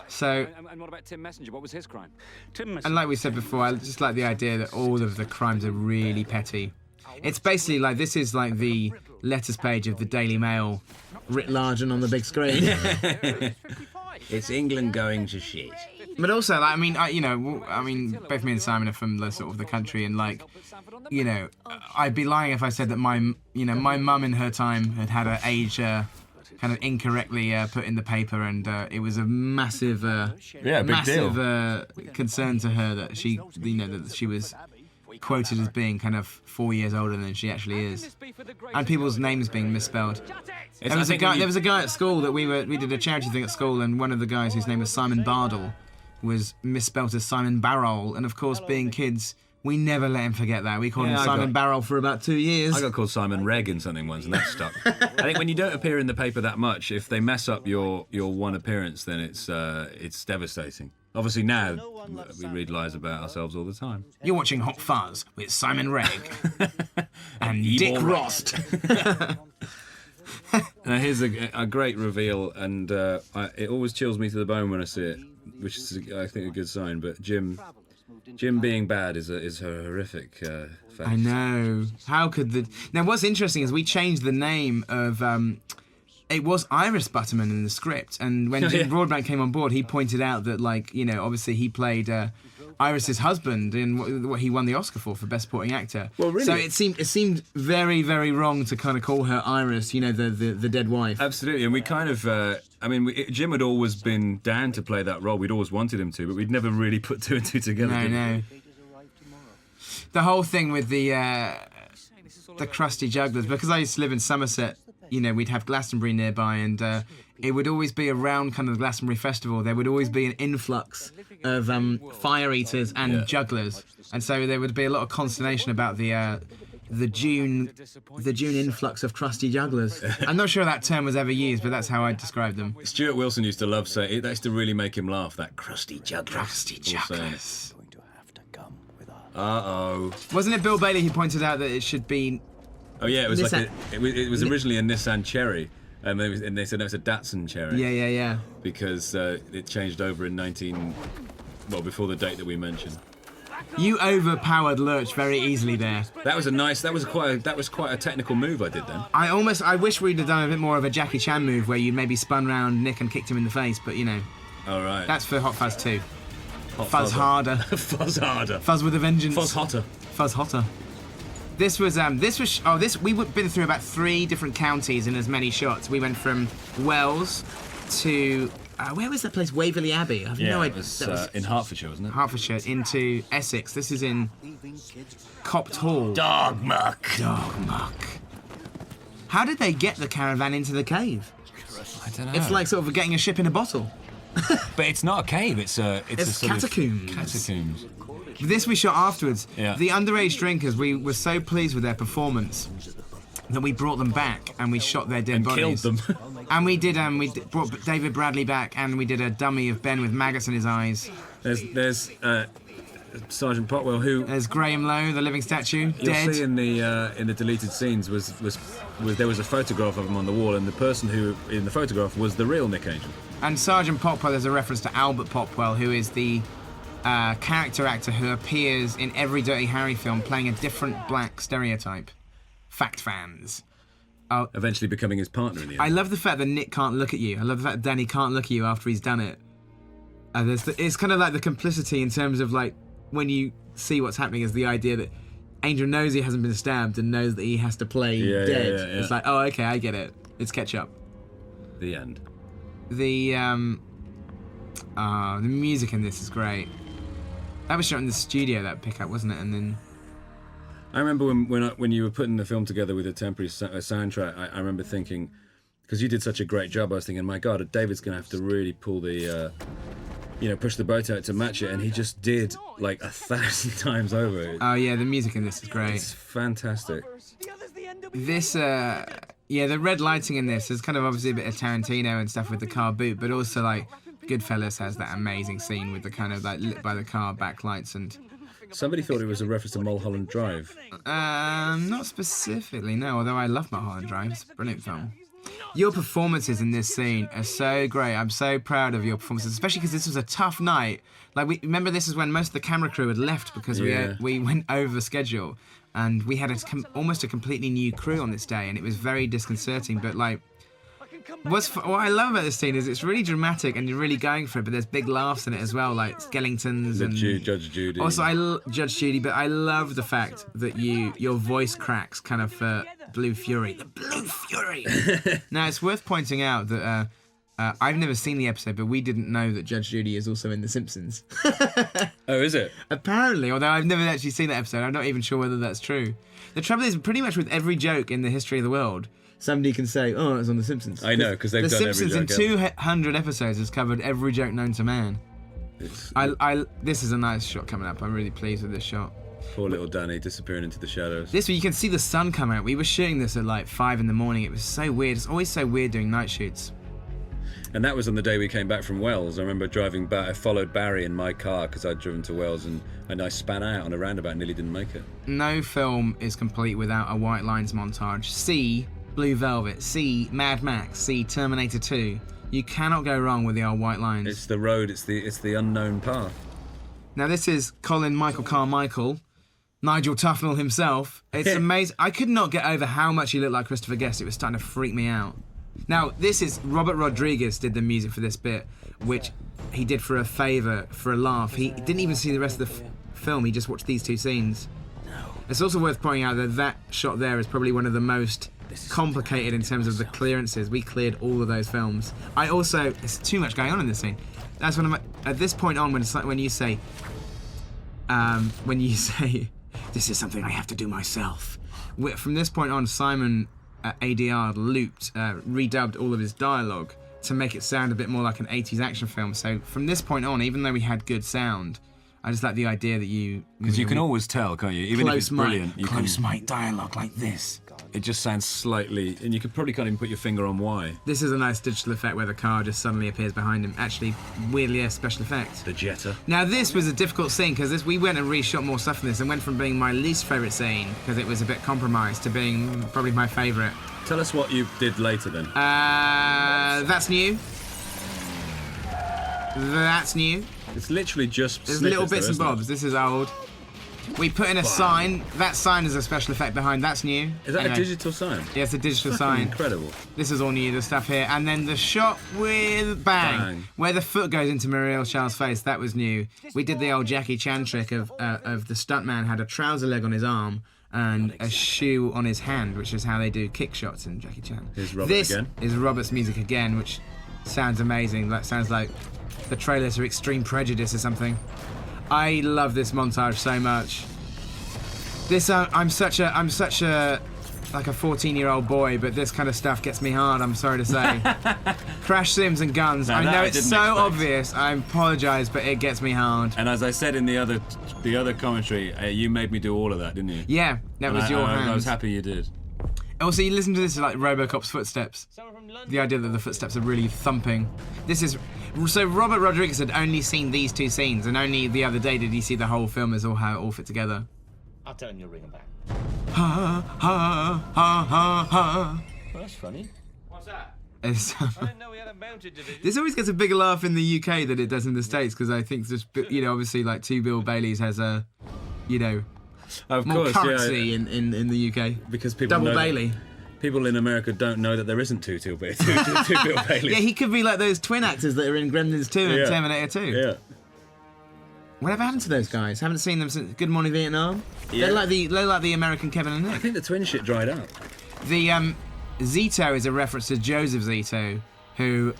B: So,
G: And what about Tim Messenger? What was his crime?
B: and like we said before, I just like the idea that all of the crimes are really petty. It's basically like, this is like the letters page of the Daily Mail, writ large and on the big screen.
E: It's England going to shit.
B: But also, like, I mean, both me and Simon are from the sort of the country, and like, you know, I'd be lying if I said that my mum in her time had her age kind of incorrectly put in the paper, and it was a massive, concern to her that she, that she was quoted as being kind of 4 years older than she actually is, and people's names being misspelled. There was a guy at school that we did a charity thing at school, and one of the guys whose name was Simon Bardell was misspelled as Simon Barrell, and of course, being kids, we never let him forget that. We called him Simon Barrell for about 2 years.
E: I got called Simon Reg in something once, and that stuck. I think when you don't appear in the paper that much, if they mess up your one appearance, then it's devastating. Obviously now we read lies about ourselves all the time.
B: You're watching Hot Fuzz with Simon Reg and Dick Rost.
E: Now here's a great reveal, and it always chills me to the bone when I see it, which is, I think, a good sign. But Jim being bad is a horrific fact.
B: I know. How could the... Now, what's interesting is we changed the name of... it was Iris Butterman in the script, and when Jim Broadbent came on board, he pointed out that, like, you know, obviously he played Iris's husband in what he won the Oscar for Best Supporting Actor.
E: Well, really?
B: So it seemed very, very wrong to kind of call her Iris, you know, the dead wife.
E: Absolutely, and we kind of... Jim had always been down to play that role. We'd always wanted him to, but we'd never really put two and two together.
B: No. The whole thing with the crusty jugglers, because I used to live in Somerset, you know, we'd have Glastonbury nearby, and it would always be around kind of the Glastonbury Festival. There would always be an influx of fire eaters and jugglers, and so there would be a lot of consternation about the June influx of crusty jugglers. I'm not sure that term was ever used, but that's how I describe them.
E: Stuart Wilson used to love saying it. That used to really make him laugh. That crusty jugglers.
B: Crusty jugglers.
E: Uh-oh.
B: Wasn't it Bill Bailey who pointed out that it should be...
E: Oh yeah, it was
B: Nissan...
E: it was originally a Nissan Cherry, and they said no, it's a Datsun Cherry.
B: Yeah.
E: Because it changed over in before the date that we mentioned.
B: You overpowered Lurch very easily there.
E: That was quite a technical move I did then.
B: I wish we'd have done a bit more of a Jackie Chan move where you maybe spun round Nick and kicked him in the face, but you know.
E: All right.
B: That's for Hot Fuzz 2.
E: Fuzz
B: harder.
E: Fuzz harder.
B: Fuzz with a vengeance.
E: Fuzz hotter.
B: Fuzz hotter. We've been through about 3 different counties in as many shots. We went from Wells to where was that place? Waverley Abbey. I've no idea.
E: It was in Hertfordshire, wasn't it?
B: Hertfordshire into Essex. This is in Copt Hall.
E: Dog muck.
B: How did they get the caravan into the cave?
A: I don't know.
B: It's like sort of getting a ship in a bottle.
A: But it's not a cave. It's a sort
B: catacombs.
A: Of catacombs.
B: This we shot afterwards.
A: Yeah.
B: The underage drinkers, we were so pleased with their performance that we brought them back and we shot their dead bodies.
E: Killed them.
B: And we brought David Bradley back, and we did a dummy of Ben with maggots in his eyes.
E: There's Sergeant Potwell, who
B: There's Graham Lowe, the living statue,
E: you'll
B: dead.
E: see in the deleted scenes was there was a photograph of him on the wall, and the person who in the photograph was the real Nick Angel.
B: And Sergeant Popwell, there's a reference to Albert Popwell, who is the character actor who appears in every Dirty Harry film playing a different black stereotype. Fact fans.
E: Eventually becoming his partner in the end.
B: I love the fact that Nick can't look at you. I love the fact that Danny can't look at you after he's done it. It's kind of like the complicity in terms of like when you see what's happening is the idea that Angel knows he hasn't been stabbed and knows that he has to play dead.
E: Yeah.
B: It's like, oh, okay, I get it. It's ketchup.
E: The end.
B: The music in this is great. That was shot in the studio, that pickup, wasn't it? And then
E: I remember when you were putting the film together with a temporary soundtrack, I remember thinking, because you did such a great job, I was thinking, my God, David's going to have to really pull the, push the boat out to match it, and he just did like 1,000 times over.
B: Oh yeah, the music in this is great.
E: It's fantastic.
B: This Yeah, the red lighting in this is kind of obviously a bit of Tarantino and stuff with the car boot, but also like Goodfellas has that amazing scene with the kind of like lit by the car backlights and.
E: Somebody thought it was a reference to Mulholland Drive.
B: Not specifically, no. Although I love Mulholland Drive, it's a brilliant film. Your performances in this scene are so great. I'm so proud of your performances, especially because this was a tough night. Like remember, this is when most of the camera crew had left because we went over schedule, and we had almost a completely new crew on this day, and it was very disconcerting. But like, what I love about this scene is it's really dramatic and you're really going for it, but there's big laughs in it as well, like skeletons and
E: Judge Judy.
B: Also, Judge Judy, but I love the fact that your voice cracks kind of for Blue Fury. The Blue Fury! Now, it's worth pointing out that I've never seen the episode, but we didn't know that Judge Judy is also in The Simpsons.
E: Oh, is it?
B: Apparently, although I've never actually seen that episode, I'm not even sure whether that's true. The trouble is, pretty much with every joke in the history of the world, somebody can say, "Oh, it's on The Simpsons."
E: I know, because they've done every joke.
B: The Simpsons in 200 episodes has covered every joke known to man. This is a nice shot coming up. I'm really pleased with this shot.
E: Poor little Danny disappearing into the shadows.
B: This way you can see the sun come out. We were shooting this at like 5 in the morning. It was so weird. It's always so weird doing night shoots.
E: And that was on the day we came back from Wales. I remember driving back. I followed Barry in my car because I'd driven to Wales, and I span out on a roundabout and nearly didn't make it.
B: No film is complete without a white lines montage. See Blue Velvet, see Mad Max, see Terminator 2. You cannot go wrong with the old white lines.
E: It's the road, it's the unknown path.
B: Now this is Colin Michael Carmichael, Nigel Tufnell himself. It's amazing. I could not get over how much he looked like Christopher Guest. It was starting to freak me out. Now this is Robert Rodriguez did the music for this bit, which he did for a favour, for a laugh. He didn't even see the rest of the film. He just watched these two scenes. It's also worth pointing out that shot there is probably one of the most complicated in terms of the clearances. We cleared all of those films. There's too much going on in this scene. That's when at this point on, when you say, this is something I have to do myself. From this point on, Simon ADR redubbed all of his dialogue to make it sound a bit more like an 80s action film. So from this point on, even though we had good sound, I just like the idea that
A: because you can always tell, can't you? Even if it's brilliant, you
B: close mic dialogue like this.
A: It just sounds slightly,
E: And you can't even put your finger on why.
B: This is a nice digital effect where the car just suddenly appears behind him. Actually, weirdly a special effect.
E: The Jetta.
B: Now this was a difficult scene because we went and reshot more stuff in this and went from being my least favourite scene because it was a bit compromised to being probably my favourite.
E: Tell us what you did later then.
B: That's new. That's new.
E: It's literally just
B: There's little bits and bobs. This is old. We put in a sign. That sign is a special effect behind. That's new.
E: Is that a digital sign?
B: Yeah, it's a digital sign.
E: Incredible.
B: This is all new, the stuff here. And then the shot with Bang, where the foot goes into Muriel Charles' face, that was new. We did the old Jackie Chan trick of the stuntman had a trouser leg on his arm and a shoe on his hand, which is how they do kick shots in Jackie Chan.
E: Here's Robert
B: this
E: again.
B: is Robert's music again, which sounds amazing. That sounds like the trailer to Extreme Prejudice or something. I love this montage so much. This I'm such a like a 14-year-old boy, but this kind of stuff gets me hard, I'm sorry to say. Crash Sims and guns. I know it's so obvious. I apologise, but it gets me hard.
E: And as I said in the other commentary, you made me do all of that, didn't you?
B: Yeah, that was your hand.
E: I was happy you did.
B: Also, you listen to this like RoboCop's footsteps. The idea that the footsteps are really thumping. So Robert Rodriguez had only seen these two scenes, and only the other day did he see the whole film as how it all fit together.
C: I'll tell him you'll ring him back.
B: Ha ha ha ha ha.
C: Well, that's funny. What's that? I didn't know we had a mounted division.
B: This always gets a bigger laugh in the UK than it does in the States, because I think just, obviously like Two Bill Baileys has a,
E: of
B: more
E: course,
B: currency in the UK.
E: Because people
B: Double Bailey.
E: People in America don't know that there isn't two Bill Baileys.
B: Yeah, he could be like those twin actors that are in Gremlins 2 and Terminator 2.
E: Yeah.
B: Whatever happened to those guys? Haven't seen them since Good Morning Vietnam.
E: Yeah.
B: They're like the American Kevin and Nick.
E: I think the twin shit dried up.
B: The Zito is a reference to Joseph Zito, who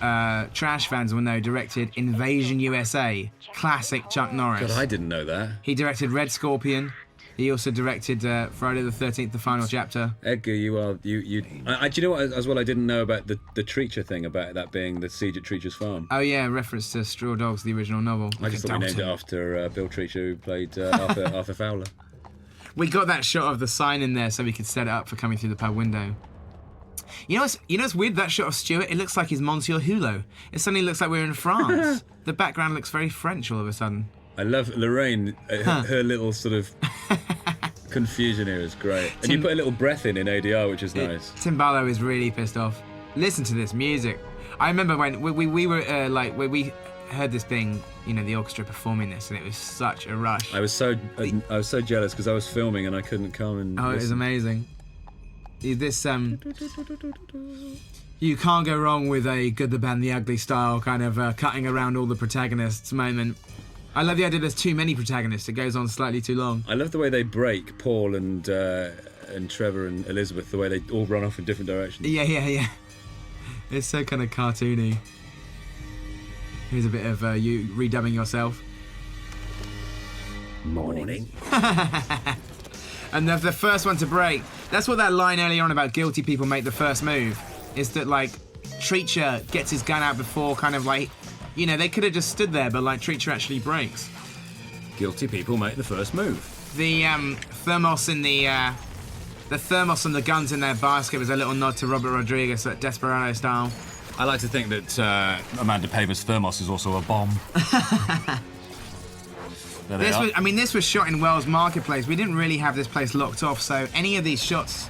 B: trash fans will know directed Invasion USA, classic Chuck Norris.
E: God, I didn't know that.
B: He directed Red Scorpion. He also directed Friday the 13th, the final chapter.
E: Edgar, you. Do you know what? As well, I didn't know about the Treacher thing, about that being the siege at Treacher's farm.
B: Oh yeah, reference to Straw Dogs, the original novel.
E: I just thought we named it after Bill Treacher, who played Arthur Fowler.
B: We got that shot of the sign in there so we could set it up for coming through the pub window. You know what's weird? That shot of Stuart, it looks like he's Monsieur Hulot. It suddenly looks like we're in France. The background looks very French all of a sudden.
E: I love Lorraine. Her little sort of confusion here is great. And you put a little breath in ADR, which is nice.
B: Tim Barlow is really pissed off. Listen to this music. I remember when we were when we heard this being, the orchestra performing this, and it was such a rush.
E: I was so jealous because I was filming and I couldn't come and.
B: Oh, it was amazing. This you can't go wrong with a Good, the Bad, and the Ugly style kind of cutting around all the protagonists moment. I love the idea there's too many protagonists. It goes on slightly too long.
E: I love the way they break Paul and Trevor and Elizabeth. The way they all run off in different directions.
B: Yeah. It's so kind of cartoony. Here's a bit of you redubbing yourself.
C: Morning.
B: And the first one to break. That's what that line earlier on about guilty people make the first move. Is that Treacher gets his gun out before they could have just stood there, but Treacher actually breaks.
E: Guilty people make the first move.
B: The thermos in the thermos and the guns in their basket was a little nod to Robert Rodriguez, that Desperado style.
A: I like to think that Amanda Paver's thermos is also a bomb.
B: This was shot in Wells Marketplace. We didn't really have this place locked off, so any of these shots,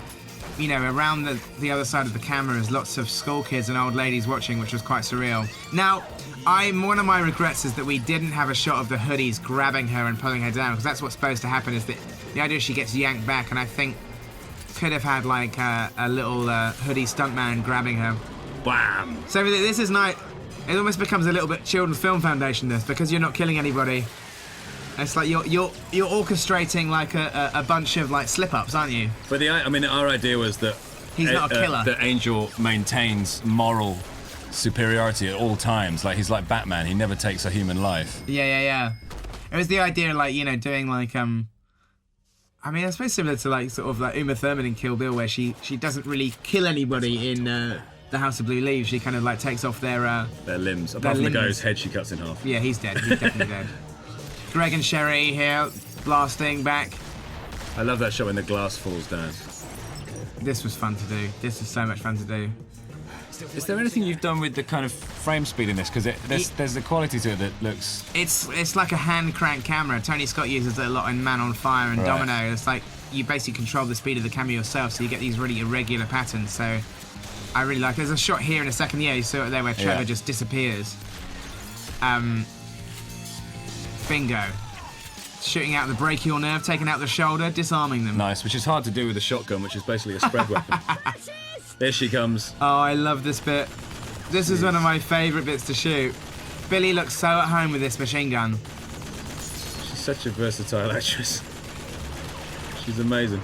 B: around the other side of the camera is lots of school kids and old ladies watching, which was quite surreal. Now, one of my regrets is that we didn't have a shot of the hoodies grabbing her and pulling her down, because that's what's supposed to happen, is that the idea she gets yanked back, and I think could have had a little hoodie stuntman grabbing her.
E: Bam!
B: So this is it almost becomes a little bit Children's Film Foundation, this, because you're not killing anybody. It's like you're orchestrating a bunch of slip-ups, aren't you?
E: But our idea was that
B: he's not a killer.
A: That Angel maintains moral superiority at all times. He's like Batman. He never takes a human life.
B: Yeah. It was the idea, doing I suppose similar to Uma Thurman in Kill Bill, where she doesn't really kill anybody in the House of Blue Leaves. She kind of takes off their
E: limbs. Apart from the guy whose head she cuts in half.
B: Yeah, he's dead. He's definitely dead. Greg and Sherry here, blasting back.
E: I love that shot when the glass falls down.
B: This was fun to do. This was so much fun to do.
A: Is there anything you've done with the kind of frame speed in this? Because there's the quality to it that looks...
B: It's like a hand crank camera. Tony Scott uses it a lot in Man on Fire and Domino. It's you basically control the speed of the camera yourself, so you get these really irregular patterns. So I really like it. There's a shot here in a second. Yeah, you saw it there where Trevor just disappears. Bingo. Shooting out the brachial nerve, taking out the shoulder, disarming them.
E: Nice, which is hard to do with a shotgun, which is basically a spread weapon. There she comes.
B: Oh, I love this bit. This is one of my favourite bits to shoot. Billy looks so at home with this machine gun.
E: She's such a versatile actress. She's amazing.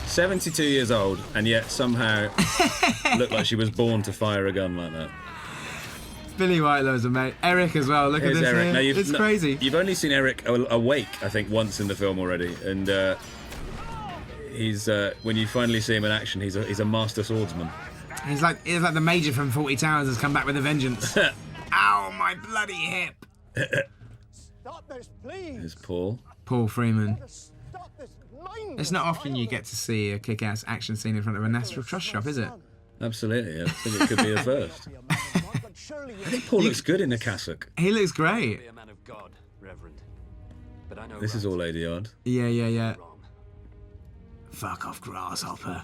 E: 72 years old, and yet somehow looked like she was born to fire a gun like that.
B: Billy Whitelow's amazing. Eric as well. Look at this.
E: Eric. Now,
B: it's crazy.
E: You've only seen Eric awake, I think, once in the film already, and he's when you finally see him in action, he's a master swordsman.
B: He's like the Major from 40 Towers has come back with a vengeance. Ow, my bloody hip!
C: Stop this, please.
E: There's Paul.
B: Paul Freeman.
C: Stop this.
B: It's not often you get to see a kick-ass action scene in front of a National Trust shop, is it?
E: Absolutely. I think it could be a first. I think Paul looks good in a cassock.
B: He looks great.
G: Be a man of God, Reverend. But I know
E: This is all ADR.
B: Yeah. Fuck off, grasshopper.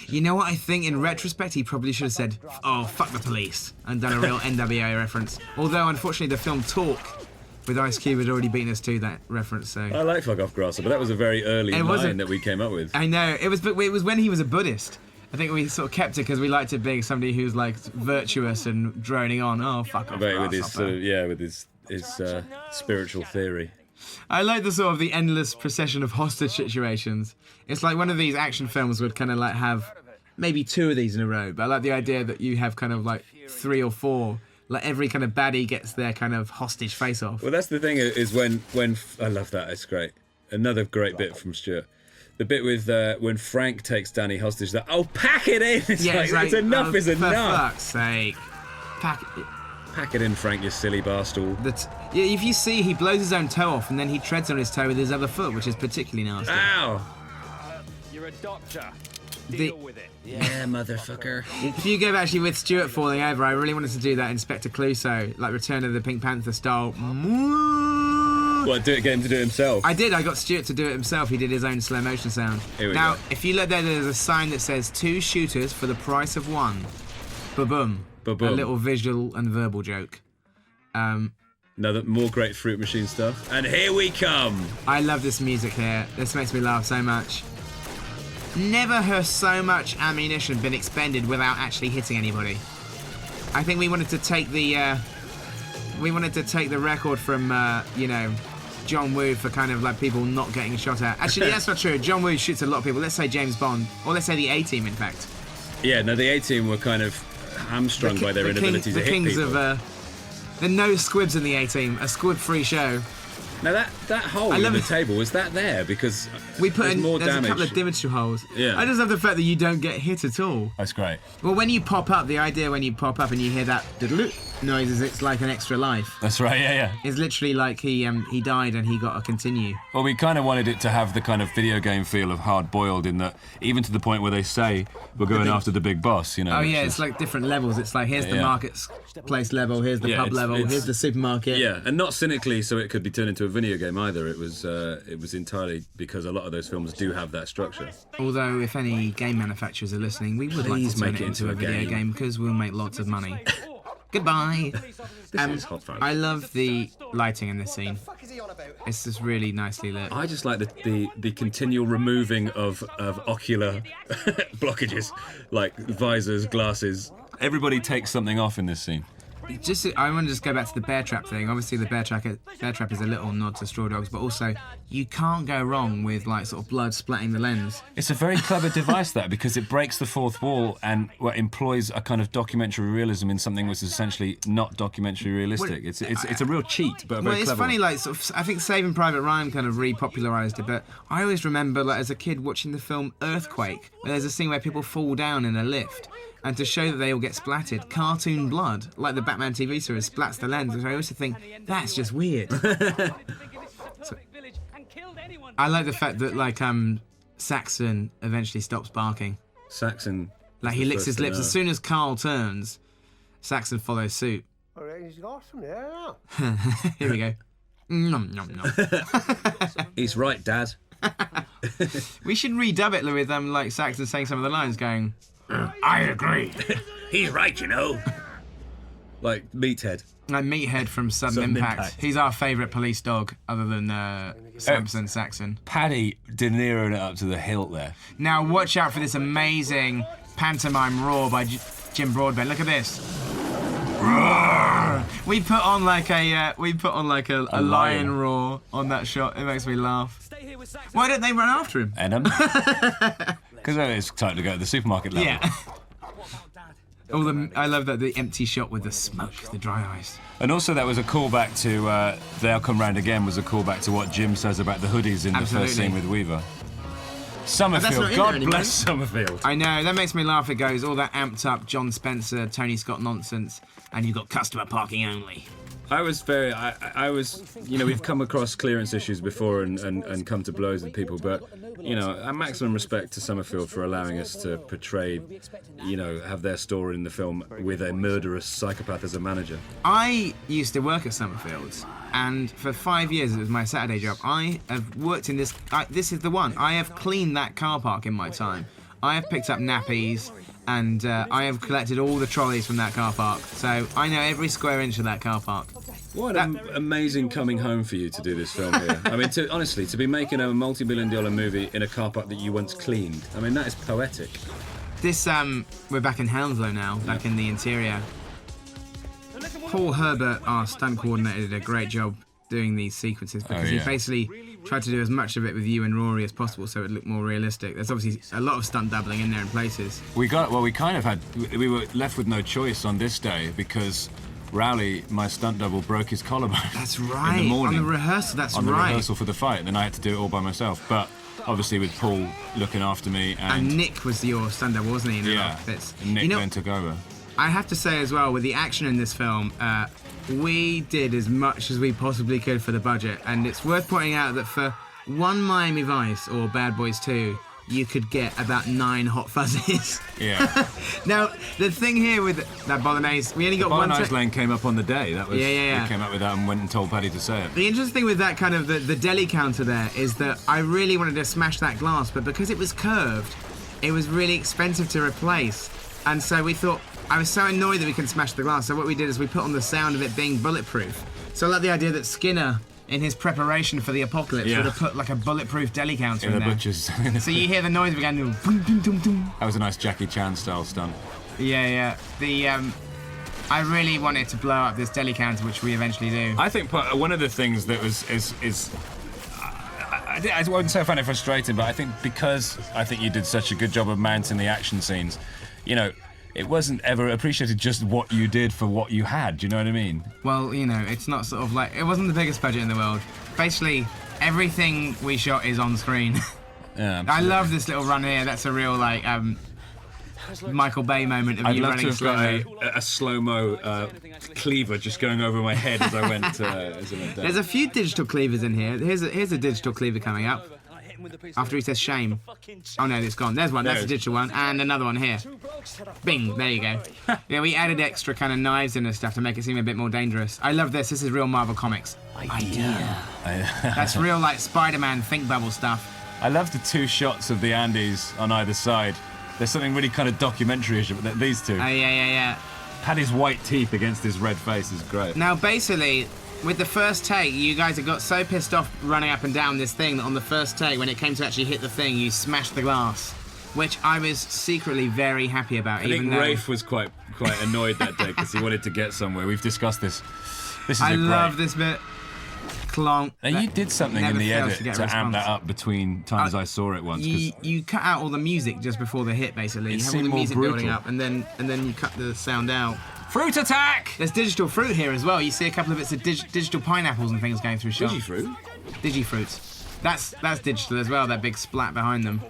B: You know what I think? In retrospect, he probably should have said, "Oh, fuck the police," and done a real NWA reference. Although, unfortunately, the film Talk with Ice Cube had already beaten us to that reference. So
E: I like "fuck off, grasshopper," but that was a very early line that we came up with.
B: I know it was, but it was when he was a Buddhist. I think we sort of kept it because we liked it being somebody who's virtuous and droning on. Oh, fuck off, grasshopper.
E: With his spiritual theory.
B: I like the endless procession of hostage situations. It's like one of these action films would kind of have maybe 2 of these in a row, but I like the idea that you have kind of 3 or 4. Every kind of baddie gets their kind of hostage face-off.
E: Well, that's the thing is when I love that. It's great. Another great bit from Stuart. The bit with when Frank takes Danny hostage. That pack it in. It's enough is enough.
B: For fuck's sake,
E: Pack it in, Frank, you silly bastard.
B: If you see, he blows his own toe off and then he treads on his toe with his other foot, which is particularly nasty.
E: Ow!
G: You're a doctor.
C: Deal with it.
E: Yeah, motherfucker.
B: If you go actually with Stuart falling over, I really wanted to do that Inspector Clouseau, like Return of the Pink Panther style.
E: What, get him to do it himself?
B: I did. I got Stuart to do it himself. He did his own slow motion sound.
E: Here we
B: now,
E: go.
B: if you look there's a sign that says 2 shooters for the price of 1. Ba-boom.
E: Ba-boom.
B: A little visual and verbal joke.
E: Another more grapefruit machine stuff. And here we come.
B: I love this music here. This makes me laugh so much. Never has so much ammunition been expended without actually hitting anybody. I think we wanted to take the record from John Woo for kind of like people not getting shot at. Actually, that's not true. John Woo shoots a lot of people. Let's say James Bond, or let's say the A-Team, in fact.
E: Yeah, no, the A-Team were kind of hamstrung by their inability to hit people.
B: There are no squibs in the A-Team. A squib-free show.
E: Now that hole in the table, was that there? Because
B: we put in
E: more
B: there's
E: damage.
B: a couple of dimensional holes.
E: Yeah.
B: I just love the fact that you don't get hit at all.
A: That's great.
B: Well, when you pop up, the idea when you pop up and you hear that noise is it's like an extra life.
A: That's right, yeah.
B: It's literally like he died and he got to continue.
A: Well, we kind of wanted it to have the kind of video game feel of Hard Boiled, in that even to the point where they say we're going after the big boss, you know.
B: Oh yeah,
A: which
B: it's
A: is-
B: like different levels. It's like here's the marketplace level, here's the pub level,
E: it's-
B: here's the supermarket.
E: Yeah, and not cynically, so it could be turned into a video game either. It was entirely because a lot of those films do have that structure.
B: Although, if any game manufacturers are listening, we would like
E: Please
B: to turn
E: make
B: it
E: it
B: into a
E: into a
B: video
E: game.
B: game because we'll make lots of money. Goodbye.
E: This is hot fun.
B: I love the lighting in this scene. It's just really nicely lit.
E: I just like the continual removing of ocular blockages, like visors, glasses.
A: Everybody takes something off in this scene.
B: I want to just go back to the bear trap thing. Obviously, the bear trap is a little nod to Straw Dogs, but also you can't go wrong with like sort of blood splatting the lens.
A: It's a very clever device, that, because it breaks the fourth wall and employs a kind of documentary realism in something which is essentially not documentary realistic. It's a real cheat, but a very
B: Well, it's
A: clever
B: funny,
A: one.
B: like sort of, I think Saving Private Ryan kind of repopularised it, but I always remember like as a kid watching the film Earthquake, where there's a scene where people fall down in a lift. And to show that they all get splattered, cartoon blood, like the Batman TV series, splats the lens. And I always think, that's just weird. I like the fact that, like, Saxon eventually stops barking.
E: Saxon.
B: Like, he licks his lips. As soon as Carl turns, Saxon follows suit.
C: All right, he's got some there now.
B: Here we go. Nom, nom, nom.
E: He's right, Dad.
B: We should redub it with, like, Saxon saying some of the lines, going, I agree.
E: He's right, you know. Like Meathead.
B: Like Meathead from Sudden Impact. He's our favourite police dog, other than Samson Saxon.
A: Paddy De Niro it up to the hilt there.
B: Now watch out for this amazing pantomime roar by Jim Broadbent. Look at this. Roar! We put on like a lion roar on that shot. It makes me laugh. Why don't they run after him?
A: Enum. Because it's time to go to the supermarket level.
B: Yeah. I love that the empty shot with the smoke, the dry ice.
A: And also that was a callback to They'll Come Round Again, was a callback to what Jim says about the hoodies in the first scene with Weaver. Summerfield, God bless Summerfield.
B: I know, that makes me laugh. It goes all that amped up John Spencer, Tony Scott nonsense, and you've got customer parking only.
E: I was, you know, we've come across clearance issues before and come to blows with people, but, you know, a maximum respect to Summerfield for allowing us to portray, you know, have their story in the film with a murderous psychopath as a manager.
B: I used to work at Summerfield's, and for 5 years, it was my Saturday job. I have worked in this, this is the one. I have cleaned that car park in my time. I have picked up nappies, and I have collected all the trolleys from that car park. So I know every square inch of that car park.
E: What an amazing coming home for you to do this film here. I mean, honestly, to be making a multi-billion-dollar movie in a car park that you once cleaned, I mean, that is poetic.
B: This, we're back in Hounslow now, back in the interior. Paul Herbert, our stunt coordinator, did a great job doing these sequences because he basically tried to do as much of it with you and Rory as possible so it looked more realistic. There's obviously a lot of stunt doubling in there in places.
A: We were left with no choice on this day because Rowley, my stunt double, broke his collarbone.
B: That's right.
A: In the morning.
B: On the rehearsal, that's
A: on
B: right.
A: On the rehearsal for the fight. Then I had to do it all by myself. But obviously with Paul looking after me
B: and Nick was your stunt double, wasn't he? In a lot of bits.
A: And Nick then took over.
B: I have to say as well, with the action in this film, we did as much as we possibly could for the budget, and it's worth pointing out that for one Miami Vice or Bad Boys 2, you could get about 9 hot fuzzies.
A: Yeah.
B: Now, the thing here with that bolognese, we only got one.
A: Bolognese lane came up on the day. That was
B: Yeah.
A: We came up with that and went and told Paddy to say it.
B: The interesting thing with that kind of the deli counter there is that I really wanted to smash that glass, but because it was curved, it was really expensive to replace. And so we thought, I was so annoyed that we couldn't smash the glass, so what we did is we put on the sound of it being bulletproof. So I like the idea that Skinner, in his preparation for the apocalypse, would have put like a bulletproof deli counter in
A: the
B: there.
A: butcher's.
B: So you hear the noise of it going, boom, boom, boom, boom.
A: That was a nice Jackie Chan style stunt.
B: Yeah. I really wanted to blow up this deli counter, which we eventually do.
A: I think one of the things that was I wouldn't say I found it frustrating, but I think because I think you did such a good job of mounting the action scenes, you know, it wasn't ever appreciated just what you did for what you had. Do you know what I mean?
B: Well, you know, it's not sort of like, it wasn't the biggest budget in the world. Basically, everything we shot is on screen.
A: Yeah,
B: I love this little run here. That's a real like Michael Bay moment of
A: I'd
B: you
A: love
B: running
A: to have
B: slow.
A: got a slow-mo cleaver just going over my head as I went. As I went down.
B: There's a few digital cleavers in here. Here's a digital cleaver coming up. After he says shame. Oh no, it's gone. There's one. That's a digital one. And another one here. Bing. There you go. Yeah, we added extra kind of knives in and stuff to make it seem a bit more dangerous. I love this. This is real Marvel Comics. Idea. That's real like Spider-Man think bubble stuff.
A: I love the 2 shots of the Andes on either side. There's something really kind of documentary-ish about these two.
B: Yeah.
A: Paddy's white teeth against his red face is great.
B: Now, basically, with the first take, you guys have got so pissed off running up and down this thing that on the first take, when it came to actually hit the thing, you smashed the glass, which I was secretly very happy about.
A: I think Rafe was quite annoyed that day because he wanted to get somewhere. We've discussed this. This is
B: I love this bit. Clonk.
A: Now you did something in the edit to amp that up between times I saw it once.
B: You cut out all the music just before the hit, basically. You have all the music building up, and then you cut the sound out.
A: Fruit attack!
B: There's digital fruit here as well. You see a couple of bits of digital pineapples and things going through shot. Digifruits. That's digital as well. That big splat behind them.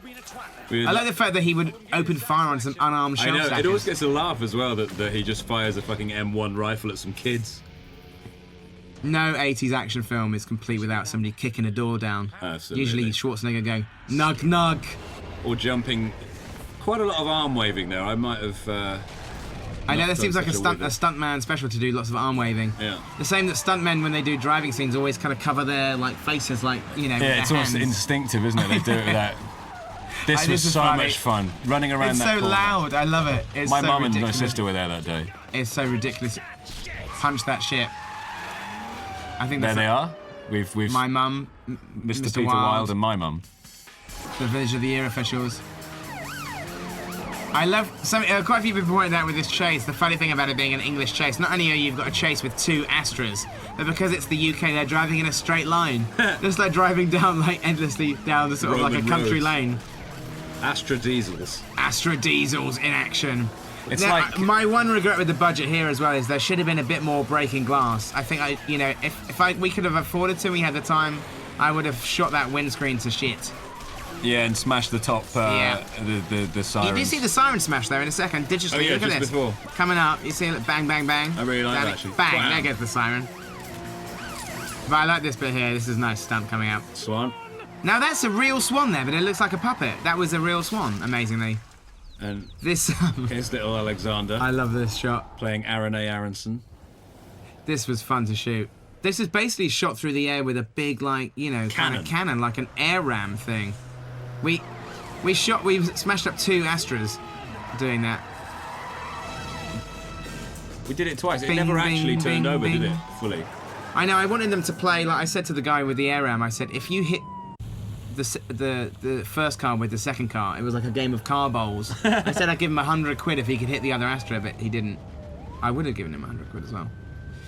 B: I like the fact that he would open fire on some unarmed shell stackers.
E: It always gets a laugh as well that he just fires a fucking M1 rifle at some kids.
B: No 80s action film is complete without somebody kicking a door down.
E: Absolutely.
B: Usually Schwarzenegger go, nug, nug.
E: Or jumping. Quite a lot of arm waving there. I might have...
B: I know that seems like a stuntman special to do lots of arm waving.
E: Yeah.
B: The same that stuntmen, when they do driving scenes, always kind of cover their like faces, like, you know, with
A: Yeah, it's
B: their
A: almost
B: hands.
A: instinctive, isn't it? They do it without... This was so much fun. Running around
B: It's
A: that
B: so
A: corner.
B: loud. I love it. It's
A: My
B: so
A: mum and my
B: ridiculous.
A: sister were there that day.
B: It's so ridiculous. Punch that shit. I think
A: There
B: that's
A: they are. We've
B: my mum,
A: Mr. Peter Wilde and my mum.
B: the Village of the Year officials. I love quite a few people pointed out with this chase. The funny thing about it being an English chase, not only are you've got a chase with 2 Astras, but because it's the UK, they're driving in a straight line, just like driving down like endlessly down the sort of like a
E: Roman
B: country
E: roads.
B: lane.
E: Astra Diesels.
B: Astra Diesels in action.
A: It's
B: Now,
A: like...
B: my one regret with the budget here as well is there should have been a bit more breaking glass. I think if we could have afforded to, we had the time, I would have shot that windscreen to shit.
A: Yeah, and smash the top,
B: Yeah.
A: the sirens.
B: You do see the siren smash there in a second, digitally.
E: Oh, yeah,
B: look at
E: just
B: this.
E: before.
B: Coming up, you see it, bang, bang, bang.
E: I really like
B: Down
E: that,
B: it,
E: actually.
B: Bang,
E: Wow.
B: there goes the siren. But I like this bit here. This is a nice stunt coming out.
E: Swan.
B: Now that's a real swan there, but it looks like a puppet. That was a real swan, amazingly.
E: And
B: This,
E: here's little Alexander
B: I love this shot.
E: playing Aaron A. Aronson.
B: This was fun to shoot. This is basically shot through the air with a big, like, you know, kind of cannon, like an air ram thing. We've smashed up 2 Astras doing that.
E: We did it twice. It
B: Bing,
E: never
B: bing,
E: actually turned
B: bing,
E: over, did
B: bing.
E: it? Fully.
B: I know, I wanted them to play, like I said to the guy with the air ram, I said, if you hit the first car with the second car, it was like a game of car bowls. I said I'd give him 100 quid if he could hit the other Astra, but he didn't. I would have given him 100 quid as well.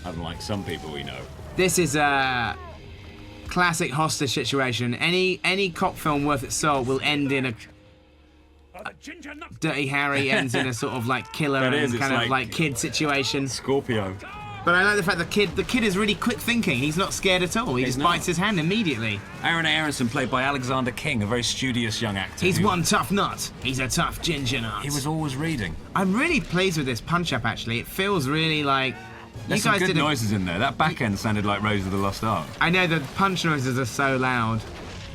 E: Unlike some people we know.
B: This is a classic hostage situation. Any cop film worth its salt will end in a Dirty Harry ends in a sort of like killer
E: That is,
B: and
E: it's
B: kind of like kid situation.
E: Scorpio.
B: But I like the fact the kid is really quick thinking. He's not scared at all. He just
E: not.
B: bites his hand immediately.
A: Aaron A. Aronson, played by Alexander King, a very studious young actor.
B: He's
A: who-
B: one tough nut. He's a tough ginger nut.
A: He was always reading.
B: I'm really pleased with this punch-up, actually. It feels really like...
A: There's some good noises in there. That back end sounded like Rose of the Lost Ark.
B: I know the punch noises are so loud.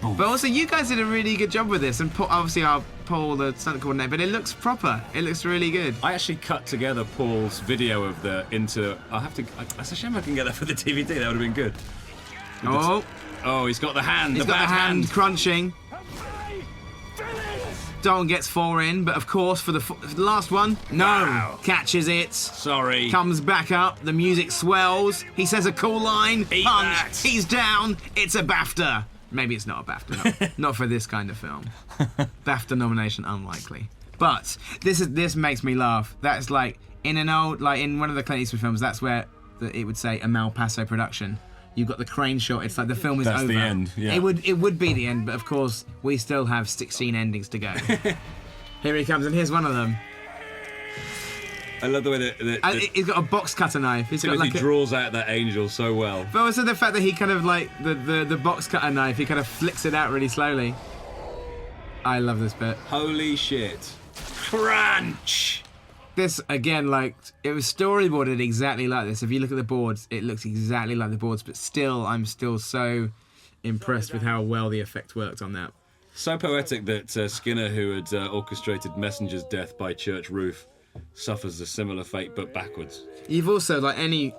B: But also, you guys did a really good job with this, and obviously our Paul, the stunt coordinator, but it looks proper. It looks really good.
E: I actually cut together Paul's video of into. It's a shame I can get that for the DVD. That would have been good. Oh, he's got the hand.
B: He's got the hand crunching. Dalton gets 4 in, but of course for the last one, no. Wow. Catches it.
E: Sorry.
B: Comes back up. The music swells. He says a cool line.
E: Eat
B: punch.
E: that.
B: He's down. It's a BAFTA. Maybe it's not a BAFTA. No. Not for this kind of film. BAFTA nomination unlikely. But this makes me laugh. That's like in an old, like in one of the Clint Eastwood films. That's where it would say a Malpaso production. You've got the crane shot. It's like the film is over.
E: That's the end. Yeah.
B: It would be the end, but of course we still have 16 endings to go. Here he comes, and here's one of them.
E: I love the way
B: he's got a box cutter knife. He's got like
E: draws out that angel so well.
B: But also the fact that he kind of like the box cutter knife. He kind of flicks it out really slowly. I love this bit.
E: Holy shit!
B: Crunch. This again, like it was storyboarded exactly like this. If you look at the boards, it looks exactly like the boards. But still, I'm still so impressed with how well the effect worked on that.
E: So poetic that Skinner, who had orchestrated Messenger's death by church roof, suffers a similar fate but backwards.
B: You've also, like any,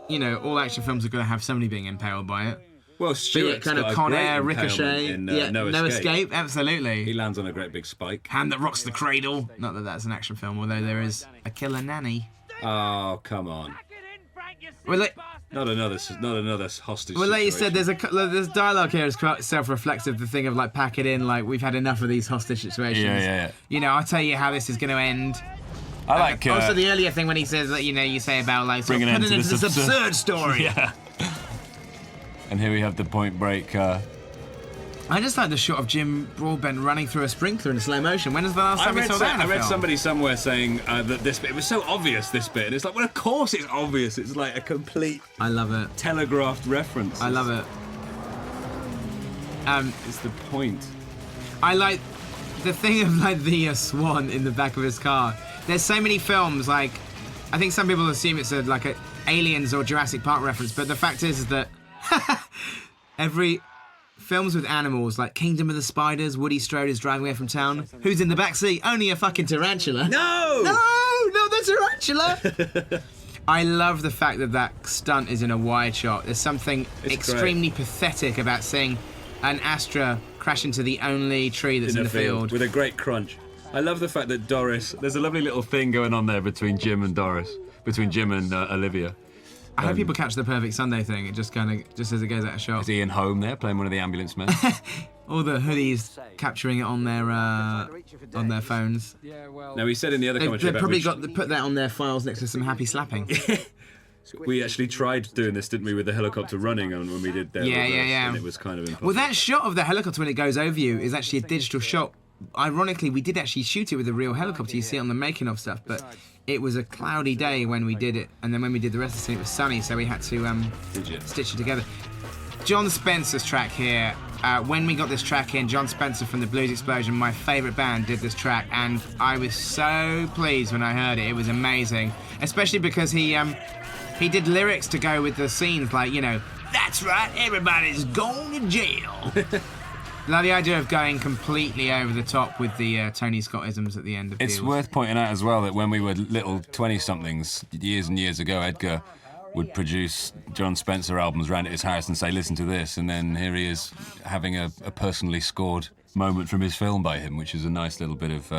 B: all action films are going to have somebody being impaled by it.
E: Well, Stuart's
B: kind of
E: got
B: Con
E: a great
B: Air, Ricochet,
E: in No
B: Escape, absolutely.
E: He lands on a great big spike.
B: Hand That Rocks the Cradle. Not that that's an action film, although there is a killer nanny.
E: Oh, come on.
B: Well,
E: not another hostage.
B: Well, like you said,
E: situation.
B: there's dialogue here is quite self-reflexive. The thing of like pack it in, like we've had enough of these hostage situations.
A: Yeah.
B: I'll tell you how this is going to end.
A: I like.
B: Also, the earlier thing when he says that, you say about like
A: bring an end to
B: this absurd story.
A: Yeah. And here we have the Point Break.
B: I just like the shot of Jim Broadbent running through a sprinkler in slow motion. When was the last time we saw that in a
E: I read
B: film?
E: somebody somewhere saying that this bit, it was so obvious, this bit, and it's like, well, of course it's obvious. It's like a complete
B: I love it.
E: telegraphed reference.
B: I love it.
E: It's the point.
B: I like the thing of like the swan in the back of his car. There's so many films, like I think some people assume it's a Aliens or Jurassic Park reference, but the fact is that every films with animals like Kingdom of the Spiders, Woody Strode is driving away from town. Who's in the back seat? Only a fucking tarantula.
E: No,
B: the tarantula. I love the fact that stunt is in a wide shot. There's something extremely pathetic about seeing an Astra crash into the only tree that's in the field
E: with a great crunch. I love the fact that Doris. There's a lovely little thing going on there between Jim and Olivia.
B: I hope people catch the Perfect Sunday thing. It just as it goes out of shot.
A: Is Ian Holm there playing one of the ambulance men?
B: All the hoodies capturing it on their phones.
E: Now he said in the other commentary
B: they've probably put that on their files next to some happy slapping.
E: We actually tried doing this, didn't we, with the helicopter running on when we did their reverse, and it was kind of impossible.
B: Well, that shot of the helicopter when it goes over you is actually a digital shot. Ironically, we did actually shoot it with a real helicopter. You see it on the making of stuff, but it was a cloudy day when we did it, and then when we did the rest of the scene, it was sunny, so we had to stitch it together. John Spencer's track here. When we got this track in, John Spencer from the Blues Explosion, my favourite band, did this track, and I was so pleased when I heard it. It was amazing, especially because he did lyrics to go with the scenes, like, that's right, everybody's going to jail. Now, the idea of going completely over the top with the Tony Scott-isms at the end of
A: It's
B: Deals.
A: worth pointing out as well that when we were little 20-somethings, years and years ago, Edgar would produce John Spencer albums round at his house and say, listen to this, and then here he is having a personally scored moment from his film by him, which is a nice little bit of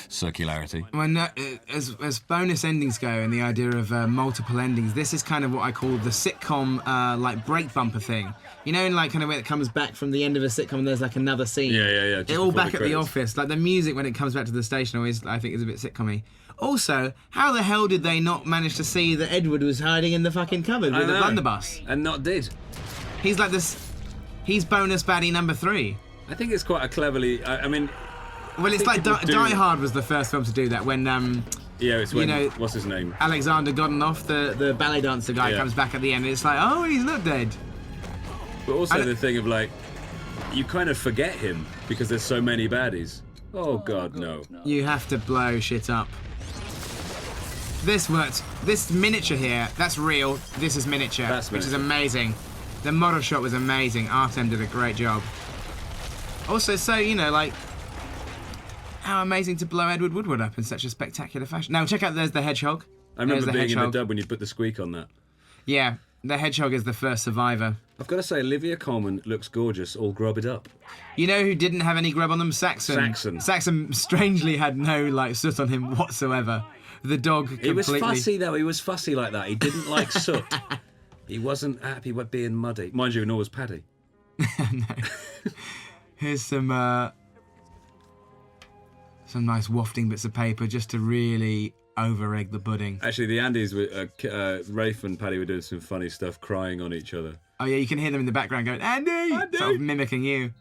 A: circularity.
B: Well, as bonus endings go and the idea of multiple endings, this is kind of what I call the sitcom like break bumper thing. Like kind of where it comes back from the end of a sitcom and there's like another scene.
E: Yeah.
B: It all back at the office. Like the music when it comes back to the station always, I think, is a bit sitcom-y. Also, how the hell did they not manage to see that Edward was hiding in the fucking cupboard with the blunderbuss?
E: And not did.
B: He's like this. He's bonus baddie number 3.
E: I think it's quite a cleverly.
B: Well, it's like Die Hard was the first film to do that when.
E: It's when what's his name?
B: Alexander Godunov, the ballet dancer guy, comes back at the end. And it's like, oh, he's not dead.
E: But also the thing of like, you kind of forget him because there's so many baddies. Oh God, no.
B: You have to blow shit up. This worked. This miniature here, that's real. This is miniature, which is amazing. The model shot was amazing. Artem did a great job. Also, so, you know, like, how amazing to blow Edward Woodward up in such a spectacular fashion. Now, check out, there's the hedgehog.
E: I remember
B: There's the
E: being in the
B: hedgehog.
E: dub when you put the squeak on that.
B: Yeah, the hedgehog is the first survivor.
E: I've got to say, Olivia Colman looks gorgeous, all grubbed up.
B: You know who didn't have any grub on them? Saxon. Saxon strangely had no, like, soot on him whatsoever. The dog completely...
E: He was fussy, though. He was fussy like that. He didn't like soot. He wasn't happy with being muddy. Mind you, nor was Paddy.
B: No. Here's some nice wafting bits of paper just to really over-egg the pudding.
E: Actually, the Andes, Rafe and Paddy were doing some funny stuff, crying on each other.
B: Oh yeah, you can hear them in the background going, Andy! Sort of mimicking you.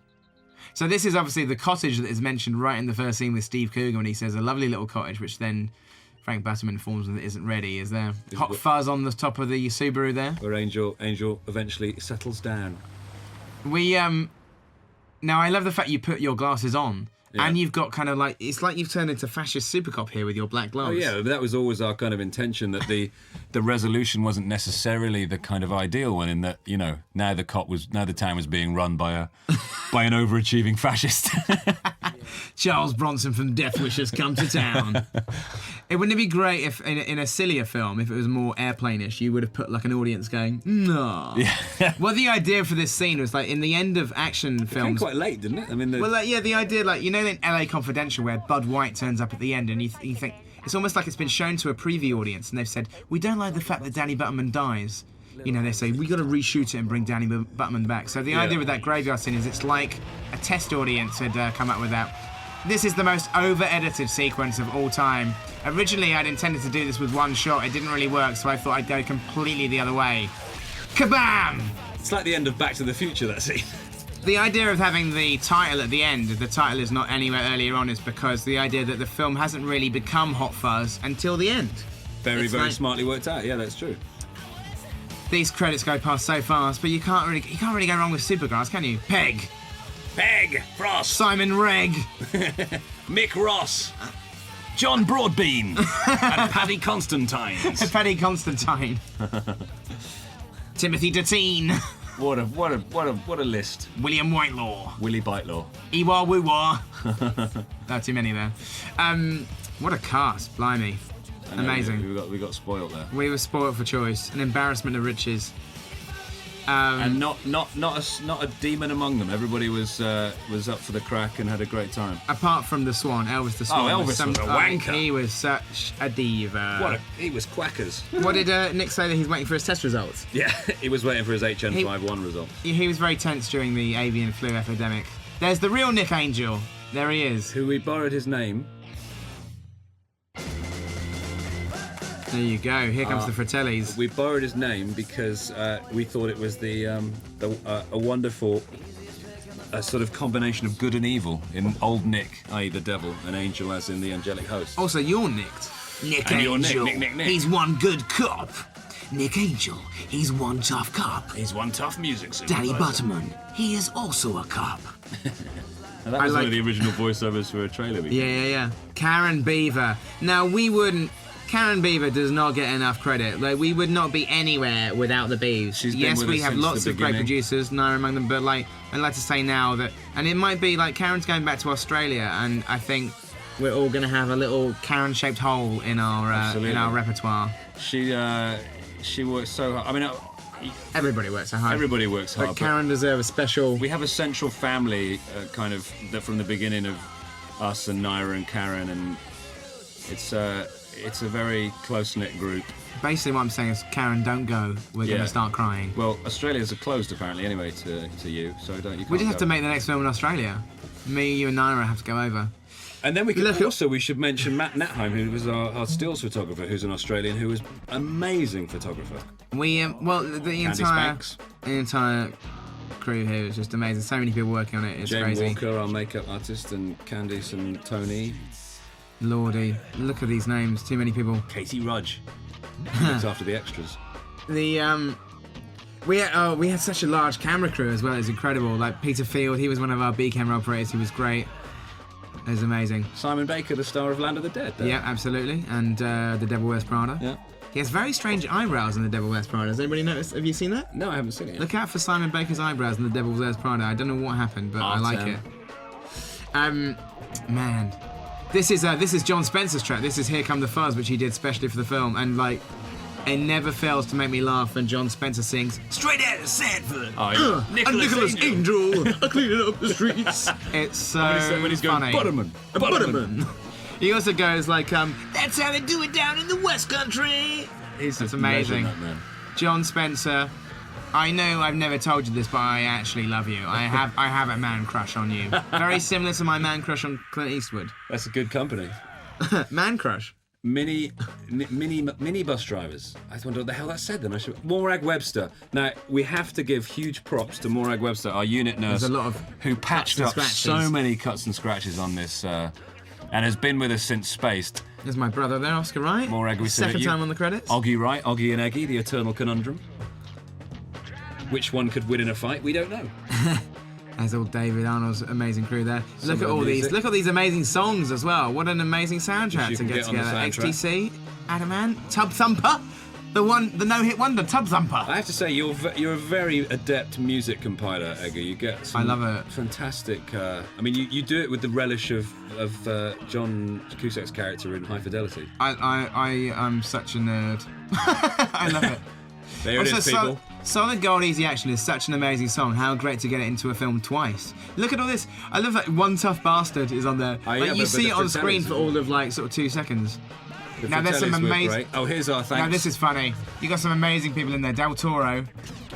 B: So this is obviously the cottage that is mentioned right in the first scene with Steve Coogan when he says a lovely little cottage, which then Frank Butterman informs him that isn't ready. Is there hot fuzz on the top of the Subaru there?
E: Where Angel eventually settles down.
B: We now I love the fact you put your glasses on. Yeah. And you've got kind of like, it's like you've turned into fascist super cop here with your black gloves.
E: Oh yeah, but that was always our kind of intention, that the
A: resolution wasn't necessarily the kind of ideal one, in that, you know, now the town was being run by an overachieving fascist.
B: Charles Bronson from Death Wish has come to town. Wouldn't it be great if in a sillier film, if it was more airplane-ish, you would have put like an audience going, no. Yeah. Well, the idea for this scene was like in the end of action films.
E: It came quite late, didn't it? I mean,
B: the idea, like, you know, in LA Confidential where Bud White turns up at the end and you think it's almost like it's been shown to a preview audience and they've said, we don't like the fact that Danny Butterman dies. You know, they say, we got to reshoot it and bring Danny Butterman back. So the idea with that graveyard scene is it's like a test audience had come up with that. This is the most over-edited sequence of all time. Originally, I'd intended to do this with one shot. It didn't really work, so I thought I'd go completely the other way. Kabam!
E: It's like the end of Back to the Future, that scene.
B: The idea of having the title at the end, the title is not anywhere earlier on, is because the idea that the film hasn't really become Hot Fuzz until the end.
E: Very smartly worked out. Yeah, that's true.
B: These credits go past so fast, but you can't really go wrong with Supergrass, can you? Pegg,
A: Frost,
B: Simon Regg,
A: Mick Ross, John Broadbean, and Paddy Constantine.
B: Paddy Constantine. Timothy Datine.
E: What a list.
B: William Whitelaw.
E: Willie Bitelaw.
B: Ewa Woo-wah. Not too many there. What a cast, blimey. Amazing.
E: We got spoiled there.
B: We were spoiled for choice. An embarrassment of riches.
E: And not a demon among them. Everybody was up for the crack and had a great time.
B: Apart from the Swan, Elvis the Swan.
E: Oh, Elvis was a wanker.
B: He was such a diva.
E: He was quackers.
B: What did Nick say that he's waiting for his test results?
E: Yeah, he was waiting for his HN51 result.
B: He was very tense during the avian flu epidemic. There's the real Nick Angel. There he is.
E: Who we borrowed his name.
B: There you go. Here comes the Fratellis.
E: We borrowed his name because we thought it was a wonderful
A: sort of combination of good and evil in Old Nick, i.e. the devil, and Angel as in the angelic host.
B: Also, you're nicked. Nick
A: and
B: Angel.
A: You're Nick.
B: He's one good cop. Nick Angel. He's one tough cop.
A: He's one tough music supervisor.
B: Danny Butterman. He is also a cop.
E: That was one of the original voiceovers for a trailer.
B: Yeah. Karen Beaver. Now, Karen Beaver does not get enough credit. Like, we would not be anywhere without the Beavs. Yes, we have lots of great producers, Naira among them, but like, I'd like to say now that, and it might be like Karen's going back to Australia, and I think we're all going to have a little Karen-shaped hole in our repertoire.
E: She works so hard. I mean,
B: everybody works so hard.
E: Everybody works hard.
B: But Karen deserves a special.
E: We have a central family, kind of, that from the beginning of us and Naira and Karen, and it's a very close-knit group.
B: Basically what I'm saying is, Karen, don't go. We're going to start crying.
E: Well, Australia's closed apparently anyway to you, so you can't.
B: We just have to make the next film in Australia. Me, you and Naira have to go over.
E: And then we should mention Matt Natheim, who was our stills photographer, who's an Australian who was amazing photographer.
B: The entire crew here is just amazing. So many people working on it. It's
E: Jane
B: crazy.
E: Walker, our makeup artist, and Candice and Tony.
B: Lordy, look at these names. Too many people.
E: Katie Rudge. Looks after the extras.
B: We had such a large camera crew as well. It's incredible. Like Peter Field, he was one of our B camera operators. He was great. It was amazing.
E: Simon Baker, the star of Land of the Dead. There.
B: Yeah, absolutely. And The Devil Wears Prada.
E: Yeah.
B: He has very strange eyebrows in The Devil Wears Prada. Has anybody noticed? Have you seen that?
E: No, I haven't seen it yet.
B: Look out for Simon Baker's eyebrows in The Devil Wears Prada. I don't know what happened, but I like it. Man. This is John Spencer's track. This is Here Come the Fuzz, which he did specially for the film, and like, it never fails to make me laugh when John Spencer sings "Straight out of Sandford."
E: Oh, yeah.
B: Nicholas Angel, cleaning up the streets. It's so
E: when he's going,
B: funny.
E: Butterman.
B: He also goes like, "That's how they do it down in the West Country." It's amazing.
E: That man.
B: John Spencer. I know I've never told you this, but I actually love you. I have a man crush on you. Very similar to my man crush on Clint Eastwood.
E: That's a good company.
B: Man crush.
E: Mini bus drivers. I wonder what the hell that said then. Morag Webster. Now, we have to give huge props to Morag Webster, our unit nurse,
B: There's a lot of
A: who patched
B: cuts
A: up
B: and
A: so many cuts and scratches on this, and has been with us since Spaced.
B: There's my brother there, Oscar Wright.
A: Morag, we salute
B: Second
A: you.
B: time on the credits.
E: Oggy Wright, Oggy and Eggy, the eternal conundrum. Which one could win in a fight? We don't know.
B: There's all David Arnold's amazing crew there. Look
E: of
B: at
E: the
B: all
E: music.
B: these. Look at these amazing songs as well. What an amazing
E: Which
B: soundtrack
E: you
B: to
E: can
B: get
E: get on the
B: together.
E: soundtrack.
B: XTC, Adamant, Tub Thumper, the no-hit wonder Tub Thumper.
E: I have to say, you're a very adept music compiler, Edgar. You get some
B: I love it.
E: fantastic. I mean, you do it with the relish of John Cusack's character in High Fidelity.
B: I am such a nerd. I love it.
E: There it is, people.
B: Solid Gold Easy Action is such an amazing song. How great to get it into a film twice. Look at all this. I love that One Tough Bastard is on there.
E: Oh,
B: like,
E: yeah,
B: you
E: but
B: see
E: the
B: it on screen
E: Fratellis
B: for all of like sort of 2 seconds.
E: The
B: Now there's some
E: Fratellis were
B: amazing.
E: great. Oh, here's our thanks.
B: Now this is funny. You got some amazing people in there. Del Toro,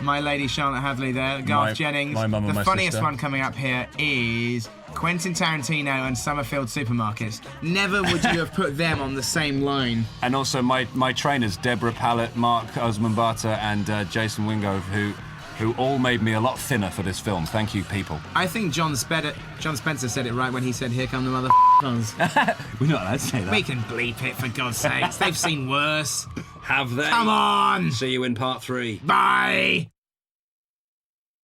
B: my lady Charlotte Hadley there, Garth Jennings.
A: my mum and
B: the
A: my
B: funniest
A: sister.
B: one coming up here is Quentin Tarantino and Summerfield Supermarkets. Never would you have put them on the same line.
A: And also my trainers, Deborah Pallett, Mark Osmanbata, and Jason Wingo, who all made me a lot thinner for this film. Thank you, people.
B: I think John Spencer said it right when he said, "Here come the motherfuckers."
A: We're not allowed to say that.
B: We can bleep it, for God's sakes. They've seen worse.
E: Have they?
B: Come on!
E: See you in part 3.
B: Bye!